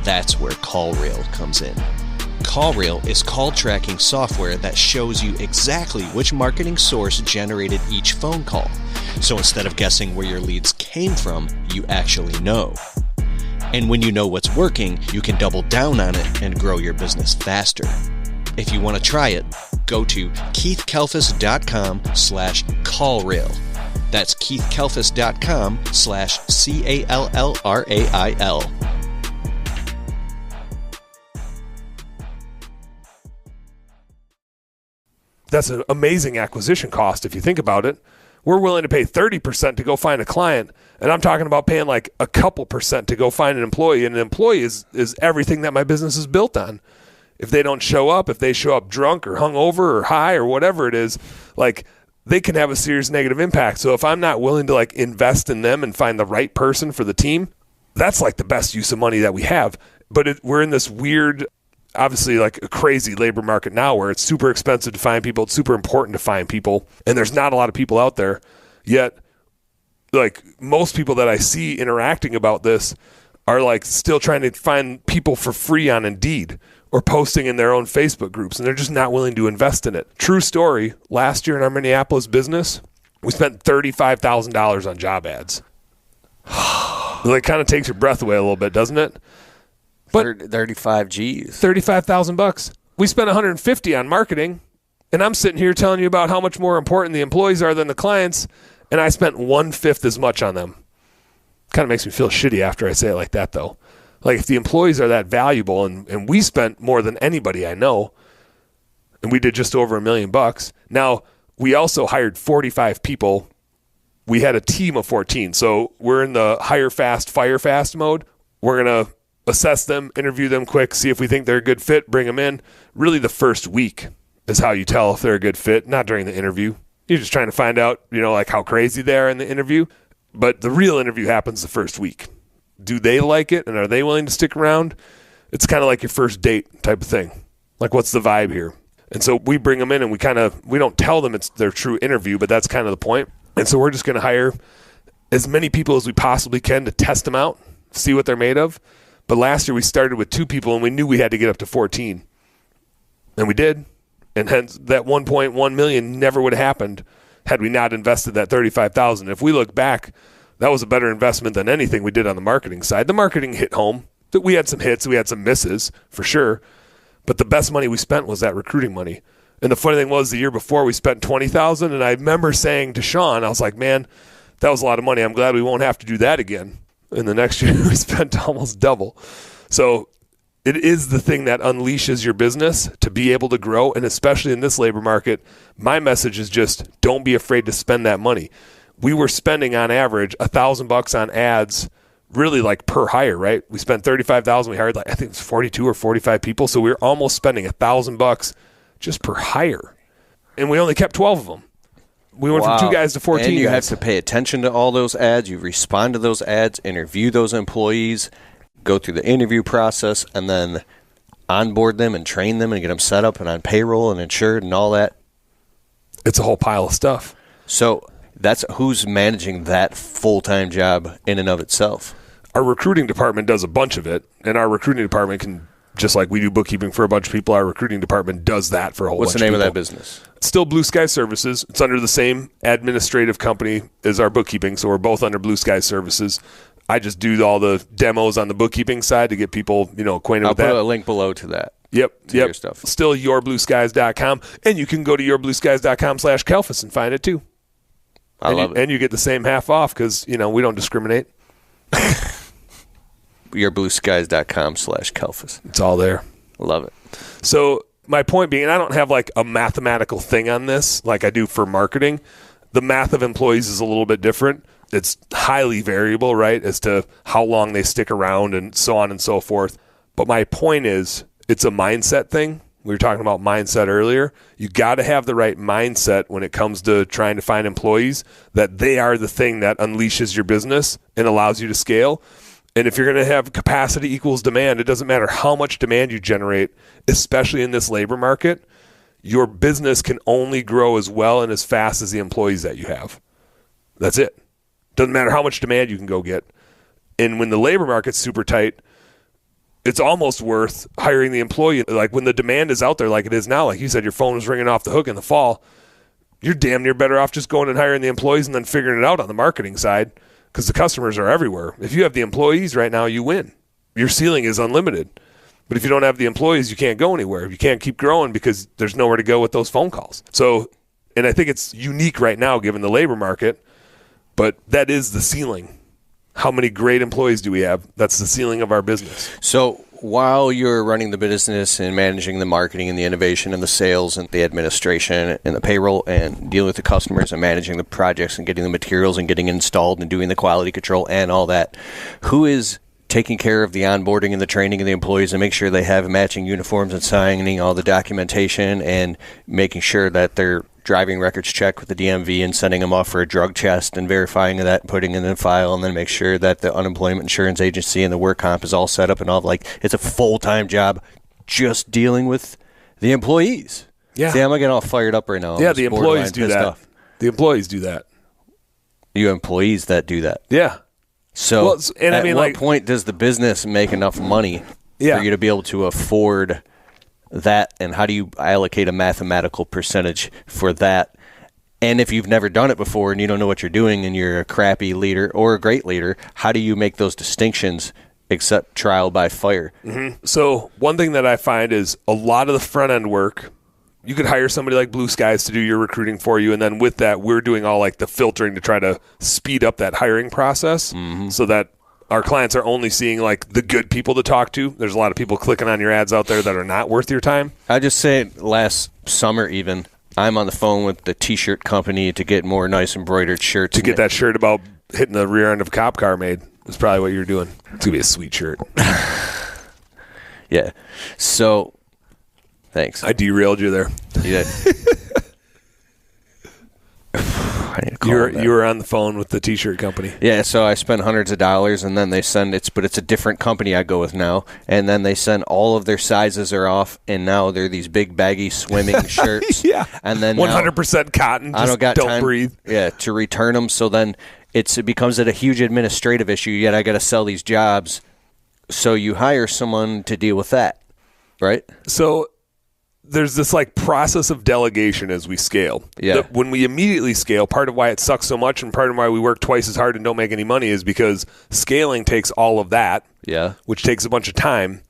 That's where CallRail comes in. CallRail is call tracking software that shows you exactly which marketing source generated each phone call. So instead of guessing where your leads came from, you actually know. And when you know what's working, you can double down on it and grow your business faster. If you want to try it, go to keithkalfas.com/callrail. That's keithkalfas.com/CALLRAIL. That's an amazing acquisition cost if you think about it. We're willing to pay 30% to go find a client, and I'm talking about paying like a couple percent to go find an employee, and an employee is everything that my business is built on. If they don't show up, if they show up drunk or hungover or high or whatever it is, like they can have a serious negative impact. So if I'm not willing to like invest in them and find the right person for the team, that's like the best use of money that we have. But we're in this weird, obviously like a crazy labor market now where it's super expensive to find people. It's super important to find people. And there's not a lot of people out there yet. Like most people that I see interacting about this are like still trying to find people for free on Indeed or posting in their own Facebook groups, and they're just not willing to invest in it. True story, last year in our Minneapolis business, we spent $35,000 on job ads. It kind of takes your breath away a little bit, doesn't it? But 35 G's. $35,000. We spent 150 on marketing, and I'm sitting here telling you about how much more important the employees are than the clients, and I spent 1/5 as much on them. Kind of makes me feel shitty after I say it like that, though. Like if the employees are that valuable, and we spent more than anybody I know, and we did just over $1 million. Now, we also hired 45 people. We had a team of 14. So we're in the hire fast, fire fast mode. We're going to assess them, interview them quick, see if we think they're a good fit, bring them in. Really the first week is how you tell if they're a good fit, not during the interview. You're just trying to find out, like how crazy they are in the interview. But the real interview happens the first week. Do they like it, and are they willing to stick around? It's kind of like your first date type of thing. Like, what's the vibe here? And so we bring them in, and we don't tell them it's their true interview, but that's kind of the point. And so we're just going to hire as many people as we possibly can to test them out, see what they're made of. But last year we started with 2 people, and we knew we had to get up to 14. And we did. And hence that $1.1 million never would have happened had we not invested that $35,000. If we look back, that was a better investment than anything we did on the marketing side. The marketing hit home. We had some hits, we had some misses for sure. But the best money we spent was that recruiting money. And the funny thing was, the year before we spent $20,000, and I remember saying to Sean, I was like, man, that was a lot of money. I'm glad we won't have to do that again. And the next year we spent almost double. So it is the thing that unleashes your business to be able to grow. And especially in this labor market, my message is just don't be afraid to spend that money. We were spending on average $1,000 on ads, really like per hire, right? We spent $35,000. We hired I think it was 42 or 45 people. So we were almost spending $1,000 just per hire. And we only kept 12 of them. We went from 2 guys to 14 and you guys. have to pay attention to all those ads. You respond to those ads, interview those employees, go through the interview process, and then onboard them and train them and get them set up and on payroll and insured and all that. It's a whole pile of stuff. So that's who's managing that full-time job in and of itself. Our recruiting department does a bunch of it, and our recruiting department can, just like we do bookkeeping for a bunch of people, our recruiting department does that for a whole bunch of people. What's the name of that business? It's still Blue Sky Services. It's under the same administrative company as our bookkeeping, so we're both under Blue Sky Services. I just do all the demos on the bookkeeping side to get people, acquainted with that. I'll put a link below to that. Yep. Your stuff. Still yourblueskies.com, and you can go to yourblueskies.com/Kelfus and find it too. I love it. And you get the same half off because, we don't discriminate. yourblueskies.com/Kelfus. It's all there. Love it. So my point being, I don't have like a mathematical thing on this like I do for marketing. The math of employees is a little bit different. It's highly variable, right, as to how long they stick around and so on and so forth. But my point is, it's a mindset thing. We were talking about mindset earlier. You got to have the right mindset when it comes to trying to find employees, that they are the thing that unleashes your business and allows you to scale. And if you're going to have capacity equals demand, it doesn't matter how much demand you generate, especially in this labor market. Your business can only grow as well and as fast as the employees that you have. That's it. Doesn't matter how much demand you can go get. And when the labor market's super tight, it's almost worth hiring the employee. Like when the demand is out there like it is now, like you said, your phone was ringing off the hook in the fall, you're damn near better off just going and hiring the employees and then figuring it out on the marketing side, because the customers are everywhere. If you have the employees right now, you win. Your ceiling is unlimited. But if you don't have the employees, you can't go anywhere. You can't keep growing because there's nowhere to go with those phone calls. So, and I think it's unique right now given the labor market, but that is the ceiling. How many great employees do we have? That's the ceiling of our business. So while you're running the business and managing the marketing and the innovation and the sales and the administration and the payroll and dealing with the customers and managing the projects and getting the materials and getting installed and doing the quality control and all that, who is taking care of the onboarding and the training of the employees and make sure they have matching uniforms and signing all the documentation and making sure that their driving records checked with the DMV and sending them off for a drug test and verifying that, putting it in a file, and then make sure that the unemployment insurance agency and the work comp is all set up and all, like, it's a full-time job just dealing with the employees. Yeah. See, I'm getting all fired up right now. Yeah, the employees do that. The employees do that. You have employees that do that. Yeah. So well, and at I mean, what like, point does the business make enough money for you to be able to afford that, and how do you allocate a mathematical percentage for that? And if you've never done it before and you don't know what you're doing and you're a crappy leader or a great leader, how do you make those distinctions except trial by fire? Mm-hmm. So one thing that I find is a lot of the front end work, you could hire somebody like Blue Skies to do your recruiting for you. And then with that, we're doing all like the filtering to try to speed up that hiring process so that our clients are only seeing like the good people to talk to. There's a lot of people clicking on your ads out there that are not worth your time. I just say last summer even, I'm on the phone with the T-shirt company to get more nice embroidered shirts. To get that shirt about hitting the rear end of a cop car made is probably what you're doing. It's going to be a sweet shirt. Yeah. So, thanks. I derailed you there. You did. I need to call them back. You were on the phone with the T-shirt company. Yeah, so I spend hundreds of dollars, and then they send but it's a different company I go with now, and then they send all of their sizes are off, and now they're these big baggy swimming shirts. Yeah, and then 100% cotton. Just I don't got time, breathe. Yeah, to return them. So then it becomes a huge administrative issue. Yet I got to sell these jobs, so you hire someone to deal with that, right? So there's this like process of delegation as we scale. Yeah. When we immediately scale, part of why it sucks so much and part of why we work twice as hard and don't make any money is because scaling takes all of that, which takes a bunch of time,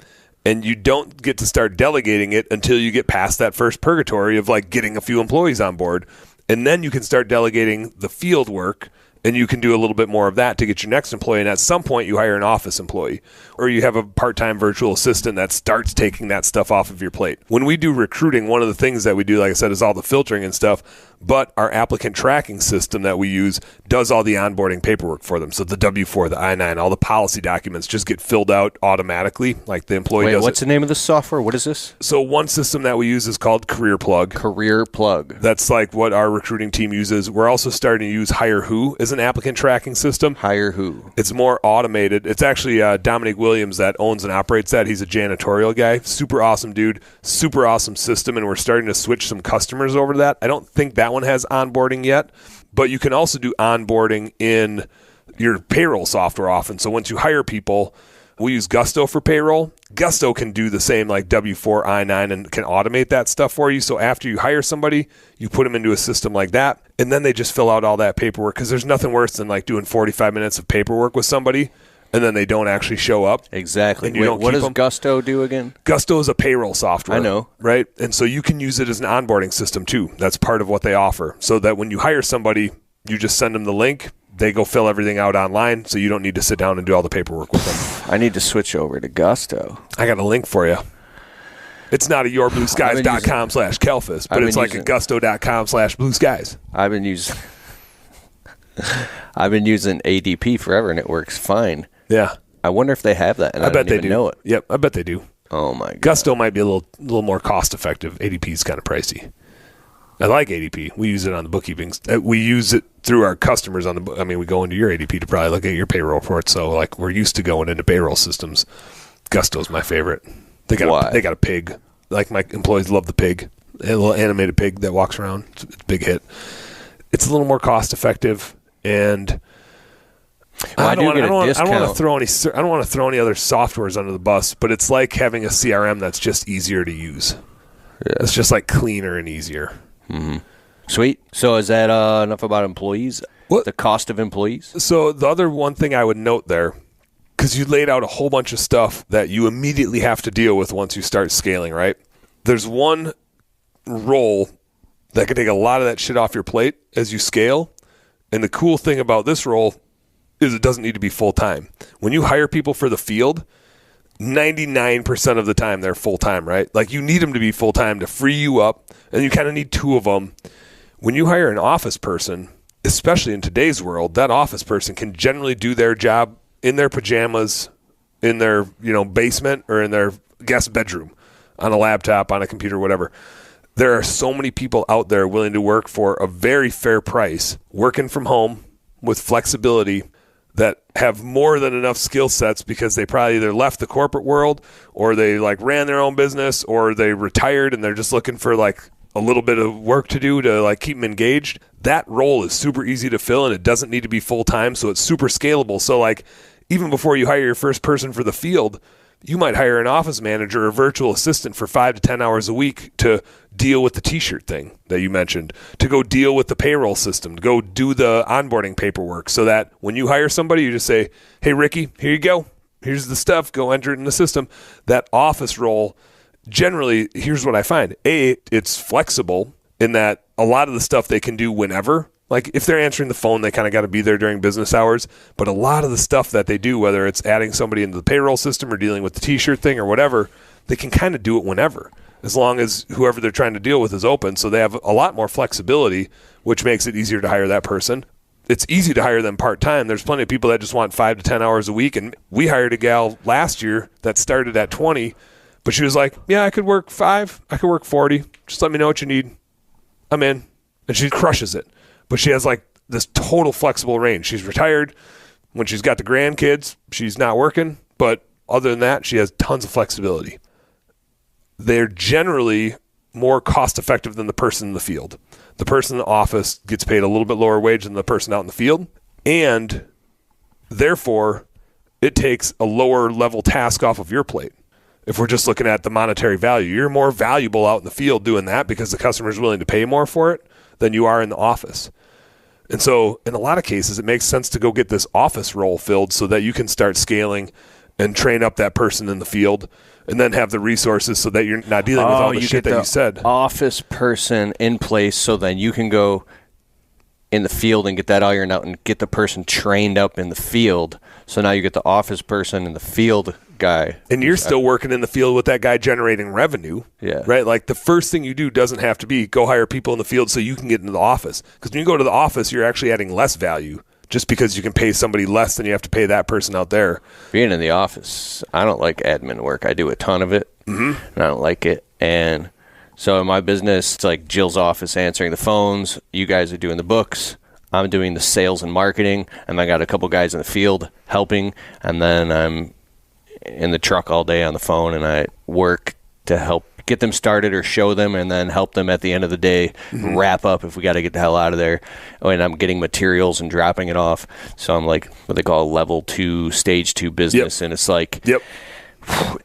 and you don't get to start delegating it until you get past that first purgatory of like getting a few employees on board. And then you can start delegating the field work, and you can do a little bit more of that to get your next employee. And at some point, you hire an office employee, or you have a part-time virtual assistant that starts taking that stuff off of your plate. When we do recruiting, one of the things that we do, like I said, is all the filtering and stuff. But our applicant tracking system that we use does all the onboarding paperwork for them. So the W-4, the I-9, all the policy documents just get filled out automatically, like the employee does. What's the name of the software? What is this? So one system that we use is called Career Plug. Career Plug. That's like what our recruiting team uses. We're also starting to use Hire Who as an applicant tracking system. Hire Who. It's more automated. It's actually Dominic Williams that owns and operates that. He's a janitorial guy. Super awesome dude. Super awesome system, and we're starting to switch some customers over to that. I don't think that one has onboarding yet, but you can also do onboarding in your payroll software often. So once you hire people, we use Gusto for payroll. Gusto can do the same like W-4, I-9, and can automate that stuff for you. So after you hire somebody, you put them into a system like that, and then they just fill out all that paperwork, because there's nothing worse than like doing 45 minutes of paperwork with somebody and then they don't actually show up. Exactly. What does Gusto do again? Gusto is a payroll software. I know. Right? And so you can use it as an onboarding system too. That's part of what they offer. So that when you hire somebody, you just send them the link. They go fill everything out online, so you don't need to sit down and do all the paperwork with them. I need to switch over to Gusto. I got a link for you. It's not a yourblueskies.com/Kelfis, but it's like a gusto.com/blueskies. I've been using ADP forever, and it works fine. Yeah. I wonder if they have that, and I bet they do know it. Yep, I bet they do. Oh my god. Gusto might be a little more cost effective. ADP is kind of pricey. I like ADP. We use it on the bookkeeping. We use it through our customers on the. I mean, we go into your ADP to probably look at your payroll report. So like we're used to going into payroll systems. Gusto's my favorite. They got a pig. Like my employees love the pig. A little animated pig that walks around. It's a big hit. It's a little more cost effective, and I don't want to throw any other softwares under the bus. But it's like having a CRM that's just easier to use. Yeah. It's just like cleaner and easier. Mm-hmm. Sweet. So is that enough about employees? What? The cost of employees? So the other one thing I would note there, because you laid out a whole bunch of stuff that you immediately have to deal with once you start scaling, right? There's one role that can take a lot of that shit off your plate as you scale. And the cool thing about this role is it doesn't need to be full-time. When you hire people for the field, 99% of the time they're full-time, right? Like you need them to be full-time to free you up, and you kind of need two of them. When you hire an office person, especially in today's world, that office person can generally do their job in their pajamas, in their basement, or in their guest bedroom, on a laptop, on a computer, whatever. There are so many people out there willing to work for a very fair price, working from home with flexibility, that have more than enough skill sets because they probably either left the corporate world or they like ran their own business or they retired and they're just looking for like a little bit of work to do to like keep them engaged. That role is super easy to fill and it doesn't need to be full time. So it's super scalable. So like even before you hire your first person for the field, you might hire an office manager or virtual assistant for 5 to 10 hours a week to deal with the t-shirt thing that you mentioned, to go deal with the payroll system, to go do the onboarding paperwork, so that when you hire somebody, you just say, hey, Ricky, here you go. Here's the stuff. Go enter it in the system. That office role, generally, here's what I find. A, it's flexible in that a lot of the stuff they can do whenever. Like if they're answering the phone, they kind of got to be there during business hours. But a lot of the stuff that they do, whether it's adding somebody into the payroll system or dealing with the t-shirt thing or whatever, they can kind of do it whenever, as long as whoever they're trying to deal with is open. So they have a lot more flexibility, which makes it easier to hire that person. It's easy to hire them part-time. There's plenty of people that just want 5 to 10 hours a week. And we hired a gal last year that started at 20, but she was like, yeah, I could work 5. I could work 40. Just let me know what you need. I'm in. And she crushes it. But she has like this total flexible range. She's retired. When she's got the grandkids, she's not working. But other than that, she has tons of flexibility. They're generally more cost effective than the person in the field. The person in the office gets paid a little bit lower wage than the person out in the field. And therefore, it takes a lower level task off of your plate. If we're just looking at the monetary value, you're more valuable out in the field doing that because the customer is willing to pay more for it than you are in the office. And so in a lot of cases, it makes sense to go get this office role filled so that you can start scaling and train up that person in the field and then have the resources so that you're not dealing with all the shit that you said. Office person in place so then you can go in the field and get that ironed out and get the person trained up in the field. So now you get the office person and the field guy. And you're still working in the field with that guy generating revenue. Yeah. Right? Like the first thing you do doesn't have to be go hire people in the field so you can get into the office. Because when you go to the office, you're actually adding less value just because you can pay somebody less than you have to pay that person out there. Being in the office, I don't like admin work. I do a ton of it. Mm-hmm. And I don't like it. And so in my business, it's like Jill's office answering the phones. You guys are doing the books. I'm doing the sales and marketing. And I got a couple guys in the field helping. And then I'm in the truck all day on the phone, and I work to help get them started or show them and then help them at the end of the day wrap up if we got to get the hell out of there. And I'm getting materials and dropping it off. So I'm like what they call level 2, stage 2 business. Yep. And it's like,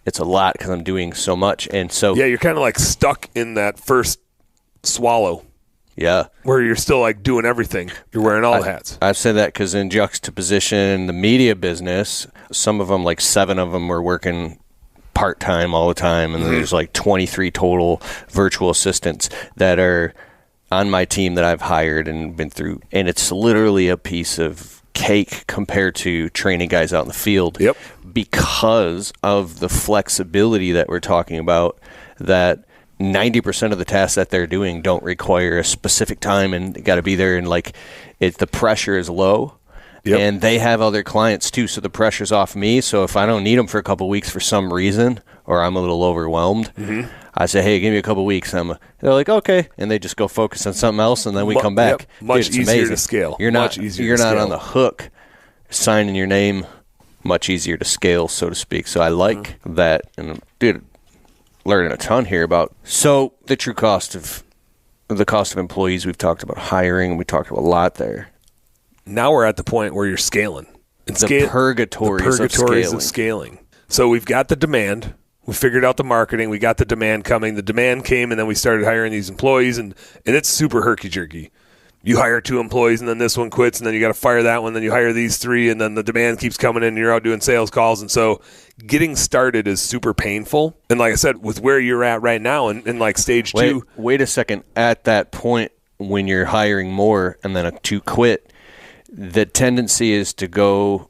it's a lot because I'm doing so much. And so, yeah, you're kind of like stuck in that first swallow. Yeah. Where you're still like doing everything. You're wearing all the hats. I've said that because in juxtaposition, the media business, some of them, like 7 of them were working part-time all the time. And there's like 23 total virtual assistants that are on my team that I've hired and been through. And it's literally a piece of cake compared to training guys out in the field. Yep. Because of the flexibility that we're talking about, that 90% of the tasks that they're doing don't require a specific time and got to be there, and like the pressure is low. Yep. And they have other clients too, so the pressure's off me. So if I don't need them for a couple of weeks for some reason, or I'm a little overwhelmed, I say, hey, give me a couple weeks. They're like, okay. And they just go focus on something else, and then we come back. Yep. Much Dude, easier amazing. to scale. You're not on the hook signing your name. Much easier to scale, so to speak. So I like that. And dude, learning a ton here about the true cost of employees. We've talked about hiring. We talked about a lot there. Now we're at the point where you're scaling. The purgatories of scaling. So we've got the demand. We figured out the marketing. We got the demand coming. The demand came, and then we started hiring these employees, and it's super herky-jerky. You hire 2 employees, and then this one quits, and then you got to fire that one, then you hire these 3, and then the demand keeps coming in, and you're out doing sales calls. And so getting started is super painful. And like I said, with where you're at right now in like stage 2. Wait a second. At that point, when you're hiring more and then 2 quit, the tendency is to go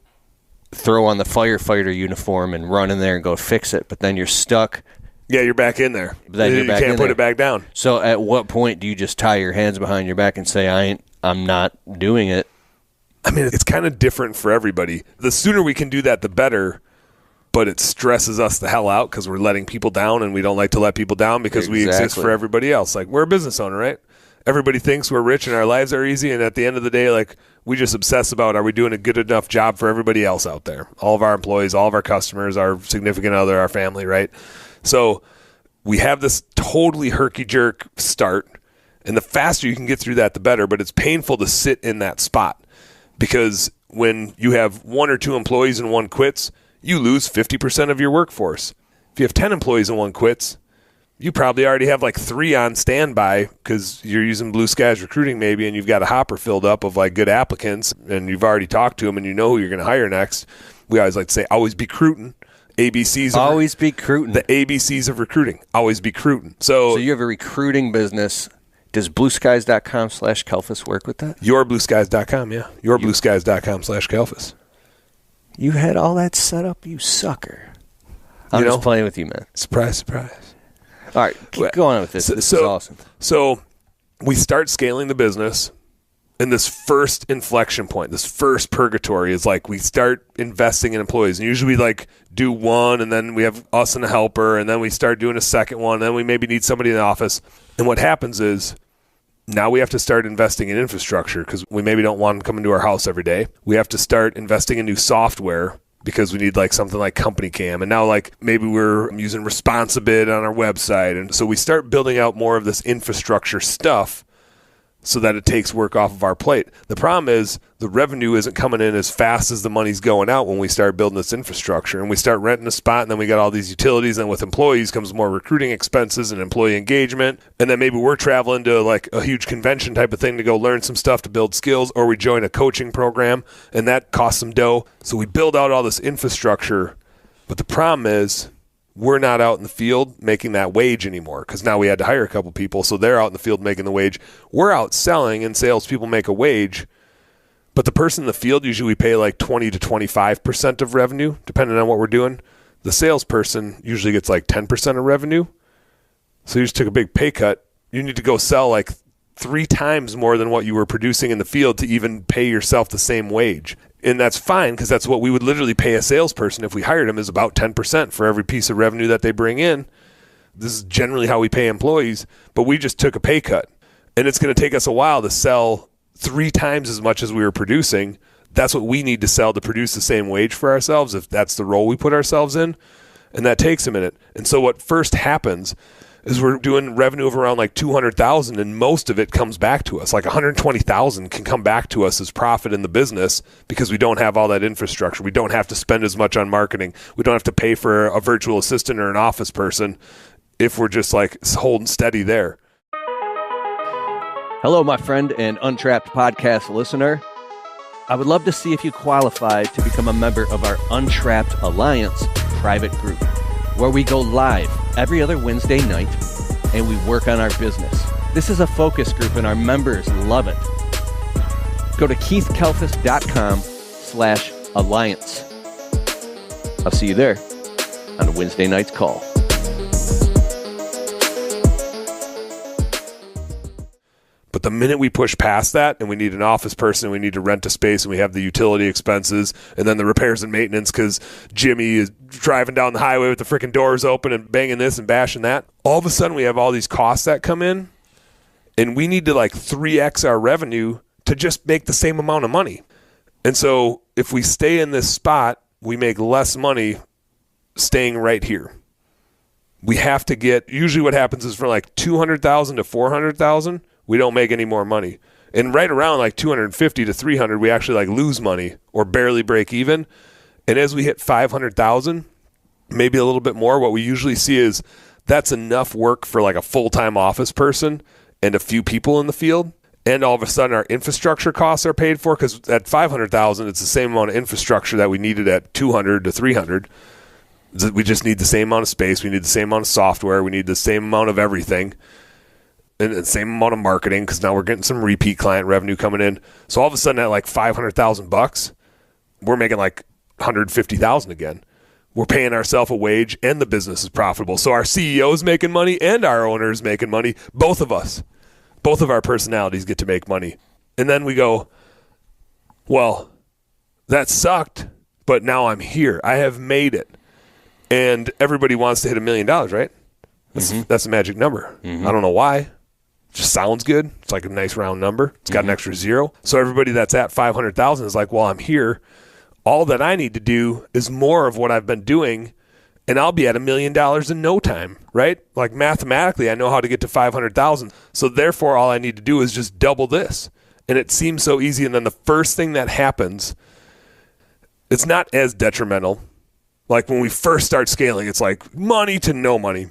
throw on the firefighter uniform and run in there and go fix it, but then you're stuck. Yeah, you're back in there. Then you can't put it back down. So at what point do you just tie your hands behind your back and say, I'm not doing it? I mean, it's kind of different for everybody. The sooner we can do that, the better, but it stresses us the hell out because we're letting people down, and we don't like to let people down because we exist for everybody else. Like, we're a business owner, right? Everybody thinks we're rich and our lives are easy, and at the end of the day, like, we just obsess about, are we doing a good enough job for everybody else out there? All of our employees, all of our customers, our significant other, our family, right? So we have this totally herky-jerk start, and the faster you can get through that, the better, but it's painful to sit in that spot because when you have 1 or 2 employees and 1 quits, you lose 50% of your workforce. If you have 10 employees and 1 quits, you probably already have like 3 on standby because you're using Blue Skies recruiting maybe, and you've got a hopper filled up of like good applicants, and you've already talked to them, and you know who you're going to hire next. We always like to say, always be recruiting. ABCs. Always be recruiting. The ABCs of recruiting. Always be recruiting. So you have a recruiting business. Does blueskies.com/Kelfus work with that? Yourblueskies.com, yeah. Yourblueskies.com/Kelfus. You had all that set up, you sucker. I'm just playing with you, man. Surprise, surprise. All right, keep going with this. This is awesome. So we start scaling the business, and this first inflection point, this first purgatory is like we start investing in employees. And usually we like do 1, and then we have us and a helper, and then we start doing a second one, and then we maybe need somebody in the office. And what happens is now we have to start investing in infrastructure because we maybe don't want them coming to our house every day. We have to start investing in new software because we need like something like Company Cam. And now like maybe we're using Responsibid on our website. And so we start building out more of this infrastructure stuff so that it takes work off of our plate. The problem is the revenue isn't coming in as fast as the money's going out when we start building this infrastructure. And we start renting a spot, and then we got all these utilities, and with employees comes more recruiting expenses and employee engagement. And then maybe we're traveling to like a huge convention type of thing to go learn some stuff to build skills, or we join a coaching program, and that costs some dough. So we build out all this infrastructure, but the problem is we're not out in the field making that wage anymore because now we had to hire a couple people, so they're out in the field making the wage. We're out selling, and salespeople make a wage, but the person in the field, usually we pay like 20 to 25% of revenue, depending on what we're doing. The salesperson usually gets like 10% of revenue, so you just took a big pay cut. You need to go sell like 3 times more than what you were producing in the field to even pay yourself the same wage. And that's fine because that's what we would literally pay a salesperson if we hired them, is about 10% for every piece of revenue that they bring in. This is generally how we pay employees, but we just took a pay cut. And it's going to take us a while to sell 3 times as much as we were producing. That's what we need to sell to produce the same wage for ourselves if that's the role we put ourselves in. And that takes a minute. And so what first happens is we're doing revenue of around like 200,000, and most of it comes back to us. Like 120,000 can come back to us as profit in the business because we don't have all that infrastructure. We don't have to spend as much on marketing. We don't have to pay for a virtual assistant or an office person if we're just like holding steady there. Hello, my friend and Untrapped podcast listener. I would love to see if you qualify to become a member of our Untrapped Alliance private group, where we go live every other Wednesday night and we work on our business. This is a focus group and our members love it. Go to keithkelfus.com/alliance. I'll see you there on a Wednesday night's call. But the minute we push past that and we need an office person, we need to rent a space, and we have the utility expenses and then the repairs and maintenance because Jimmy is driving down the highway with the freaking doors open and banging this and bashing that. All of a sudden we have all these costs that come in, and we need to like 3x our revenue to just make the same amount of money. And so if we stay in this spot, we make less money staying right here. We have to get, usually what happens is from like 200,000 to 400,000, we don't make any more money. And right around like 250 to 300, we actually like lose money or barely break even. And as we hit 500,000, maybe a little bit more, what we usually see is that's enough work for like a full-time office person and a few people in the field. And all of a sudden our infrastructure costs are paid for, because at 500,000, it's the same amount of infrastructure that we needed at 200 to 300. We just need the same amount of space. We need the same amount of software. We need the same amount of everything, and the same amount of marketing, because now we're getting some repeat client revenue coming in. So all of a sudden at like $500,000, we're making like 150,000 again. We're paying ourselves a wage, and the business is profitable. So our CEO is making money and our owner is making money. Both of us. Both of our personalities get to make money. And then we go, well, that sucked, but now I'm here. I have made it. And everybody wants to hit $1 million, right? That's a magic number. I don't know why. It just sounds good. It's like a nice round number. It's got an extra zero. So everybody that's at 500,000 is like, well, I'm here. All that I need to do is more of what I've been doing, and I'll be at $1 million in no time, right? Like mathematically, I know how to get to 500,000. So therefore, all I need to do is just double this. And it seems so easy. And then the first thing that happens, it's not as detrimental. Like when we first start scaling, it's like money to no money.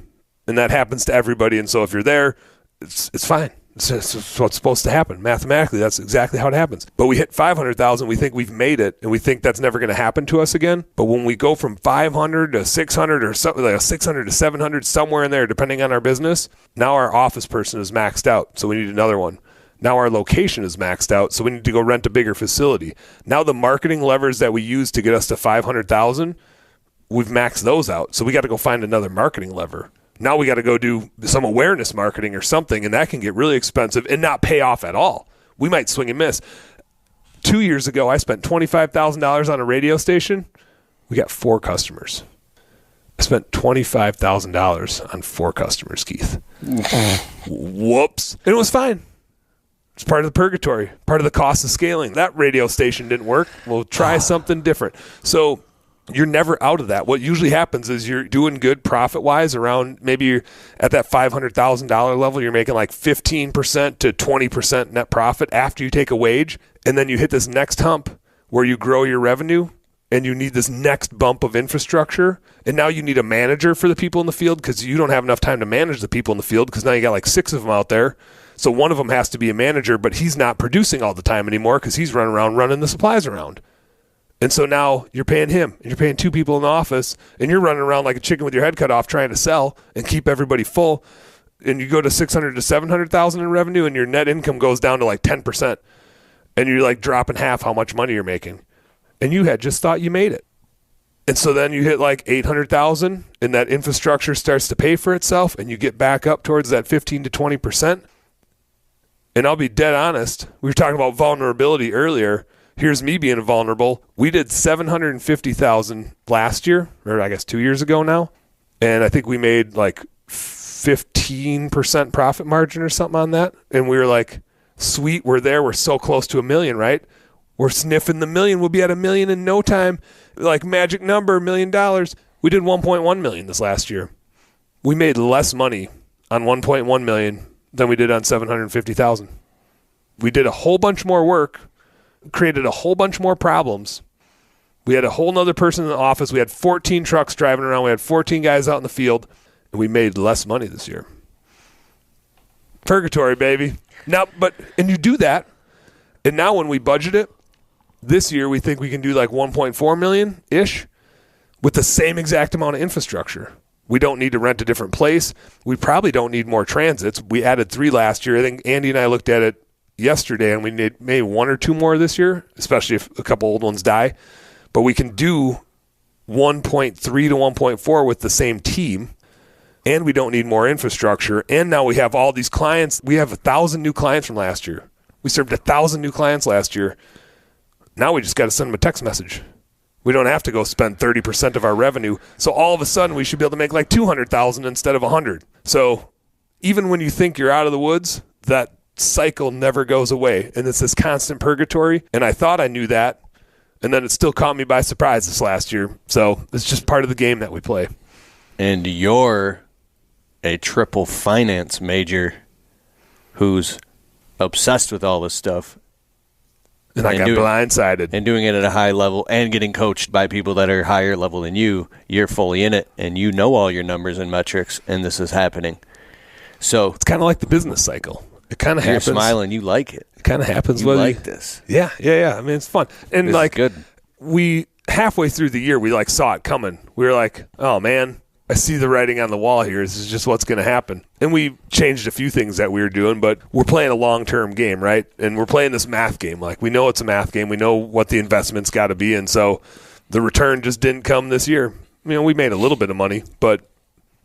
And that happens to everybody. And so if you're there, it's fine. It's what's supposed to happen. Mathematically, that's exactly how it happens. But we hit 500,000, we think we've made it, and we think that's never going to happen to us again. But when we go from 500 to 600 or something like 600 to 700, somewhere in there, depending on our business, now our office person is maxed out, so we need another one. Now our location is maxed out, so we need to go rent a bigger facility. Now the marketing levers that we use to get us to 500,000, we've maxed those out. So we got to go find another marketing lever. Now we got to go do some awareness marketing or something, and that can get really expensive and not pay off at all. We might swing and miss. 2 years ago, I spent $25,000 on a radio station. We got 4 customers. I spent $25,000 on 4 customers, Keith. Whoops. And it was fine. It's part of the purgatory, part of the cost of scaling. That radio station didn't work. We'll try something different. So you're never out of that. What usually happens is you're doing good profit-wise around, maybe you're at that $500,000 level, you're making like 15% to 20% net profit after you take a wage, and then you hit this next hump where you grow your revenue, and you need this next bump of infrastructure, and now you need a manager for the people in the field because you don't have enough time to manage the people in the field because now you got like 6 of them out there. So one of them has to be a manager, but he's not producing all the time anymore because he's running around running the supplies around. And so now you're paying him, and you're paying 2 people in the office, and you're running around like a chicken with your head cut off trying to sell and keep everybody full. And you go to 600 to 700,000 in revenue, and your net income goes down to like 10%. And you're like dropping half how much money you're making. And you had just thought you made it. And so then you hit like 800,000, and that infrastructure starts to pay for itself, and you get back up towards that 15 to 20%. And I'll be dead honest. We were talking about vulnerability earlier. Here's me being vulnerable. We did 750,000 last year, or I guess 2 years ago now. And I think we made like 15% profit margin or something on that. And we were like, sweet, we're there. We're so close to $1 million, right? We're sniffing the $1 million. We'll be at $1 million in no time. Like magic number, $1 million. We did 1.1 million this last year. We made less money on 1.1 million than we did on 750,000. We did a whole bunch more work, created a whole bunch more problems. We had a whole nother person in the office. We had 14 trucks driving around. We had 14 guys out in the field, and we made less money this year. Purgatory, baby. Now, and you do that, and now when we budget it, this year we think we can do like 1.4 million-ish with the same exact amount of infrastructure. We don't need to rent a different place. We probably don't need more transits. We added 3 last year. I think Andy and I looked at it yesterday, and we need maybe 1 or 2 more this year, especially if a couple old ones die. But we can do 1.3 to 1.4 with the same team. and we don't need more infrastructure. And now we have all these clients. We have 1,000 new clients from last year. We served 1,000 new clients last year. Now we just got to send them a text message. We don't have to go spend 30% of our revenue. So all of a sudden we should be able to make like 200,000 instead of 100. So even when you think you're out of the woods, that cycle never goes away. And it's this constant purgatory. And I thought I knew that. And then it still caught me by surprise this last year. So it's just part of the game that we play. And you're a triple finance major who's obsessed with all this stuff. And I got blindsided. And doing it at a high level and getting coached by people that are higher level than you. You're fully in it, and you know all your numbers and metrics, and this is happening. So it's kind of like the business cycle. It kind of happens. You're smiling. You like it. It kind of happens. You like this. Yeah. I mean, it's fun. And this like, is good. We halfway through the year, we like saw it coming. We were like, oh man, I see the writing on the wall here. This is just what's going to happen. And we changed a few things that we were doing, but we're playing a long-term game, right? And we're playing this math game. Like, we know it's a math game. We know what the investment's got to be. And so the return just didn't come this year. You know, we made a little bit of money, but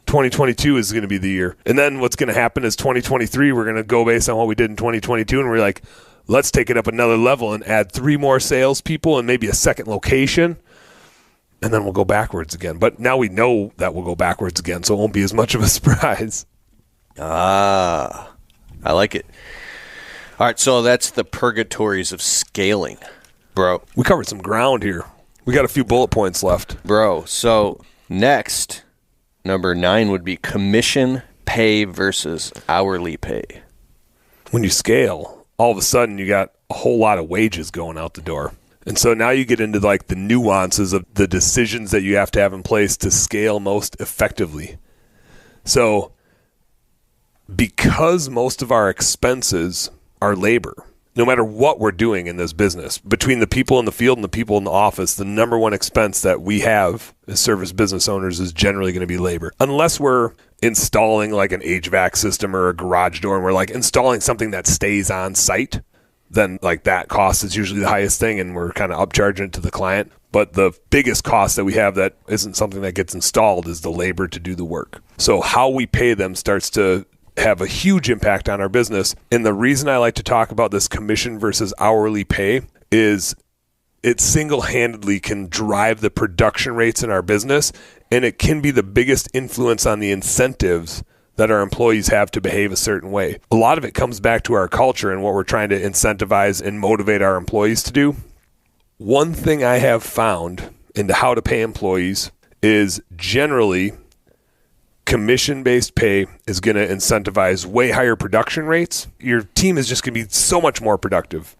2022 is going to be the year. And then what's going to happen is 2023, we're going to go based on what we did in 2022. And we're like, let's take it up another level and add 3 more salespeople and maybe a second location. And then we'll go backwards again. But now we know that we'll go backwards again, so it won't be as much of a surprise. I like it. All right, so that's the purgatories of scaling, bro. We covered some ground here. We got a few bullet points left. Bro, so next, number 9 would be commission pay versus hourly pay. When you scale, all of a sudden you got a whole lot of wages going out the door. And so now you get into like the nuances of the decisions that you have to have in place to scale most effectively. So because most of our expenses are labor, no matter what we're doing in this business, between the people in the field and the people in the office, the number one expense that we have as service business owners is generally going to be labor. Unless we're installing like an HVAC system or a garage door and we're like installing something that stays on site, then like that cost is usually the highest thing and we're kind of upcharging it to the client. But the biggest cost that we have that isn't something that gets installed is the labor to do the work. So how we pay them starts to have a huge impact on our business. And the reason I like to talk about this commission versus hourly pay is it single-handedly can drive the production rates in our business, and it can be the biggest influence on the incentives that our employees have to behave a certain way. A lot of it comes back to our culture and what we're trying to incentivize and motivate our employees to do. One thing I have found into how to pay employees is generally commission-based pay is going to incentivize way higher production rates. Your team is just going to be so much more productive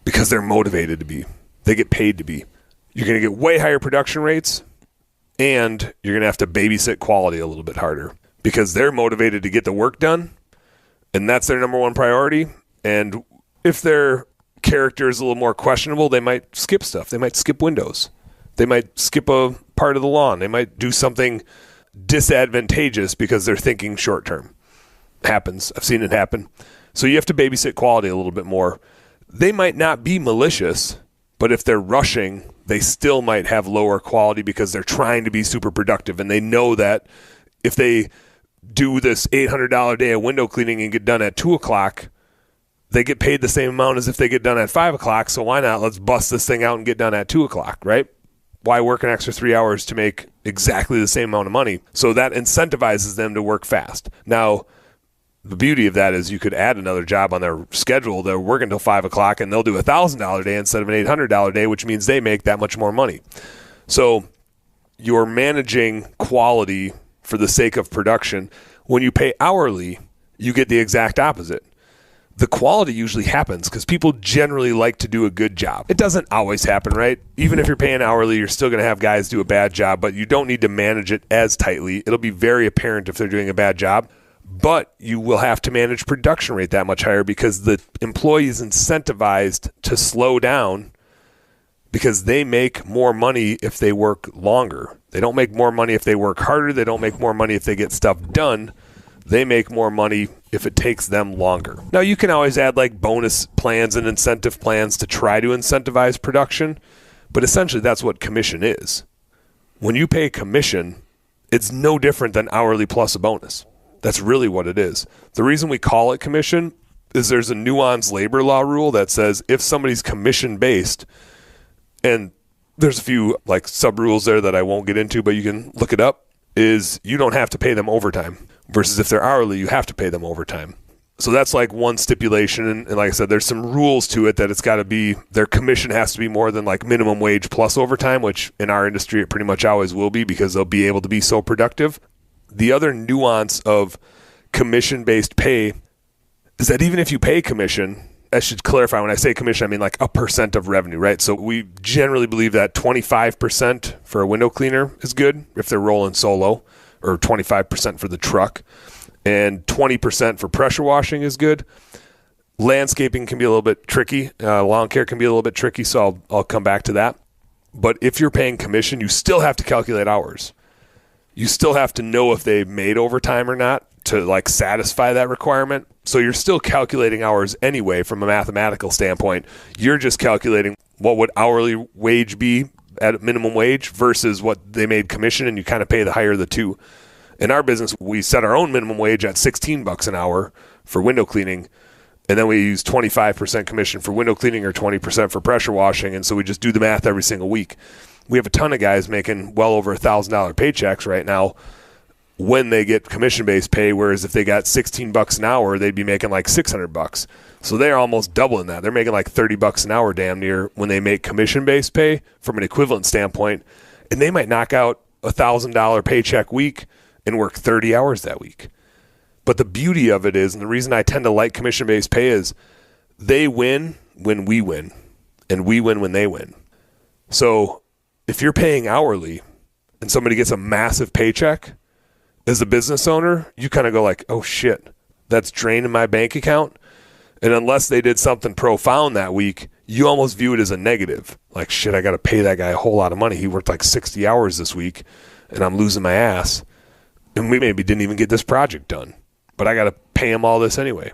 because they're motivated to be. They get paid to be. You're going to get way higher production rates, and you're going to have to babysit quality a little bit harder, because they're motivated to get the work done, and that's their number one priority. And if their character is a little more questionable, they might skip stuff. They might skip windows. They might skip a part of the lawn. They might do something disadvantageous because they're thinking short term. Happens. I've seen it happen. So you have to babysit quality a little bit more. They might not be malicious, but if they're rushing, they still might have lower quality because they're trying to be super productive, and they know that if they do this $800 day of window cleaning and get done at 2 o'clock, they get paid the same amount as if they get done at 5 o'clock. So why not? Let's bust this thing out and get done at 2 o'clock, right? Why work an extra 3 hours to make exactly the same amount of money? So that incentivizes them to work fast. Now, the beauty of that is you could add another job on their schedule. They're working until 5 o'clock and they'll do a $1,000 day instead of an $800 day, which means they make that much more money. So you're managing quality for the sake of production. When you pay hourly, you get the exact opposite. The quality usually happens because people generally like to do a good job. It doesn't always happen, right? Even if you're paying hourly, you're still going to have guys do a bad job, but you don't need to manage it as tightly. It'll be very apparent if they're doing a bad job, but you will have to manage production rate that much higher because the employee is incentivized to slow down because they make more money if they work longer. They don't make more money if they work harder. They don't make more money if they get stuff done. They make more money if it takes them longer. Now, you can always add like bonus plans and incentive plans to try to incentivize production, but essentially that's what commission is. When you pay commission, It's no different than hourly plus a bonus. That's really what it is. The reason we call it commission is there's a nuanced labor law rule that says if somebody's commission-based, and there's a few like sub-rules there that I won't get into, but you can look it up, is you don't have to pay them overtime versus if they're hourly, you have to pay them overtime. So that's like one stipulation. And like I said, there's some rules to it that it's got to be, their commission has to be more than like minimum wage plus overtime, which in our industry, it pretty much always will be because they'll be able to be so productive. The other nuance of commission-based pay is that even if you pay commission, I should clarify, when I say commission, I mean like a percent of revenue, right? So we generally believe that 25% for a window cleaner is good if they're rolling solo, or 25% for the truck, and 20% for pressure washing is good. Landscaping can be a little bit tricky. Lawn care can be a little bit tricky, so I'll come back to that. But if you're paying commission, you still have to calculate hours. You still have to know if they made overtime or not to like satisfy that requirement. So you're still calculating hours anyway from a mathematical standpoint. You're just calculating what would hourly wage be at minimum wage versus what they made commission, and you kind of pay the higher of the two. In our business, we set our own minimum wage at $16 an hour for window cleaning, and then we use 25% commission for window cleaning or 20% for pressure washing, and so we just do the math every single week. We have a ton of guys making well over $1,000 paychecks right now when they get commission-based pay, whereas if they got $16 an hour, they'd be making like $600. So they're almost doubling that. They're making like $30 an hour damn near when they make commission-based pay from an equivalent standpoint, and they might knock out $1,000 paycheck week and work 30 hours that week. But the beauty of it is, and the reason I tend to like commission-based pay is they win when we win, and we win when they win. So if you're paying hourly and somebody gets a massive paycheck, as a business owner, you kind of go like, oh shit, that's draining my bank account. And unless they did something profound that week, you almost view it as a negative. Like, shit, I got to pay that guy a whole lot of money. He worked like 60 hours this week and I'm losing my ass. And we maybe didn't even get this project done, but I got to pay him all this anyway.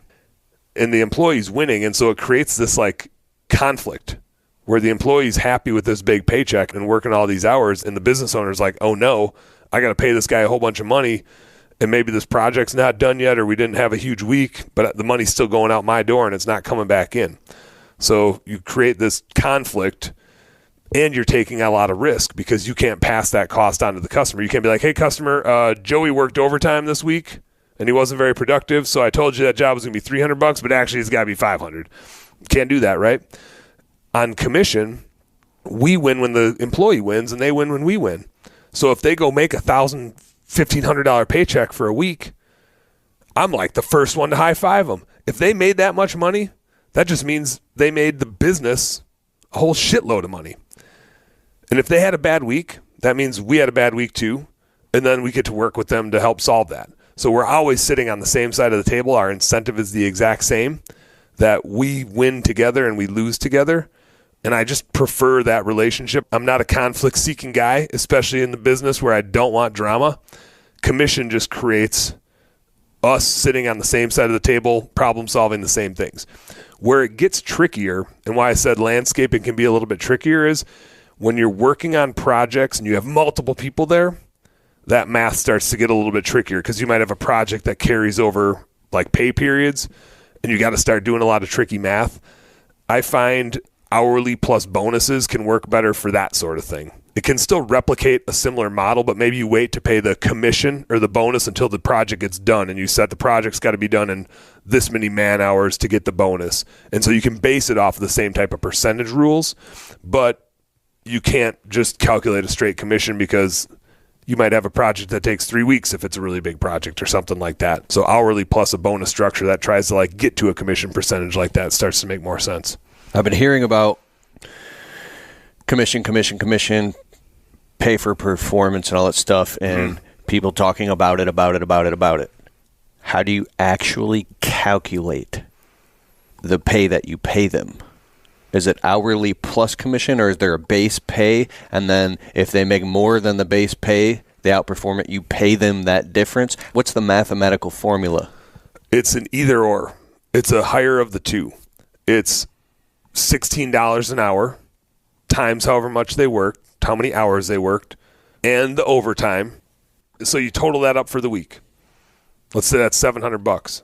And the employee's winning. And so it creates this like conflict where the employee's happy with this big paycheck and working all these hours. And the business owner's like, oh no, I got to pay this guy a whole bunch of money, and maybe this project's not done yet, or we didn't have a huge week, but the money's still going out my door and it's not coming back in. So you create this conflict, and you're taking a lot of risk because you can't pass that cost on to the customer. You can't be like, hey, customer, Joey worked overtime this week, and he wasn't very productive, so I told you that job was going to be $300, but actually it's got to be $500. Can't do that, right? On commission, we win when the employee wins, and they win when we win. So if they go make $1,000, $1,500 paycheck for a week, I'm like the first one to high five them. If they made that much money, that just means they made the business a whole shitload of money. And if they had a bad week, that means we had a bad week too. And then we get to work with them to help solve that. So we're always sitting on the same side of the table. Our incentive is the exact same, that we win together and we lose together. And I just prefer that relationship. I'm not a conflict-seeking guy, especially in the business where I don't want drama. Commission just creates us sitting on the same side of the table, problem-solving the same things. Where it gets trickier, and why I said landscaping can be a little bit trickier, is when you're working on projects and you have multiple people there, that math starts to get a little bit trickier because you might have a project that carries over like pay periods, and you got to start doing a lot of tricky math. I find hourly plus bonuses can work better for that sort of thing. It can still replicate a similar model, but maybe you wait to pay the commission or the bonus until the project gets done, and you set the project's got to be done in this many man hours to get the bonus. And so you can base it off of the same type of percentage rules, but you can't just calculate a straight commission because you might have a project that takes 3 weeks if it's a really big project or something like that. So hourly plus a bonus structure that tries to like get to a commission percentage like that starts to make more sense. I've been hearing about commission, pay for performance and all that stuff, and people talking about it. How do you actually calculate the pay that you pay them? Is it hourly plus commission, or is there a base pay, and then if they make more than the base pay, they outperform it, you pay them that difference? What's the mathematical formula? It's an either or. It's a higher of the two. It's $16 an hour times however much they worked, how many hours they worked, and the overtime, So you total that up for the week. Let's say that's $700.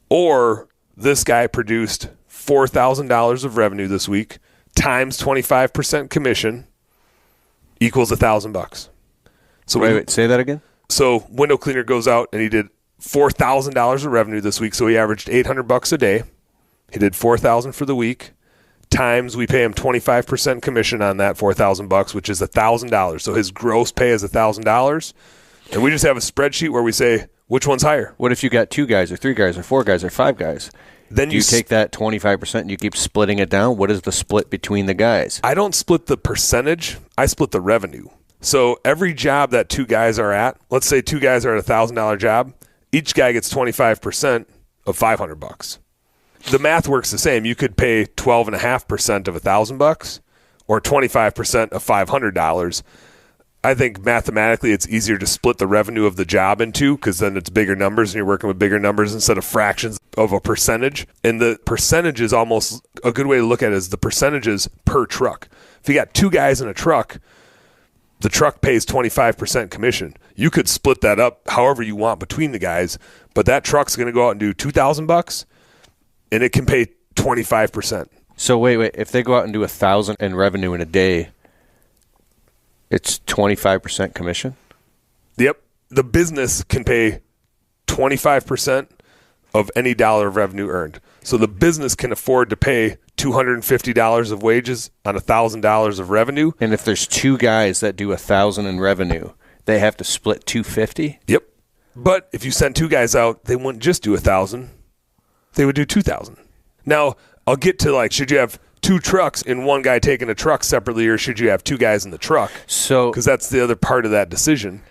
Or this guy produced $4,000 of revenue this week times 25% commission equals $1,000. So wait, say that again. So window cleaner goes out and he did $4,000 of revenue this week. So he averaged $800 a day. He did $4,000 for the week. Times we pay him 25% commission on that $4,000, which is $1,000. So his gross pay is $1,000. And we just have a spreadsheet where we say, which one's higher? What if you got 2 guys or 3 guys or 4 guys or 5 guys? Then you take that 25% and you keep splitting it down? What is the split between the guys? I don't split the percentage. I split the revenue. So every job that 2 guys are at, let's say 2 guys are at $1,000 job, each guy gets 25% of $500. The math works the same. You could pay 12.5% of $1,000 or 25% of $500. I think mathematically it's easier to split the revenue of the job in 2 because then it's bigger numbers and you're working with bigger numbers instead of fractions of a percentage. And the percentage is almost a good way to look at it is the percentages per truck. If you got 2 guys in a truck, the truck pays 25% commission. You could split that up however you want between the guys, but that truck's going to go out and do $2,000 and it can pay 25%. So wait, if they go out and do $1,000 in revenue in a day, it's 25% commission? Yep. The business can pay 25% of any dollar of revenue earned. So the business can afford to pay $250 of wages on $1,000 of revenue. And if there's 2 guys that do $1,000 in revenue, they have to split $250? Yep. But if you send 2 guys out, they wouldn't just do $1,000. They would do $2,000. Now, I'll get to should you have 2 trucks and 1 guy taking a truck separately, or should you have 2 guys in the truck? So, because that's the other part of that decision.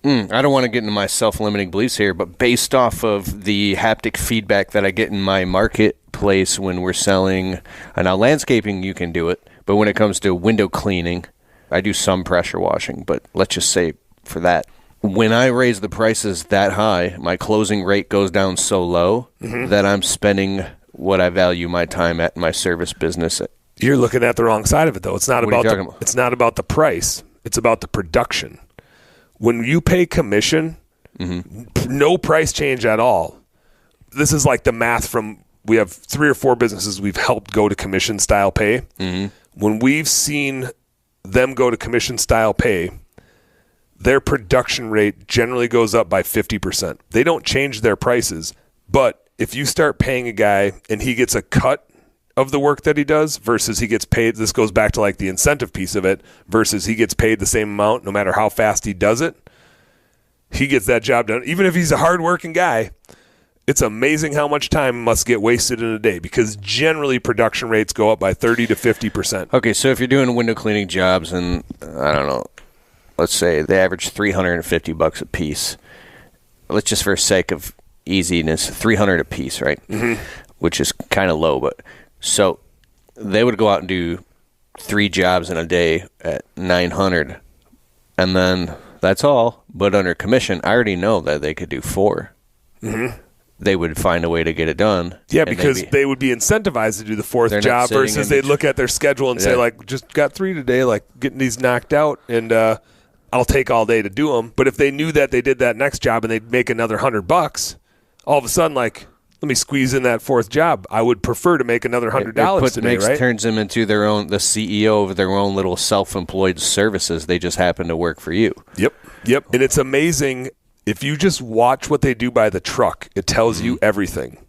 I don't want to get into my self-limiting beliefs here, but based off of the haptic feedback that I get in my marketplace when we're selling, and now landscaping you can do it, but when it comes to window cleaning, I do some pressure washing, but let's just say for that, when I raise the prices that high, my closing rate goes down so low that I'm spending what I value my time at in my service business. You're looking at the wrong side of it, though. It's not about it's not about the price. It's about the production. When you pay commission, no price change at all. This is like the math from, we have 3 or 4 businesses we've helped go to commission style pay. When we've seen them go to commission style pay, their production rate generally goes up by 50%. They don't change their prices, but if you start paying a guy and he gets a cut of the work that he does versus he gets paid, this goes back to the incentive piece of it, versus he gets paid the same amount no matter how fast he does it, he gets that job done. Even if he's a hardworking guy, it's amazing how much time must get wasted in a day because generally production rates go up by 30 to 50%. Okay, so if you're doing window cleaning jobs and, I don't know, let's say they average $350 a piece. Let's just for sake of easiness, $300 a piece, right? Which is kind of low, but so they would go out and do 3 jobs in a day at $900, and then that's all. But under commission, I already know that they could do 4. They would find a way to get it done. Yeah, because they would be incentivized to do the 4th job versus they'd look at their schedule and say, just got 3 today, getting these knocked out, and I'll take all day to do them. But if they knew that they did that next job and they'd make another $100, all of a sudden, let me squeeze in that 4th job. I would prefer to make another $100 today, right? Turns them into the CEO of their own little self-employed services. They just happen to work for you. Yep. And it's amazing. If you just watch what they do by the truck, it tells you everything.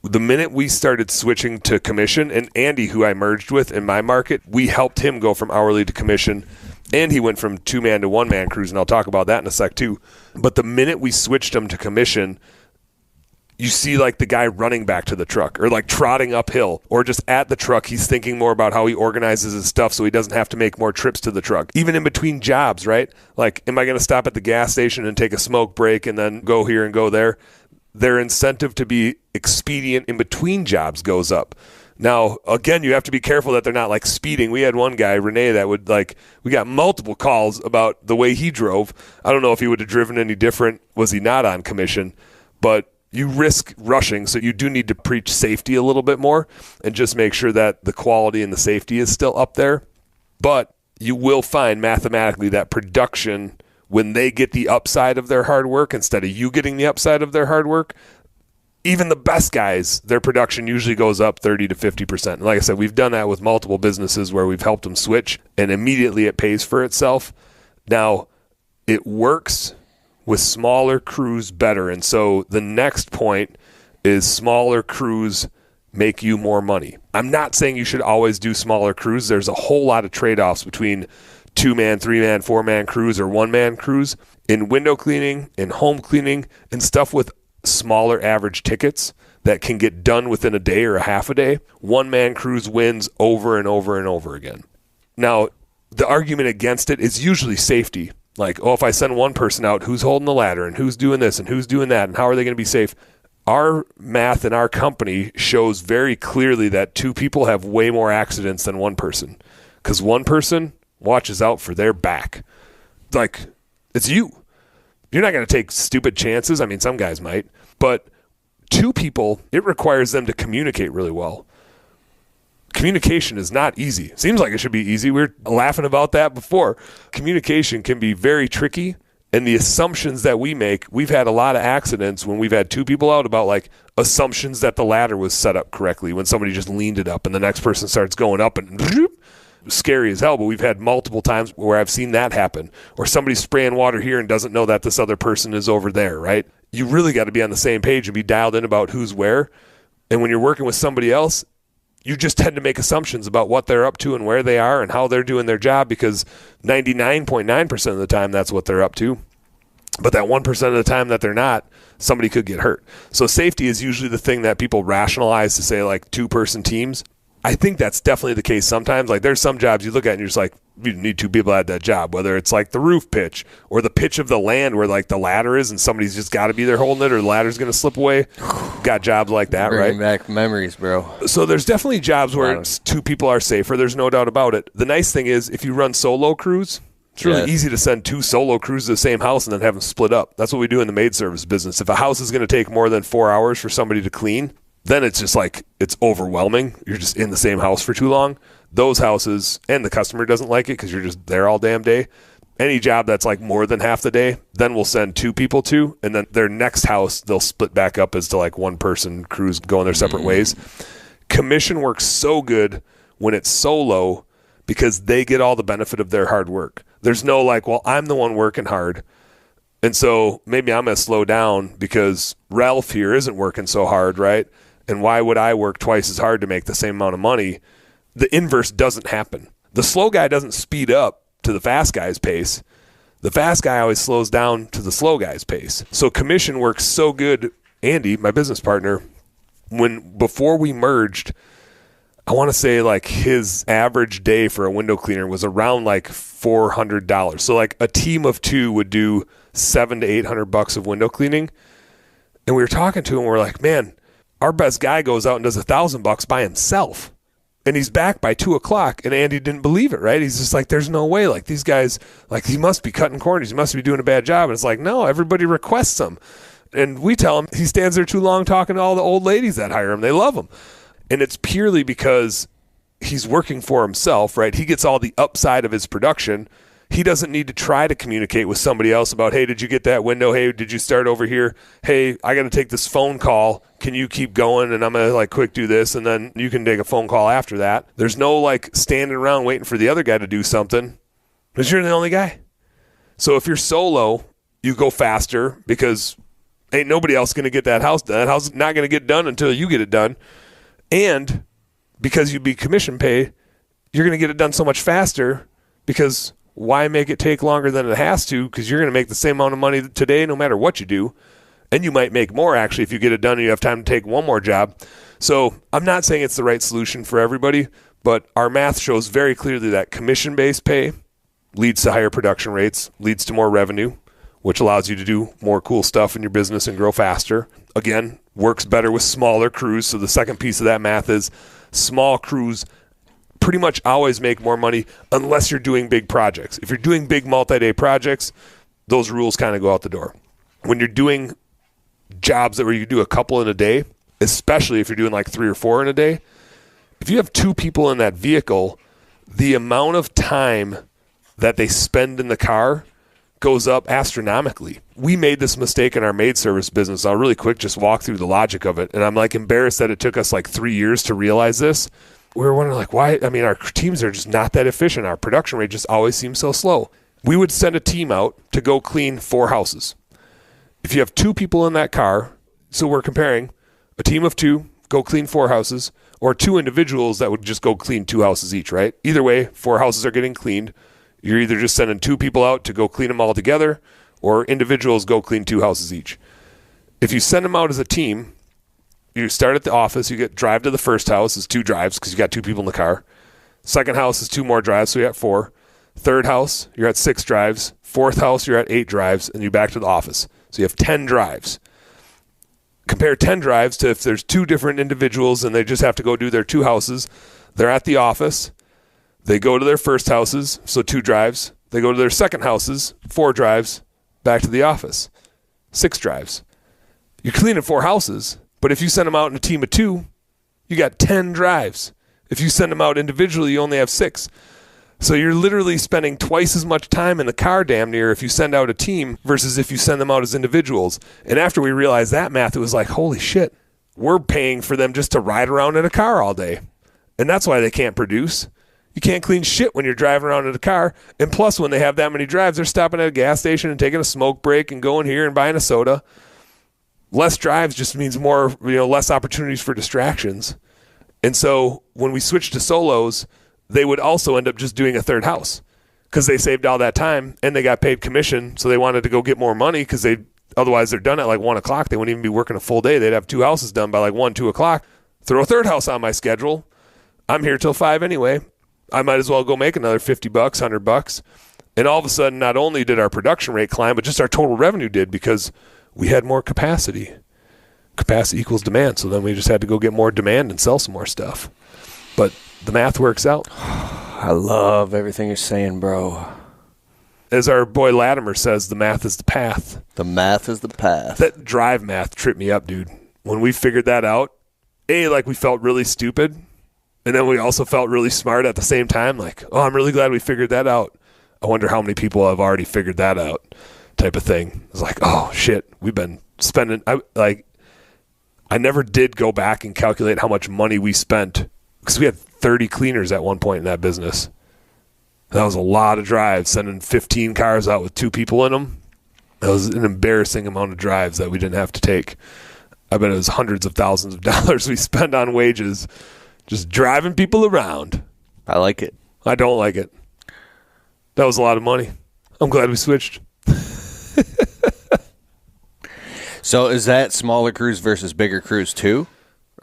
The minute we started switching to commission, and Andy, who I merged with in my market, we helped him go from hourly to commission, and he went from 2-man to 1-man crews, and I'll talk about that in a sec too. But the minute we switched him to commission, you see the guy running back to the truck or trotting uphill or just at the truck. He's thinking more about how he organizes his stuff so he doesn't have to make more trips to the truck. Even in between jobs, right? Am I going to stop at the gas station and take a smoke break and then go here and go there? Their incentive to be expedient in between jobs goes up. Now, again, you have to be careful that they're not speeding. We had one guy, Renee, that would we got multiple calls about the way he drove. I don't know if he would have driven any different. Was he not on commission? But you risk rushing, so you do need to preach safety a little bit more and just make sure that the quality and the safety is still up there. But you will find mathematically that production when they get the upside of their hard work instead of you getting the upside of their hard work, even the best guys, their production usually goes up 30 to 50%. And like I said, we've done that with multiple businesses where we've helped them switch, and immediately it pays for itself. Now, it works with smaller crews better. And so the next point is smaller crews make you more money. I'm not saying you should always do smaller crews. There's a whole lot of trade-offs between 2-man, 3-man, 4-man crews or 1-man crews in window cleaning, in home cleaning, and stuff with smaller average tickets that can get done within a day or a half a day. 1-man crews wins over and over and over again. Now, the argument against it is usually safety. Like, oh, if I send one person out, who's holding the ladder and who's doing this and who's doing that and how are they going to be safe? Our math in our company shows very clearly that 2 people have way more accidents than 1 person, because 1 person watches out for their back. Like, it's you. You're not going to take stupid chances. I mean, some guys might. But 2 people, it requires them to communicate really well. Communication is not easy. Seems like it should be easy. We were laughing about that before. Communication can be very tricky. And the assumptions that we make, we've had a lot of accidents when we've had 2 people out about like assumptions that the ladder was set up correctly when somebody just leaned it up and the next person starts going up and scary as hell. But we've had multiple times where I've seen that happen, or somebody's spraying water here and doesn't know that this other person is over there, right? You really got to be on the same page and be dialed in about who's where. And when you're working with somebody else, you just tend to make assumptions about what they're up to and where they are and how they're doing their job, because 99.9% of the time that's what they're up to. But that 1% of the time that they're not, somebody could get hurt. So safety is usually the thing that people rationalize to say like 2-person teams. I think that's definitely the case sometimes. Like there's some jobs you look at and you're just like, you need 2 people at that job, whether it's like the roof pitch or the pitch of the land where like the ladder is and somebody's just got to be there holding it or the ladder's going to slip away. Got jobs like that, Bringing right? back memories, bro. So there's definitely jobs where 2 people are safer. There's no doubt about it. The nice thing is if you run solo crews, it's really easy to send 2 solo crews to the same house and then have them split up. That's what we do in the maid service business. If a house is going to take more than 4 hours for somebody to clean, then it's just like, it's overwhelming. You're just in the same house for too long. Those houses, and the customer doesn't like it because you're just there all damn day. Any job that's like more than half the day, then we'll send 2 people to, and then their next house, they'll split back up as to like 1-person crews going their separate ways. Commission works so good when it's solo because they get all the benefit of their hard work. There's no like, well, I'm the one working hard, and so maybe I'm going to slow down because Ralph here isn't working so hard, right? And why would I work twice as hard to make the same amount of money? The inverse doesn't happen. The slow guy doesn't speed up to the fast guy's pace. The fast guy always slows down to the slow guy's pace. So commission works so good. Andy, my business partner, before we merged, I want to say like his average day for a window cleaner was around like $400. So like a team of 2 would do $700 to $800 of window cleaning. And we were talking to him, we're like, man, our best guy goes out and does $1,000 by himself. And he's back by 2:00. And Andy didn't believe it, right? He's just like, there's no way. Like these guys, like he must be cutting corners. He must be doing a bad job. And it's like, no, everybody requests him. And we tell him he stands there too long talking to all the old ladies that hire him. They love him. And it's purely because he's working for himself, right? He gets all the upside of his production. He doesn't need to try to communicate with somebody else about, hey, did you get that window? Hey, did you start over here? Hey, I got to take this phone call. Can you keep going? And I'm going to like quick do this. And then you can take a phone call after that. There's no like standing around waiting for the other guy to do something because you're the only guy. So if you're solo, you go faster because ain't nobody else going to get that house done. That house is not going to get done until you get it done. And because you be commission pay, you're going to get it done so much faster because why make it take longer than it has to? Because you're going to make the same amount of money today no matter what you do. And you might make more, actually, if you get it done and you have time to take one more job. So I'm not saying it's the right solution for everybody, but our math shows very clearly that commission-based pay leads to higher production rates, leads to more revenue, which allows you to do more cool stuff in your business and grow faster. Again, works better with smaller crews. So the second piece of that math is small crews pretty much always make more money unless you're doing big projects. If you're doing big multi-day projects, those rules kind of go out the door. When you're doing jobs where you do a couple in a day, especially if you're doing like 3 or 4 in a day, if you have 2 people in that vehicle, the amount of time that they spend in the car goes up astronomically. We made this mistake in our maid service business. I'll really quick just walk through the logic of it. And I'm like embarrassed that it took us like 3 years to realize this. We were wondering like why, I mean, our teams are just not that efficient. Our production rate just always seems so slow. We would send a team out to go clean 4 houses. If you have 2 people in that car, so we're comparing a team of 2, go clean 4 houses, or 2 individuals that would just go clean 2 houses each, right? Either way, 4 houses are getting cleaned. You're either just sending 2 people out to go clean them all together, or individuals go clean 2 houses each. If you send them out as a team, you start at the office, you drive to the first house is 2 drives because you got 2 people in the car. Second house is 2 more drives, so you got 4. Third house, you're at 6 drives. Fourth house, you're at 8 drives, and you're back to the office. So you have 10 drives. Compare 10 drives to if there's 2 different individuals and they just have to go do their 2 houses. They're at the office. They go to their first houses, so 2 drives. They go to their second houses, 4 drives, back to the office, 6 drives. You're cleaning 4 houses, but if you send them out in a team of 2, you got 10 drives. If you send them out individually, you only have 6. So you're literally spending twice as much time in the car damn near if you send out a team versus if you send them out as individuals. And after we realized that math, it was like, holy shit, we're paying for them just to ride around in a car all day. And that's why they can't produce. You can't clean shit when you're driving around in a car. And plus, when they have that many drives, they're stopping at a gas station and taking a smoke break and going here and buying a soda. Less drives just means more, less opportunities for distractions. And so when we switched to solos, they would also end up just doing a third house because they saved all that time and they got paid commission. So they wanted to go get more money because otherwise they're done at like 1 o'clock. They wouldn't even be working a full day. They'd have 2 houses done by like 1, 2 o'clock. Throw a third house on my schedule. I'm here till 5 anyway. I might as well go make another $50, $100. And all of a sudden, not only did our production rate climb, but just our total revenue did because we had more capacity. Capacity equals demand. So then we just had to go get more demand and sell some more stuff. But the math works out. I love everything you're saying, bro. As our boy Latimer says, the math is the path. The math is the path. That drive math tripped me up, dude. When we figured that out, we felt really stupid. And then we also felt really smart at the same time. Like, oh, I'm really glad we figured that out. I wonder how many people have already figured that out type of thing. It's like, oh, shit, we've been spending. I never did go back and calculate how much money we spent because we had 30 cleaners at one point in that business. That was a lot of drives, sending 15 cars out with 2 people in them. That was an embarrassing amount of drives that we didn't have to take. I bet it was hundreds of thousands of dollars we spent on wages just driving people around. I like it. I don't like it. That was a lot of money. I'm glad we switched. So is that smaller crews versus bigger crews too?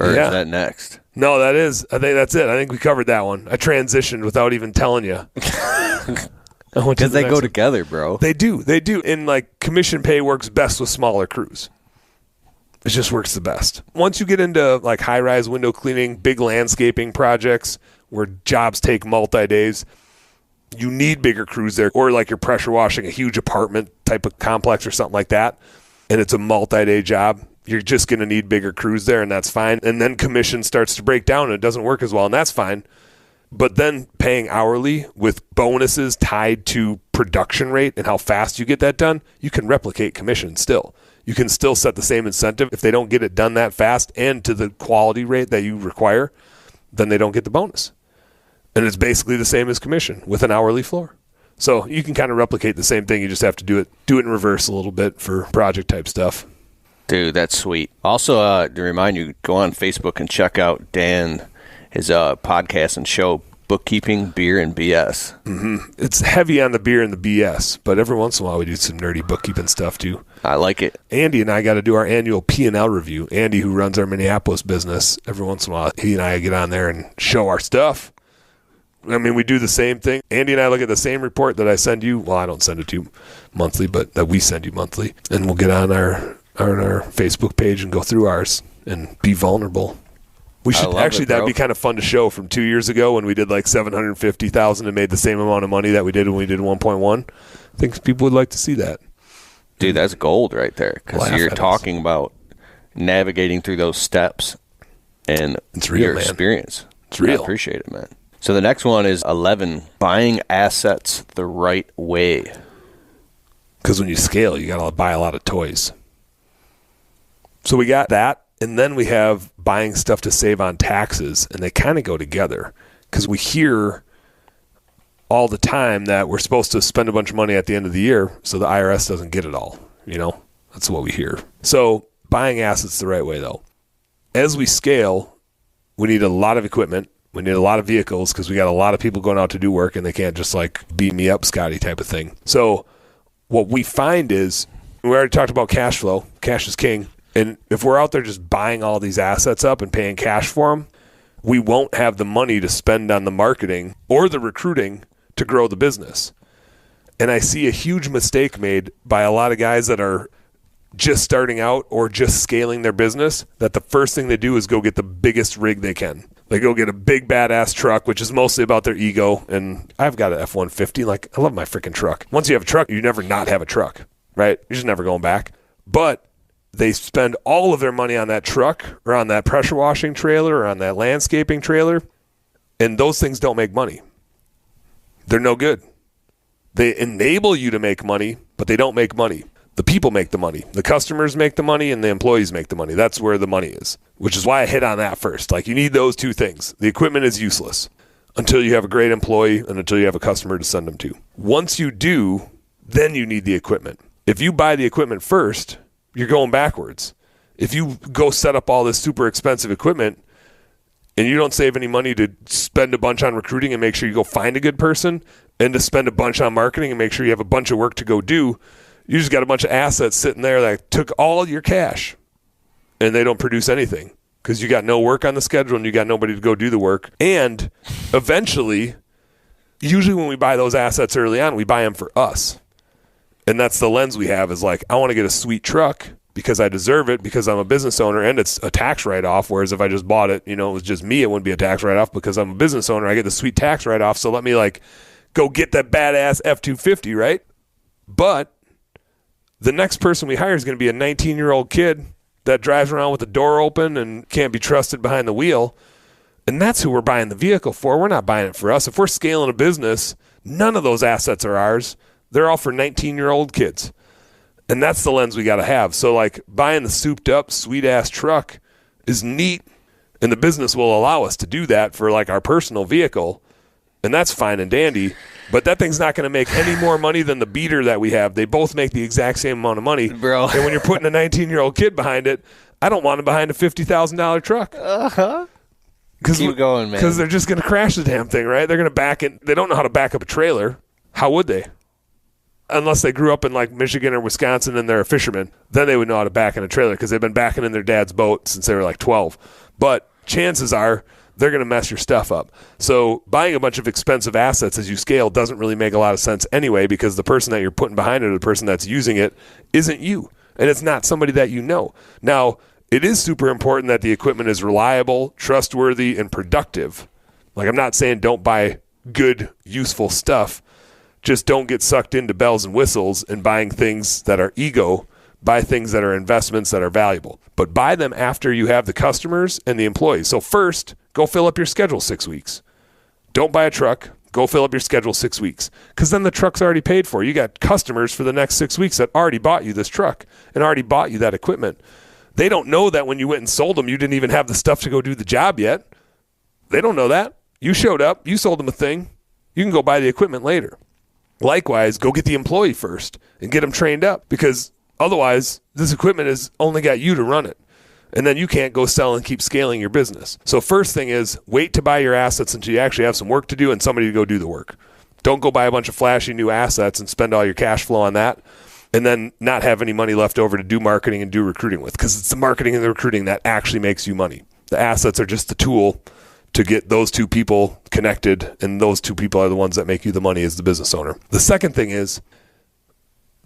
Or is that next? No, that is. I think that's it. I think we covered that one. I transitioned without even telling you. Because they go together, bro. They do. And commission pay works best with smaller crews. It just works the best. Once you get into high-rise window cleaning, big landscaping projects where jobs take multi-days, you need bigger crews there. Or you're pressure washing a huge apartment type of complex or something like that, and it's a multi-day job. You're just going to need bigger crews there, and that's fine. And then commission starts to break down, and it doesn't work as well, and that's fine. But then paying hourly with bonuses tied to production rate and how fast you get that done, you can replicate commission still. You can still set the same incentive. If they don't get it done that fast and to the quality rate that you require, then they don't get the bonus. And it's basically the same as commission with an hourly floor. So you can kind of replicate the same thing. You just have to do it in reverse a little bit for project type stuff. Dude, that's sweet. Also, to remind you, go on Facebook and check out Dan, his podcast and show, Bookkeeping, Beer, and BS. Mm-hmm. It's heavy on the beer and the BS, but every once in a while we do some nerdy bookkeeping stuff too. I like it. Andy and I got to do our annual P&L review. Andy, who runs our Minneapolis business, every once in a while he and I get on there and show our stuff. I mean, we do the same thing. Andy and I look at the same report that I send you. Well, I don't send it to you monthly, but that we send you monthly. And we'll get on our Facebook page and go through ours and be vulnerable. We should actually, that'd be kind of fun to show from 2 years ago when we did $750,000 and made the same amount of money that we did when we did 1.1. I think people would like to see that. Dude, that's gold right there because you're talking about navigating through those steps and it's real, your man. Experience. It's real. I appreciate it, man. So the next one is 11, buying assets the right way. Because when you scale, you got to buy a lot of toys. So we got that. And then we have buying stuff to save on taxes. And they kind of go together. Because we hear all the time that we're supposed to spend a bunch of money at the end of the year so the IRS doesn't get it all. You know, that's what we hear. So buying assets the right way, though. As we scale, we need a lot of equipment. We need a lot of vehicles because we got a lot of people going out to do work and they can't just like beat me up, Scotty type of thing. So what we find is, we already talked about cash flow. Cash is king. And if we're out there just buying all these assets up and paying cash for them, we won't have the money to spend on the marketing or the recruiting to grow the business. And I see a huge mistake made by a lot of guys that are just starting out or just scaling their business, that the first thing they do is go get the biggest rig they can. They go get a big badass truck, which is mostly about their ego. And I've got an F-150. Like, I love my freaking truck. Once you have a truck, you never not have a truck, right? You're just never going back. But they spend all of their money on that truck or on that pressure washing trailer or on that landscaping trailer. And those things don't make money. They're no good. They enable you to make money, but they don't make money. The people make the money. The customers make the money and the employees make the money. That's where the money is, which is why I hit on that first. Like, you need those two things. The equipment is useless until you have a great employee and until you have a customer to send them to. Once you do, then you need the equipment. If you buy the equipment first, you're going backwards. If you go set up all this super expensive equipment and you don't save any money to spend a bunch on recruiting and make sure you go find a good person and to spend a bunch on marketing and make sure you have a bunch of work to go do, you just got a bunch of assets sitting there that took all your cash and they don't produce anything because you got no work on the schedule and you got nobody to go do the work. And eventually, usually when we buy those assets early on, we buy them for us. And that's the lens we have, is like, I want to get a sweet truck because I deserve it because I'm a business owner and it's a tax write-off. Whereas if I just bought it, you know, it was just me, it wouldn't be a tax write-off because I'm a business owner. I get the sweet tax write-off. So let me like go get that badass F-250, right? But the next person we hire is going to be a 19-year-old kid that drives around with the door open and can't be trusted behind the wheel. And that's who we're buying the vehicle for. We're not buying it for us. If we're scaling a business, none of those assets are ours. They're all for 19-year-old kids. And that's the lens we got to have. So like buying the souped up, sweet ass truck is neat. And the business will allow us to do that for like our personal vehicle. And that's fine and dandy. But that thing's not going to make any more money than the beater that we have. They both make the exact same amount of money. Bro. And when you're putting a 19-year-old kid behind it, I don't want him behind a $50,000 truck. Uh-huh. Keep going, man. Because they're just going to crash the damn thing, right? They're going to back it. They don't know how to back up a trailer. How would they? Unless they grew up in like Michigan or Wisconsin and they're a fisherman. Then they would know how to back in a trailer because they've been backing in their dad's boat since they were like 12. But chances are they're going to mess your stuff up. So buying a bunch of expensive assets as you scale doesn't really make a lot of sense anyway, because the person that you're putting behind it or the person that's using it isn't you. And it's not somebody that you know. Now, it is super important that the equipment is reliable, trustworthy, and productive. Like, I'm not saying don't buy good, useful stuff. Just don't get sucked into bells and whistles and buying things that are ego. Buy things that are investments that are valuable. But buy them after you have the customers and the employees. So first, go fill up your schedule 6 weeks. Don't buy a truck. Go fill up your schedule 6 weeks. Because then the truck's already paid for. You got customers for the next 6 weeks that already bought you this truck and already bought you that equipment. They don't know that when you went and sold them, you didn't even have the stuff to go do the job yet. They don't know that. You showed up. You sold them a thing. You can go buy the equipment later. Likewise, go get the employee first and get them trained up, because otherwise this equipment has only got you to run it. And then you can't go sell and keep scaling your business. So first thing is wait to buy your assets until you actually have some work to do and somebody to go do the work. Don't go buy a bunch of flashy new assets and spend all your cash flow on that and then not have any money left over to do marketing and do recruiting with, because it's the marketing and the recruiting that actually makes you money. The assets are just the tool to get those two people connected, and those two people are the ones that make you the money as the business owner. The second thing is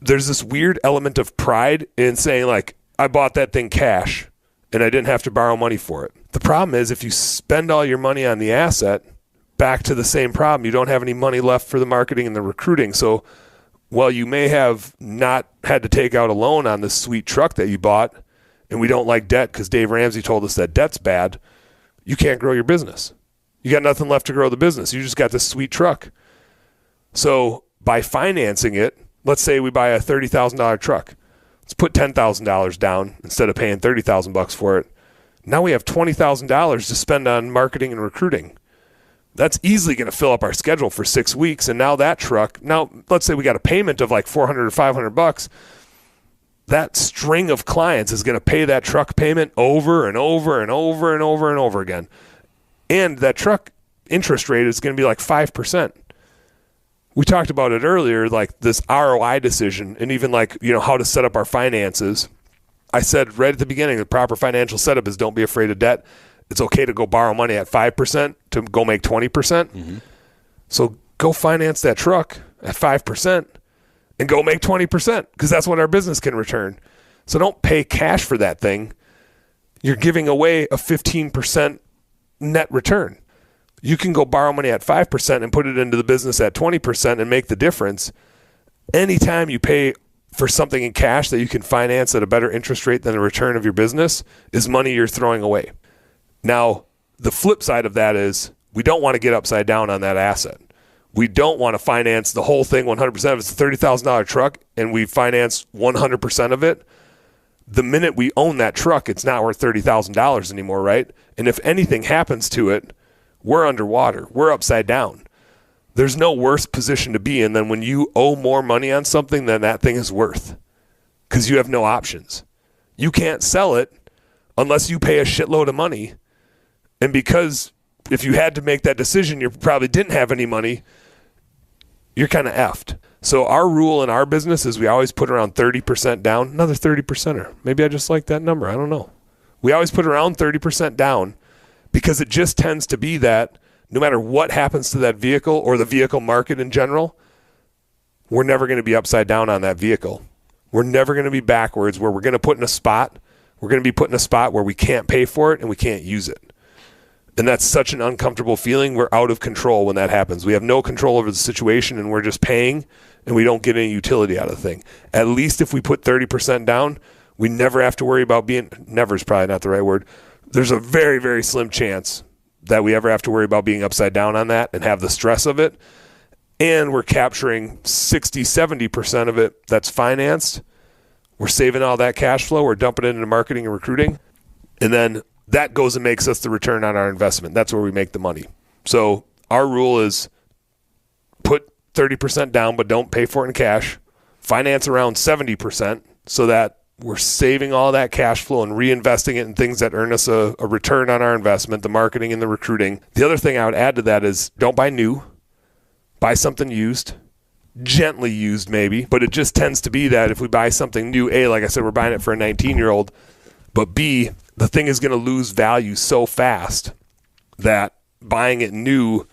there's this weird element of pride in saying, like, I bought that thing cash and I didn't have to borrow money for it. The problem is if you spend all your money on the asset, back to the same problem, you don't have any money left for the marketing and the recruiting. So while you may have not had to take out a loan on this sweet truck that you bought, and we don't like debt because Dave Ramsey told us that debt's bad, you can't grow your business. You got nothing left to grow the business. You just got this sweet truck. So by financing it, let's say we buy a $30,000 truck. Let's put $10,000 down instead of paying $30,000 for it. Now we have $20,000 to spend on marketing and recruiting. That's easily going to fill up our schedule for 6 weeks. And now that truck, now let's say we got a payment of like $400 or $500. That string of clients is going to pay that truck payment over and over and over and over and over again. And that truck interest rate is going to be like 5%. We talked about it earlier, like this ROI decision and even like, how to set up our finances. I said right at the beginning, the proper financial setup is don't be afraid of debt. It's okay to go borrow money at 5% to go make 20%. Mm-hmm. So go finance that truck at 5% and go make 20% because that's what our business can return. So don't pay cash for that thing. You're giving away a 15% net return. You can go borrow money at 5% and put it into the business at 20% and make the difference. Anytime you pay for something in cash that you can finance at a better interest rate than the return of your business is money you're throwing away. Now, the flip side of that is we don't want to get upside down on that asset. We don't want to finance the whole thing 100%. If it's a $30,000 truck and we finance 100% of it, the minute we own that truck, it's not worth $30,000 anymore, right? And if anything happens to it, we're underwater. We're upside down. There's no worse position to be in than when you owe more money on something than that thing is worth because you have no options. You can't sell it unless you pay a shitload of money. And because if you had to make that decision, you probably didn't have any money, you're kind of effed. So our rule in our business is we always put around 30% down, another 30%er. Maybe I just like that number. I don't know. We always put around 30% down because it just tends to be that no matter what happens to that vehicle or the vehicle market in general, we're never going to be upside down on that vehicle. We're never going to be backwards where we're going to put in a spot. We're going to be put in a spot where we can't pay for it and we can't use it. And that's such an uncomfortable feeling. We're out of control when that happens. We have no control over the situation and we're just paying and we don't get any utility out of the thing. At least if we put 30% down, we never have to worry about never is probably not the right word. There's a very, very slim chance that we ever have to worry about being upside down on that and have the stress of it. And we're capturing 60, 70% of it that's financed. We're saving all that cash flow. We're dumping it into marketing and recruiting. And then that goes and makes us the return on our investment. That's where we make the money. So our rule is put 30% down, but don't pay for it in cash. Finance around 70% so that we're saving all that cash flow and reinvesting it in things that earn us a return on our investment, the marketing and the recruiting. The other thing I would add to that is don't buy new. Buy something used. Gently used maybe, but it just tends to be that if we buy something new, A, like I said, we're buying it for a 19-year-old, but B, the thing is going to lose value so fast that buying it new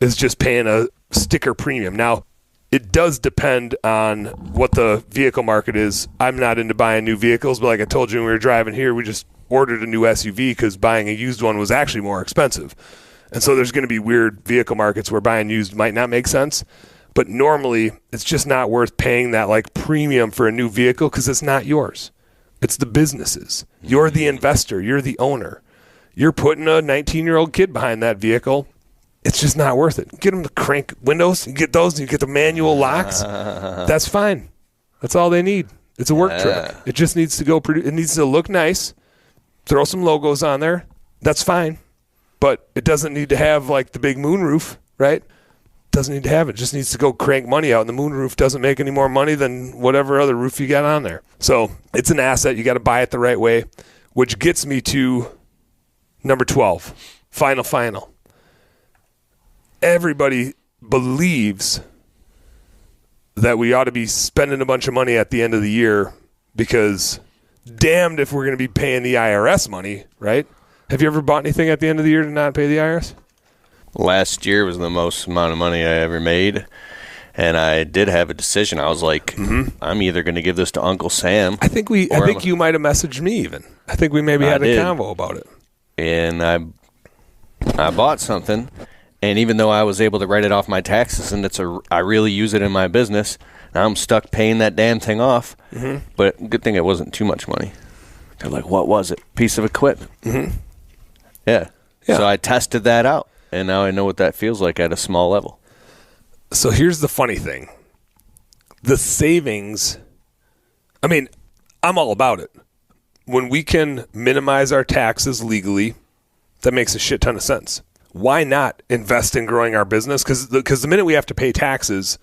is just paying a sticker premium. Now, it does depend on what the vehicle market is. I'm not into buying new vehicles, but like I told you when we were driving here, we just ordered a new SUV because buying a used one was actually more expensive. And so there's going to be weird vehicle markets where buying used might not make sense. But normally, it's just not worth paying that like premium for a new vehicle because it's not yours. It's the business's. You're the investor. You're the owner. You're putting a 19-year-old kid behind that vehicle. It's just not worth it. Get them to crank windows. You get those. You get the manual locks. That's fine. That's all they need. It's a work truck. It just needs to go. It needs to look nice. Throw some logos on there. That's fine. But it doesn't need to have like the big moonroof, right? Doesn't need to have it. Just needs to go crank money out. And the moonroof doesn't make any more money than whatever other roof you got on there. So it's an asset. You got to buy it the right way, which gets me to number 12. Final. Everybody believes that we ought to be spending a bunch of money at the end of the year because damned if we're going to be paying the IRS money, right? Have you ever bought anything at the end of the year to not pay the IRS? Last year was the most amount of money I ever made, and I did have a decision. I was like, I'm either going to give this to Uncle Sam. I think you might have messaged me even. I think we maybe had a convo about it. And I bought something, and even though I was able to write it off my taxes, and I really use it in my business, now I'm stuck paying that damn thing off. Mm-hmm. But good thing it wasn't too much money. They're like, what was it? Piece of equipment. Mm-hmm. Yeah. So I tested that out. And now I know what that feels like at a small level. So here's the funny thing. the savings, I mean, I'm all about it. When we can minimize our taxes legally, that makes a shit ton of sense. Why not invest in growing our business? Because the minute we have to pay taxes,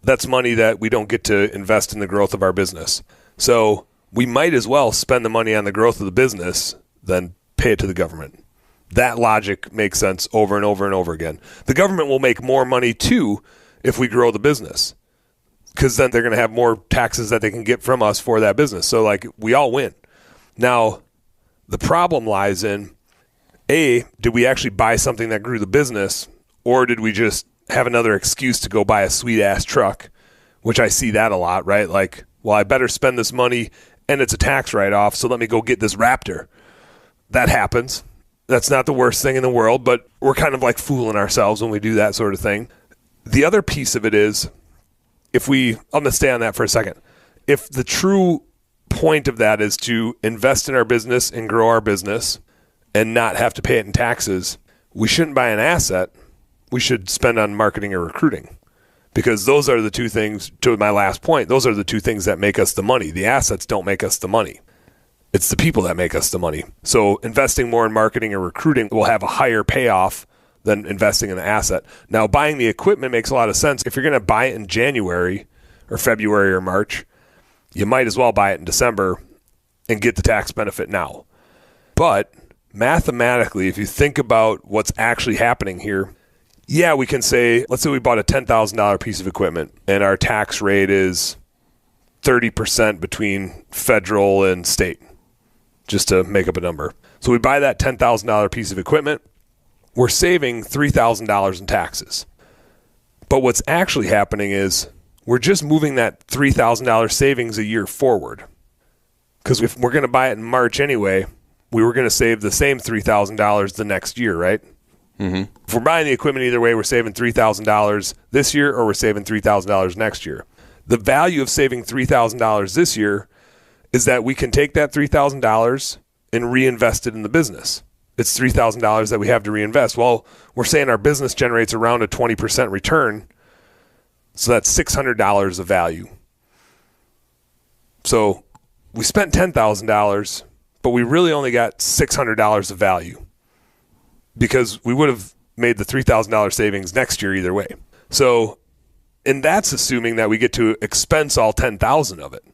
that's money that we don't get to invest in the growth of our business. So we might as well spend the money on the growth of the business than pay it to the government. That logic makes sense over and over and over again. The government will make more money too if we grow the business, because then they're going to have more taxes that they can get from us for that business. So like we all win. Now, the problem lies in, A, did we actually buy something that grew the business, or did we just have another excuse to go buy a sweet ass truck, which I see that a lot, right? Like, well, I better spend this money and it's a tax write-off, so let me go get this Raptor. That happens. That's not the worst thing in the world, but we're kind of like fooling ourselves when we do that sort of thing. The other piece of it is, I'm going to stay on that for a second. If the true point of that is to invest in our business and grow our business and not have to pay it in taxes, we shouldn't buy an asset. We should spend on marketing or recruiting, because those are the two things, to my last point, those are the two things that make us the money. The assets don't make us the money. It's the people that make us the money. So investing more in marketing or recruiting will have a higher payoff than investing in the asset. Now, buying the equipment makes a lot of sense. If you're going to buy it in January or February or March, you might as well buy it in December and get the tax benefit now. But mathematically, if you think about what's actually happening here, yeah, we can say, let's say we bought a $10,000 piece of equipment and our tax rate is 30% between federal and state, just to make up a number. So we buy that $10,000 piece of equipment. We're saving $3,000 in taxes. But what's actually happening is we're just moving that $3,000 savings a year forward. Because if we're going to buy it in March anyway, we were going to save the same $3,000 the next year, right? Mm-hmm. If we're buying the equipment either way, we're saving $3,000 this year or we're saving $3,000 next year. The value of saving $3,000 this year is that we can take that $3,000 and reinvest it in the business. It's $3,000 that we have to reinvest. Well, we're saying our business generates around a 20% return, so that's $600 of value. So we spent $10,000, but we really only got $600 of value, because we would have made the $3,000 savings next year either way. So, and that's assuming that we get to expense all 10,000 of it,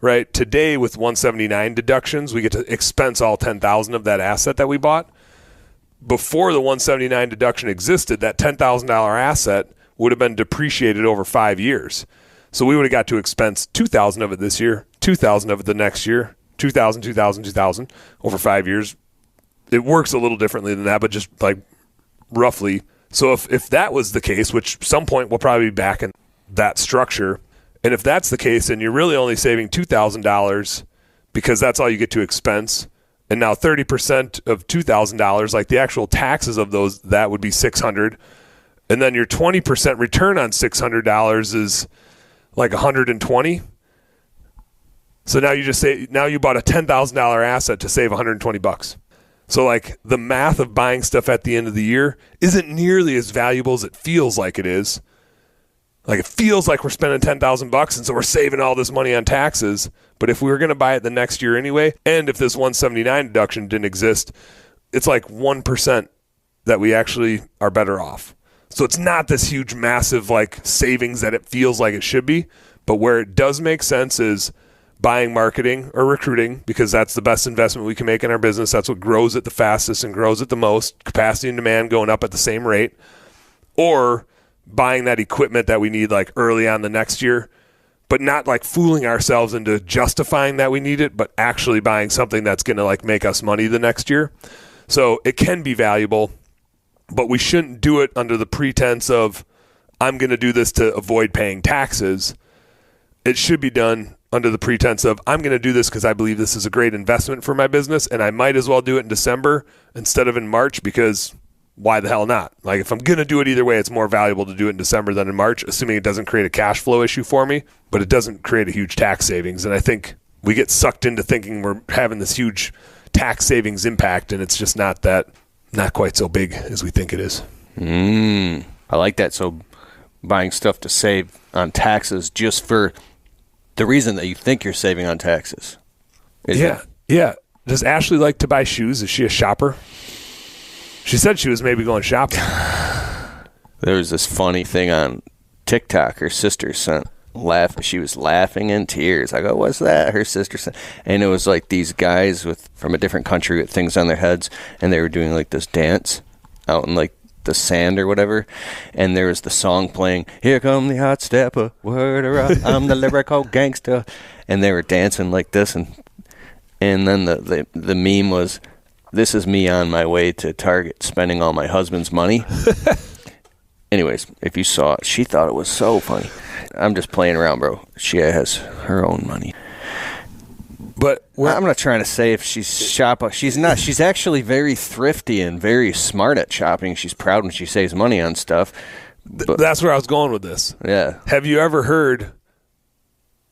right? Today with 179 deductions, we get to expense all 10,000 of that asset that we bought. Before the 179 deduction existed, that $10,000 asset would have been depreciated over 5 years. So we would have got to expense 2,000 of it this year, 2,000 of it the next year, 2,000, 2,000, 2,000 over 5 years. It works a little differently than that, but just like roughly. So if that was the case, which some point we'll probably be back in that structure, and if that's the case, and you're really only saving $2,000 because that's all you get to expense, and now 30% of $2,000, like the actual taxes of those, that would be $600, and then your 20% return on $600 is like $120. So now you just say, now you bought a $10,000 asset to save $120. So like the math of buying stuff at the end of the year isn't nearly as valuable as it feels like it is. Like it feels like we're spending $10,000 and so we're saving all this money on taxes. But if we were going to buy it the next year anyway, and if this 179 deduction didn't exist, it's like 1% that we actually are better off. So it's not this huge, massive like savings that it feels like it should be. But where it does make sense is buying marketing or recruiting, because that's the best investment we can make in our business. That's what grows it the fastest and grows it the most. Capacity and demand going up at the same rate. Or buying that equipment that we need like early on the next year, but not like fooling ourselves into justifying that we need it, but actually buying something that's going to like make us money the next year. So it can be valuable, but we shouldn't do it under the pretense of I'm going to do this to avoid paying taxes. It should be done under the pretense of I'm going to do this because I believe this is a great investment for my business, and I might as well do it in December instead of in March, because why the hell not? Like if I'm going to do it either way, it's more valuable to do it in December than in March, assuming it doesn't create a cash flow issue for me, but it doesn't create a huge tax savings. And I think we get sucked into thinking we're having this huge tax savings impact, and it's just not quite so big as we think it is. I like that. So buying stuff to save on taxes just for the reason that you think you're saving on taxes. Yeah. Does Ashley like to buy shoes? Is she a shopper? She said she was maybe going shopping. There was this funny thing on TikTok. Her sister sent she was laughing in tears. I go, what's that? Her sister sent, and it was like these guys from a different country with things on their heads, and they were doing like this dance out in like the sand or whatever, and there was the song playing, here come the hot stepper, word her up, I'm the lyrical gangster, and they were dancing like this, and then the meme was, this is me on my way to Target spending all my husband's money. Anyways, if you saw it, she thought it was so funny. I'm just playing around, bro. She has her own money. But I'm not trying to say if she's shop. She's not. She's actually very thrifty and very smart at shopping. She's proud when she saves money on stuff. That's where I was going with this. Yeah. Have you ever heard,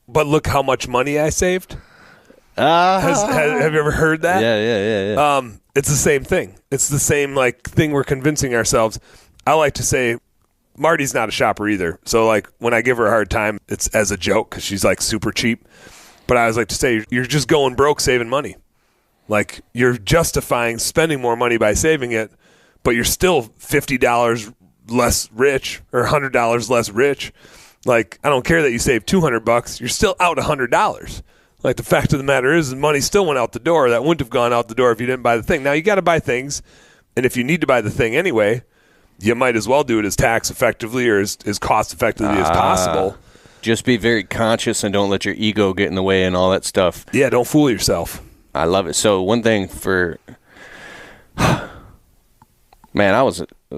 but look how much money I saved? Have you ever heard that? Yeah. It's the same thing. It's the same like thing we're convincing ourselves. I like to say, Marty's not a shopper either. So like when I give her a hard time, it's as a joke because she's like super cheap. But I always like to say, you're just going broke saving money. Like you're justifying spending more money by saving it, but you're still $50 less rich or $100 less rich. Like I don't care that you saved $200, you're still out $100. Like the fact of the matter is, the money still went out the door. That wouldn't have gone out the door if you didn't buy the thing. Now you got to buy things, and if you need to buy the thing anyway, you might as well do it as tax effectively or as cost effectively as possible. Just be very conscious and don't let your ego get in the way and all that stuff. Yeah, don't fool yourself. I love it. So one thing man,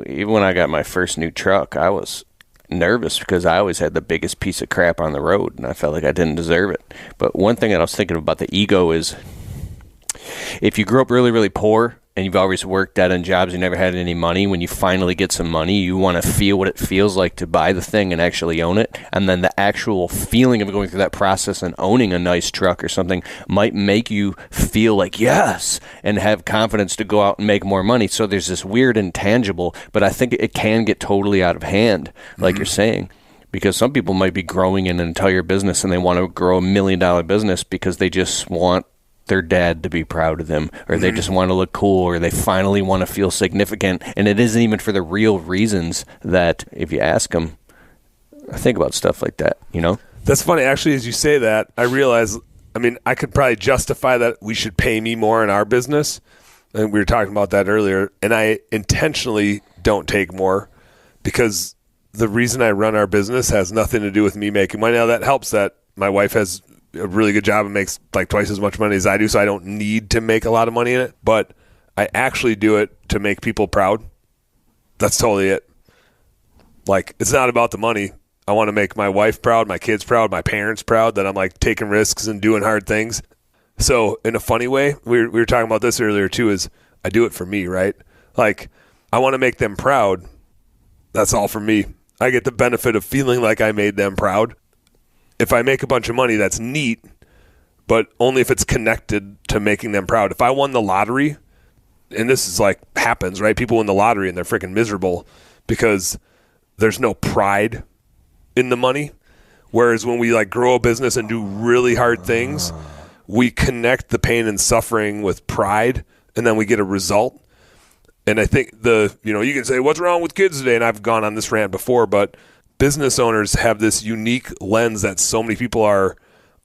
even when I got my first new truck, I was nervous because I always had the biggest piece of crap on the road and I felt like I didn't deserve it. But one thing that I was thinking about the ego is if you grew up really, really poor and you've always worked at jobs, you never had any money, when you finally get some money, you want to feel what it feels like to buy the thing and actually own it. And then the actual feeling of going through that process and owning a nice truck or something might make you feel like, yes, and have confidence to go out and make more money. So there's this weird intangible, but I think it can get totally out of hand, like you're saying. Because some people might be growing an entire business and they want to grow $1 million business because they just want their dad to be proud of them, or they just want to look cool, or they finally want to feel significant, and it isn't even for the real reasons that if you ask them, I think about stuff like that, you know? That's funny. Actually, as you say that, I realize, I could probably justify that we should pay me more in our business, and we were talking about that earlier, and I intentionally don't take more because the reason I run our business has nothing to do with me making money. Now, that helps that my wife has a really good job and makes like twice as much money as I do, so I don't need to make a lot of money in it, but I actually do it to make people proud. That's totally it. Like, it's not about the money. I want to make my wife proud, my kids proud, my parents proud that I'm like taking risks and doing hard things. So in a funny way, we were talking about this earlier too, is I do it for me, right? Like, I want to make them proud. That's all for me. I get the benefit of feeling like I made them proud. If I make a bunch of money, that's neat, but only if it's connected to making them proud. If I won the lottery, and this is like happens, right? People win the lottery and they're freaking miserable because there's no pride in the money. Whereas when we like grow a business and do really hard things, we connect the pain and suffering with pride, and then we get a result. And I think you can say, what's wrong with kids today? And I've gone on this rant before, but business owners have this unique lens that so many people are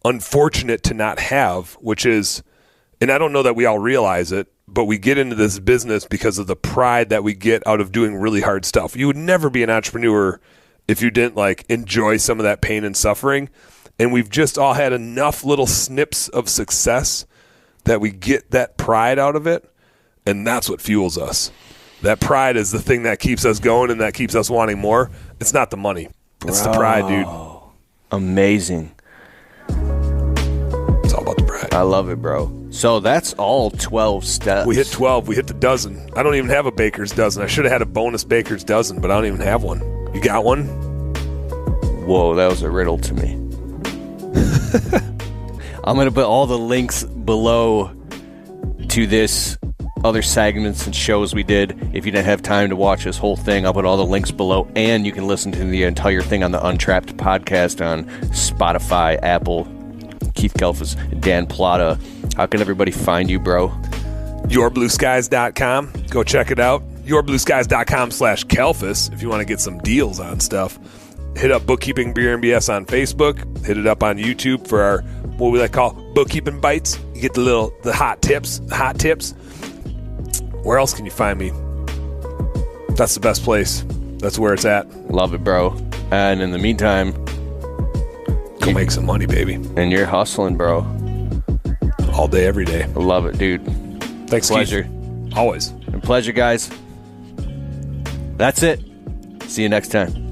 unfortunate to not have, which is, and I don't know that we all realize it, but we get into this business because of the pride that we get out of doing really hard stuff. You would never be an entrepreneur if you didn't like enjoy some of that pain and suffering. And we've just all had enough little snips of success that we get that pride out of it. And that's what fuels us. That pride is the thing that keeps us going and that keeps us wanting more. It's not the money. It's the pride, dude. Amazing. It's all about the pride. I love it, bro. So that's all 12 steps. We hit 12. We hit the dozen. I don't even have a baker's dozen. I should have had a bonus baker's dozen, but I don't even have one. You got one? Whoa, that was a riddle to me. I'm going to put all the links below to this other segments and shows we did. If you didn't have time to watch this whole thing, I'll put all the links below, and you can listen to the entire thing on the Untrapped podcast on Spotify, Apple. Keith Kelf's Dan Plata. How can everybody find you, bro? yourblueskies.com. Go check it out. yourblueskies.com/Kelfus if you want to get some deals on stuff. Hit up Bookkeeping Beer and BS on Facebook. Hit it up on YouTube for our, what we like to call bookkeeping bites. You get the hot tips. Where else can you find me? That's the best place. That's where it's at. Love it, bro. And in the meantime, go make some money, baby. And you're hustling, bro. All day, every day. Love it, dude. Thanks, pleasure. Keith. Always. And pleasure, guys. That's it. See you next time.